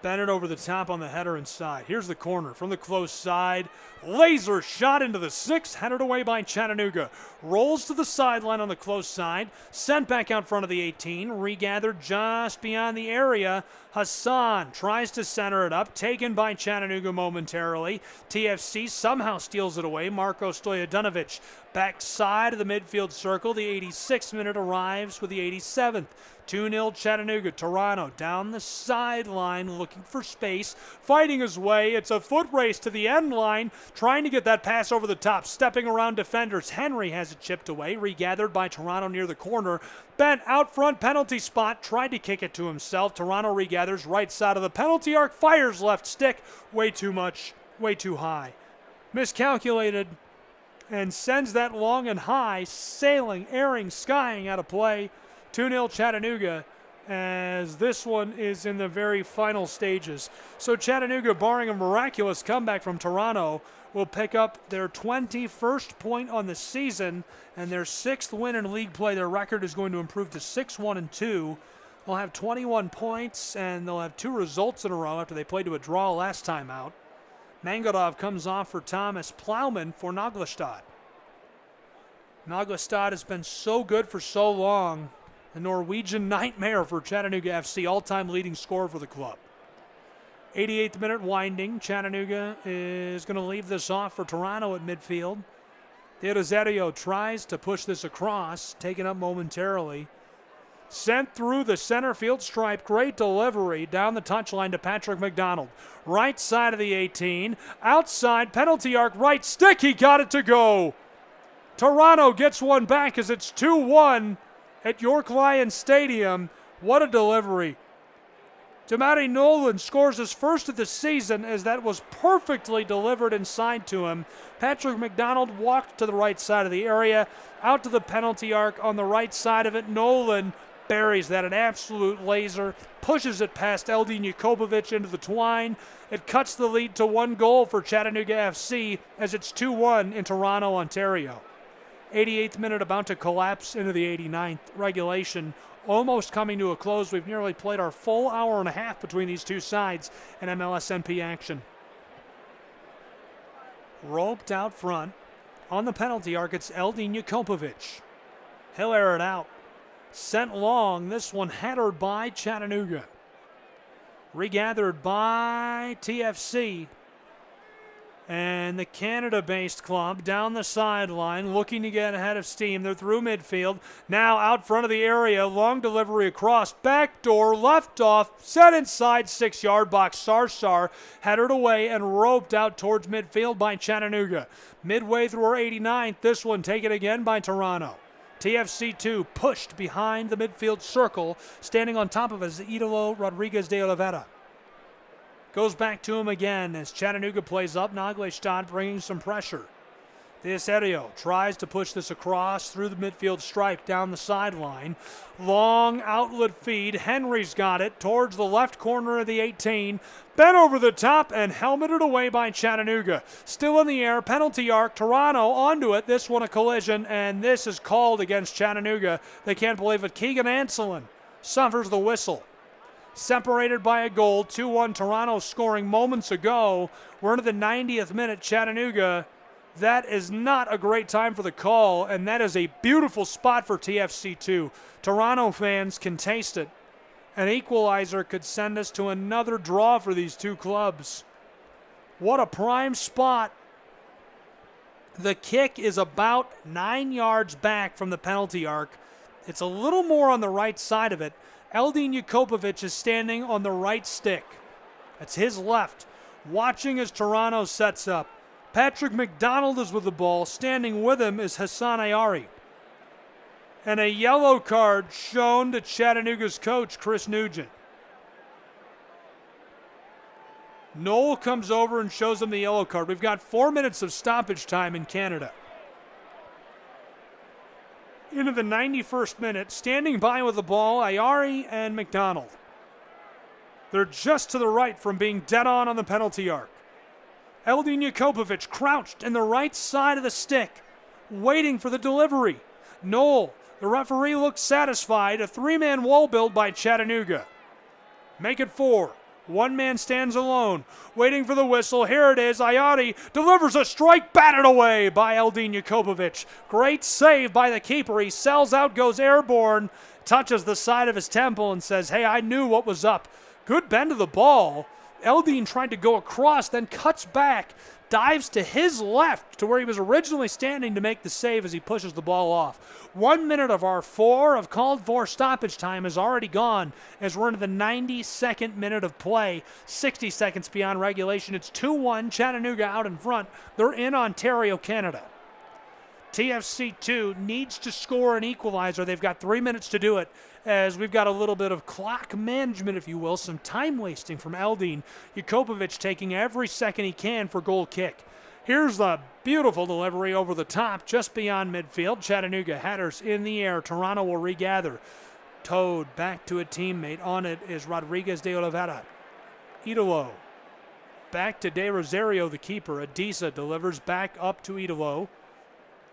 Bennett over the top on the header inside. Here's the corner from the close side. Laser shot into the 6, headed away by Chattanooga. Rolls to the sideline on the close side. Sent back out front of the 18. Regathered just beyond the area. Hassan tries to center it up. Taken by Chattanooga momentarily. TFC somehow steals it away. Marko Stojadinovic backside of the midfield circle. The 86th minute arrives with the 87th. 2-0 Chattanooga. Toronto down the sideline looking for space, fighting his way. It's a foot race to the end line, trying to get that pass over the top, stepping around defenders. Henry has it chipped away, regathered by Toronto near the corner. Bent out front, penalty spot, tried to kick it to himself. Toronto regathers right side of the penalty arc, fires left stick. Way too much, way too high. Miscalculated and sends that long and high, sailing, airing, skying out of play. 2-0 Chattanooga, as this one is in the very final stages. So Chattanooga, barring a miraculous comeback from Toronto, will pick up their 21st point on the season and their 6th win in league play. Their record is going to improve to 6-1-2. They'll have 21 points, and they'll have 2 results in a row after they played to a draw last time out. Mangodov comes off for Thomas. Plowman for Naglestad. Naglestad has been so good for so long. The Norwegian nightmare for Chattanooga FC, all-time leading scorer for the club. 88th minute winding. Chattanooga is going to leave this off for Toronto at midfield. Teodoserio tries to push this across, taken up momentarily. Sent through the center field stripe. Great delivery down the touchline to Patrick McDonald. Right side of the 18. Outside, penalty arc, right stick. He got it to go. Toronto gets one back as it's 2-1. At York Lions Stadium. What a delivery. Damari Nolan scores his first of the season as that was perfectly delivered inside to him. Patrick McDonald walked to the right side of the area, out to the penalty arc on the right side of it. Nolan buries that, an absolute laser, pushes it past Eldin Jakobovic into the twine. It cuts the lead to 1 goal for Chattanooga FC as it's 2-1 in Toronto, Ontario. 88th minute about to collapse into the 89th. Regulation almost coming to a close. We've nearly played our full hour and a half between these two sides in MLSNP action. Roped out front on the penalty arc. It's Eldin Jakobovic. He'll air it out. Sent long. This one headed by Chattanooga. Regathered by TFC. And the Canada-based club down the sideline looking to get ahead of steam. They're through midfield. Now out front of the area. Long delivery across. Backdoor. Left off. Set inside 6-yard box. Sarsar headed away and roped out towards midfield by Chattanooga. Midway through our 89th. This one taken again by Toronto. TFC 2 pushed behind the midfield circle. Standing on top of us, Idolo Rodriguez de Oliveira. Goes back to him again as Chattanooga plays up. Naglestad bringing some pressure. Teodoserio tries to push this across through the midfield stripe down the sideline. Long outlet feed. Henry's got it towards the left corner of the 18. Bent over the top and helmeted away by Chattanooga. Still in the air. Penalty arc. Toronto onto it. This one a collision, and this is called against Chattanooga. They can't believe it. Keegan Anselin suffers the whistle. Separated by a goal, 2-1 Toronto scoring moments ago. We're into the 90th minute. Chattanooga, that is not a great time for the call, and that is a beautiful spot for TFC2. Toronto fans can taste it. An equalizer could send us to another draw for these two clubs. What a prime spot. The kick is about 9 yards back from the penalty arc. It's a little more on the right side of it. Eldin Jakobovic is standing on the right stick. That's his left. Watching as Toronto sets up. Patrick McDonald is with the ball. Standing with him is Hassan Ayari. And a yellow card shown to Chattanooga's coach, Chris Nugent. Noel comes over and shows him the yellow card. We've got 4 minutes of stoppage time in Canada. Into the 91st minute, standing by with the ball, Ayari and McDonald. They're just to the right from being dead on the penalty arc. Eldin Jakobovic crouched in the right side of the stick, waiting for the delivery. Knoll, the referee, looks satisfied. A three-man wall build by Chattanooga. Make it 4. One man stands alone, waiting for the whistle. Here it is. Ayati delivers a strike, batted away by Eldin Jakobovic. Great save by the keeper. He sells out, goes airborne, touches the side of his temple and says, hey, I knew what was up. Good bend of the ball. Eldin tried to go across, then cuts back, dives to his left to where he was originally standing to make the save as he pushes the ball off. 1 minute of our 4 of called for stoppage time is already gone as we're into the 92nd minute of play, 60 seconds beyond regulation. It's 2-1, Chattanooga out in front. They're in Ontario, Canada. TFC2 needs to score an equalizer. They've got 3 minutes to do it, as we've got a little bit of clock management, if you will, some time wasting from Eldin Jakobovic, taking every second he can for goal kick. Here's the beautiful delivery over the top, just beyond midfield. Chattanooga headers in the air. Toronto will regather. Towed back to a teammate. On it is Rodriguez de Oliveira. Idolo. Back to De Rosario, the keeper. Adisa delivers back up to Idolo.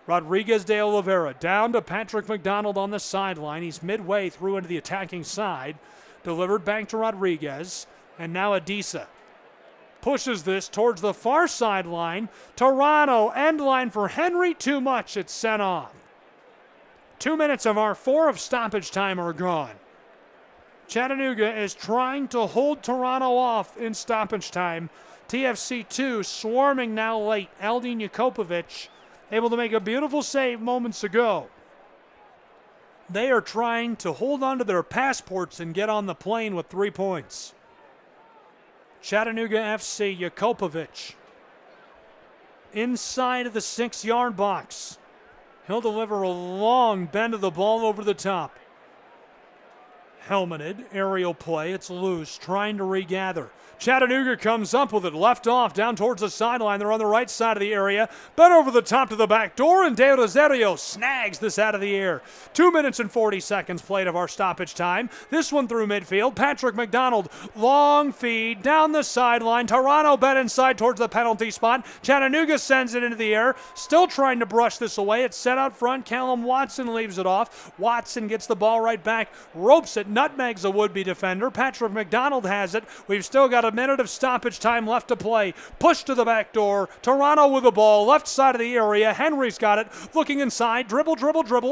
Rodriguez de Oliveira down to Patrick McDonald on the sideline. He's midway through into the attacking side. Delivered back to Rodriguez. And now Adisa pushes this towards the far sideline. Toronto, end line for Henry. Too much. It's sent off. 2 minutes of our 4 of stoppage time are gone. Chattanooga is trying to hold Toronto off in stoppage time. TFC2 swarming now late. Eldin Jakobovic able to make a beautiful save moments ago. They are trying to hold on to their passports and get on the plane with 3 points. Chattanooga FC, Jakobovic inside of the 6-yard box. He'll deliver a long bend of the ball over the top. Helmeted, aerial play, it's loose, trying to regather. Chattanooga comes up with it, left off, down towards the sideline. They're on the right side of the area. Bent over the top to the back door, and De Rosario snags this out of the air. 2 minutes and 40 seconds played of our stoppage time. This one through midfield. Patrick McDonald, long feed, down the sideline. Toronto bent inside towards the penalty spot. Chattanooga sends it into the air, still trying to brush this away. It's set out front. Callum Watson leaves it off. Watson gets the ball right back, ropes it, nutmegs a would-be defender. Patrick McDonald has it. We've still got a minute of stoppage time left to play. Push to the back door. Toronto with the ball, left side of the area. Henry's got it, looking inside. Dribble,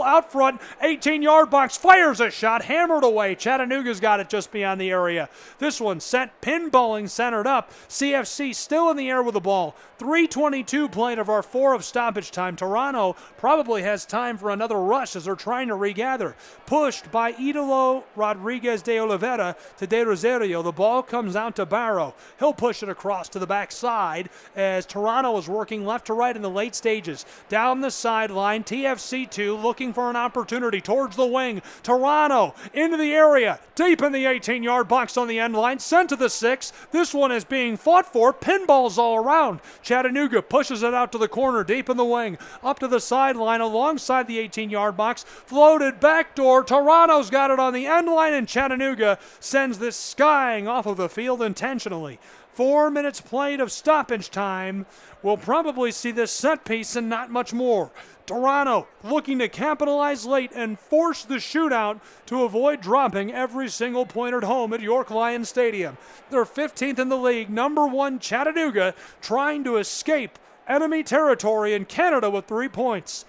out front. 18-yard box, fires a shot, hammered away. Chattanooga's got it just beyond the area. This one sent pinballing, centered up. CFC still in the air with the ball. 3:22 played of our 4 of stoppage time. Toronto probably has time for another rush as they're trying to regather. Pushed by Idolo Rodriguez de Oliveira to De Rosario. The ball comes out to Barrow. He'll push it across to the backside as Toronto is working left to right in the late stages. Down the sideline, TFC2 looking for an opportunity towards the wing. Toronto into the area, deep in the 18-yard box on the end line, sent to the 6. This one is being fought for. Pinballs all around. Chattanooga pushes it out to the corner, deep in the wing, up to the sideline alongside the 18-yard box. Floated backdoor. Toronto's got it on the end line, and Chattanooga sends this skying off of the field intentionally. 4 minutes played of stoppage time. We'll probably see this set piece and not much more. Toronto looking to capitalize late and force the shootout to avoid dropping every single point at home at York Lions Stadium. They're 15th in the league. Number 1 Chattanooga trying to escape enemy territory in Canada with 3 points.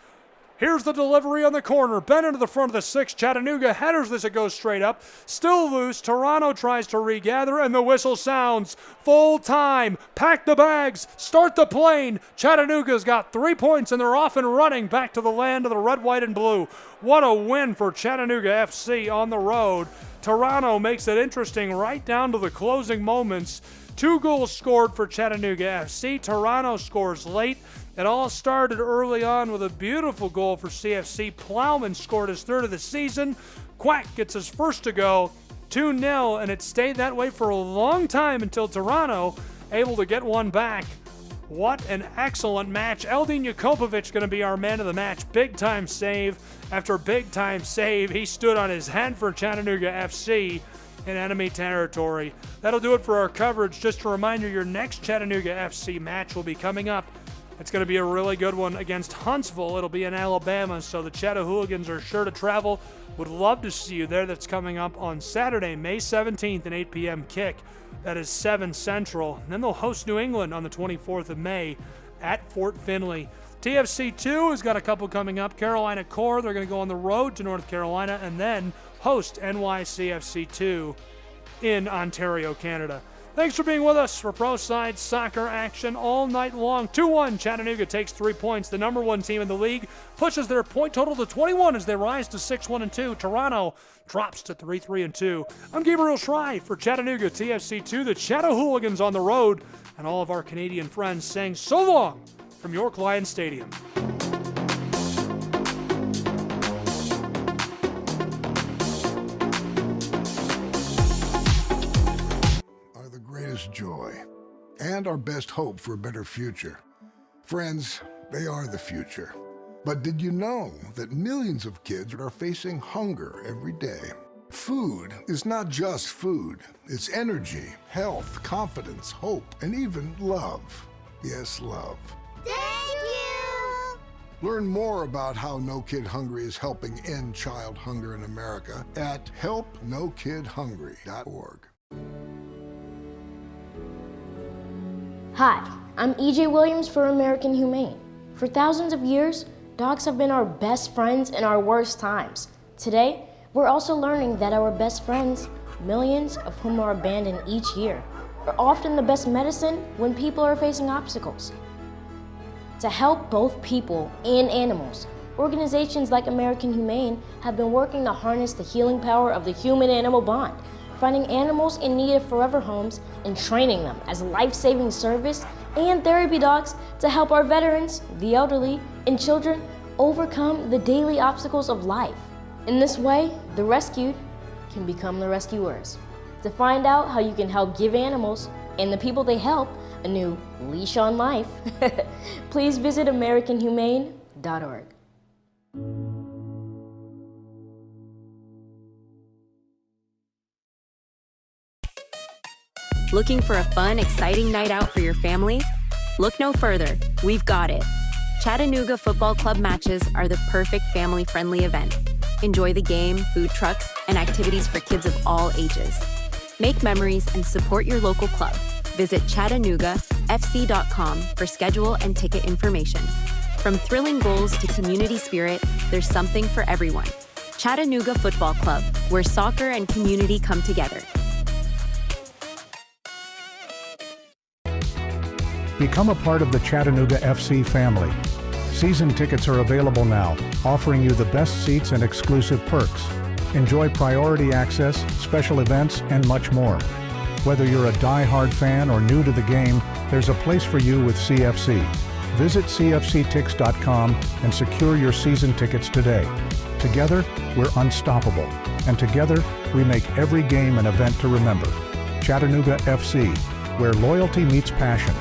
Here's the delivery on the corner. Bent into the front of the 6. Chattanooga headers this. It goes straight up. Still loose. Toronto tries to regather, and the whistle sounds. Full time. Pack the bags. Start the plane. Chattanooga's got 3 points, and they're off and running back to the land of the red, white, and blue. What a win for Chattanooga FC on the road. Toronto makes it interesting right down to the closing moments. 2 goals scored for Chattanooga FC. Toronto scores late. It all started early on with a beautiful goal for CFC. Plowman scored his 3rd of the season. Quack gets his first to go. 2-0, and it stayed that way for a long time until Toronto able to get one back. What an excellent match. Eldin Jakobovic going to be our man of the match. Big time save after big time save. He stood on his head for Chattanooga FC. in enemy territory. That'll do it for our coverage. Just a reminder, your next Chattanooga FC match will be coming up. It's going to be a really good one against Huntsville. It'll be in Alabama, so the Chatahooligans are sure to travel. Would love to see you there. That's coming up on Saturday, May 17th, an 8 p.m. kick. That is 7 Central. And then they'll host New England on the 24th of May at Fort Finley. TFC2 has got a couple coming up. Carolina Core, they're going to go on the road to North Carolina and then host NYCFC2 in Ontario, Canada. Thanks for being with us for Pro Side Soccer action all night long. 2-1, Chattanooga takes 3 points. The number 1 team in the league pushes their point total to 21 as they rise to 6-1-2. Toronto drops to 3-3-2. I'm Gabriel Schrei for Chattanooga TFC2. The Chatahooligans on the road, and all of our Canadian friends saying so long from York Lions Stadium. Greatest joy and our best hope for a better future. Friends, they are the future. But did you know that millions of kids are facing hunger every day? Food is not just food. It's energy, health, confidence, hope, and even love. Yes, love. Thank you! Learn more about how No Kid Hungry is helping end child hunger in America at helpnokidhungry.org. Hi, I'm EJ Williams for American Humane. For thousands of years, dogs have been our best friends in our worst times. Today, we're also learning that our best friends, millions of whom are abandoned each year, are often the best medicine when people are facing obstacles. To help both people and animals, organizations like American Humane have been working to harness the healing power of the human-animal bond, finding animals in need of forever homes and training them as life-saving service and therapy dogs to help our veterans, the elderly, and children overcome the daily obstacles of life. In this way, the rescued can become the rescuers. To find out how you can help give animals and the people they help a new leash on life, please visit AmericanHumane.org. Looking for a fun, exciting night out for your family? Look no further. We've got it. Chattanooga Football Club matches are the perfect family-friendly event. Enjoy the game, food trucks, and activities for kids of all ages. Make memories and support your local club. Visit ChattanoogaFC.com for schedule and ticket information. From thrilling goals to community spirit, there's something for everyone. Chattanooga Football Club, where soccer and community come together. Become a part of the Chattanooga FC family. Season tickets are available now, offering you the best seats and exclusive perks. Enjoy priority access, special events, and much more. Whether you're a die-hard fan or new to the game, there's a place for you with CFC. Visit cfctix.com and secure your season tickets today. Together, we're unstoppable. And together, we make every game an event to remember. Chattanooga FC, where loyalty meets passion.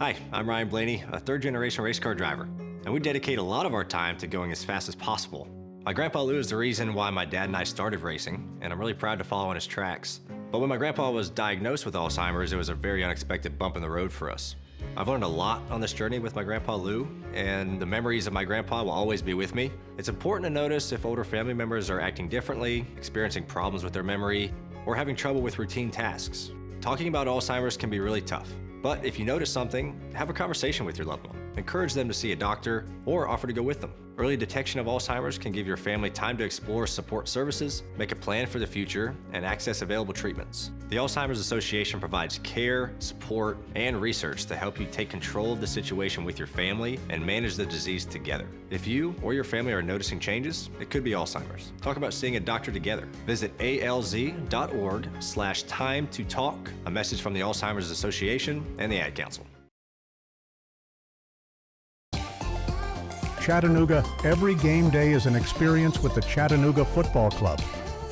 Hi, I'm Ryan Blaney, a third-generation race car driver, and we dedicate a lot of our time to going as fast as possible. My grandpa Lou is the reason why my dad and I started racing, and I'm really proud to follow in his tracks. But when my grandpa was diagnosed with Alzheimer's, it was a very unexpected bump in the road for us. I've learned a lot on this journey with my grandpa Lou, and the memories of my grandpa will always be with me. It's important to notice if older family members are acting differently, experiencing problems with their memory, or having trouble with routine tasks. Talking about Alzheimer's can be really tough. But if you notice something, have a conversation with your loved one. Encourage them to see a doctor or offer to go with them. Early detection of Alzheimer's can give your family time to explore support services, make a plan for the future, and access available treatments. The Alzheimer's Association provides care, support, and research to help you take control of the situation with your family and manage the disease together. If you or your family are noticing changes, it could be Alzheimer's. Talk about seeing a doctor together. Visit alz.org/time-to-talk, a message from the Alzheimer's Association and the Ad Council. Chattanooga, every game day is an experience with the Chattanooga Football Club.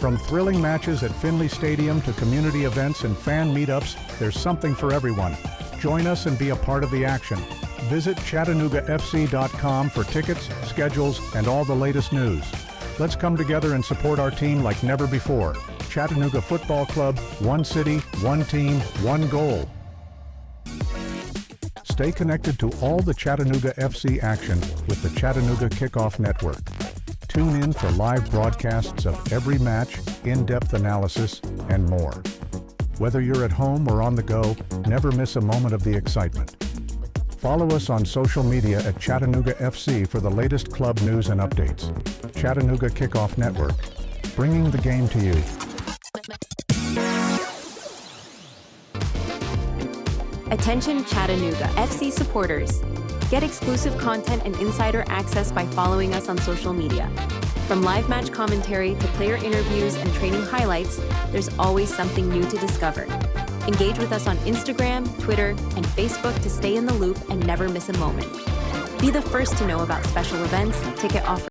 From thrilling matches at Finley Stadium to community events and fan meetups, there's something for everyone. Join us and be a part of the action. Visit ChattanoogaFC.com for tickets, schedules, and all the latest news. Let's come together and support our team like never before. Chattanooga Football Club, one city, one team, one goal. Stay connected to all the Chattanooga FC action with the Chattanooga Kickoff Network. Tune in for live broadcasts of every match, in-depth analysis, and more. Whether you're at home or on the go, never miss a moment of the excitement. Follow us on social media at Chattanooga FC for the latest club news and updates. Chattanooga Kickoff Network, bringing the game to you. Attention Chattanooga FC supporters. Get exclusive content and insider access by following us on social media. From live match commentary to player interviews and training highlights, there's always something new to discover. Engage with us on Instagram, Twitter, and Facebook to stay in the loop and never miss a moment. Be the first to know about special events, ticket offers,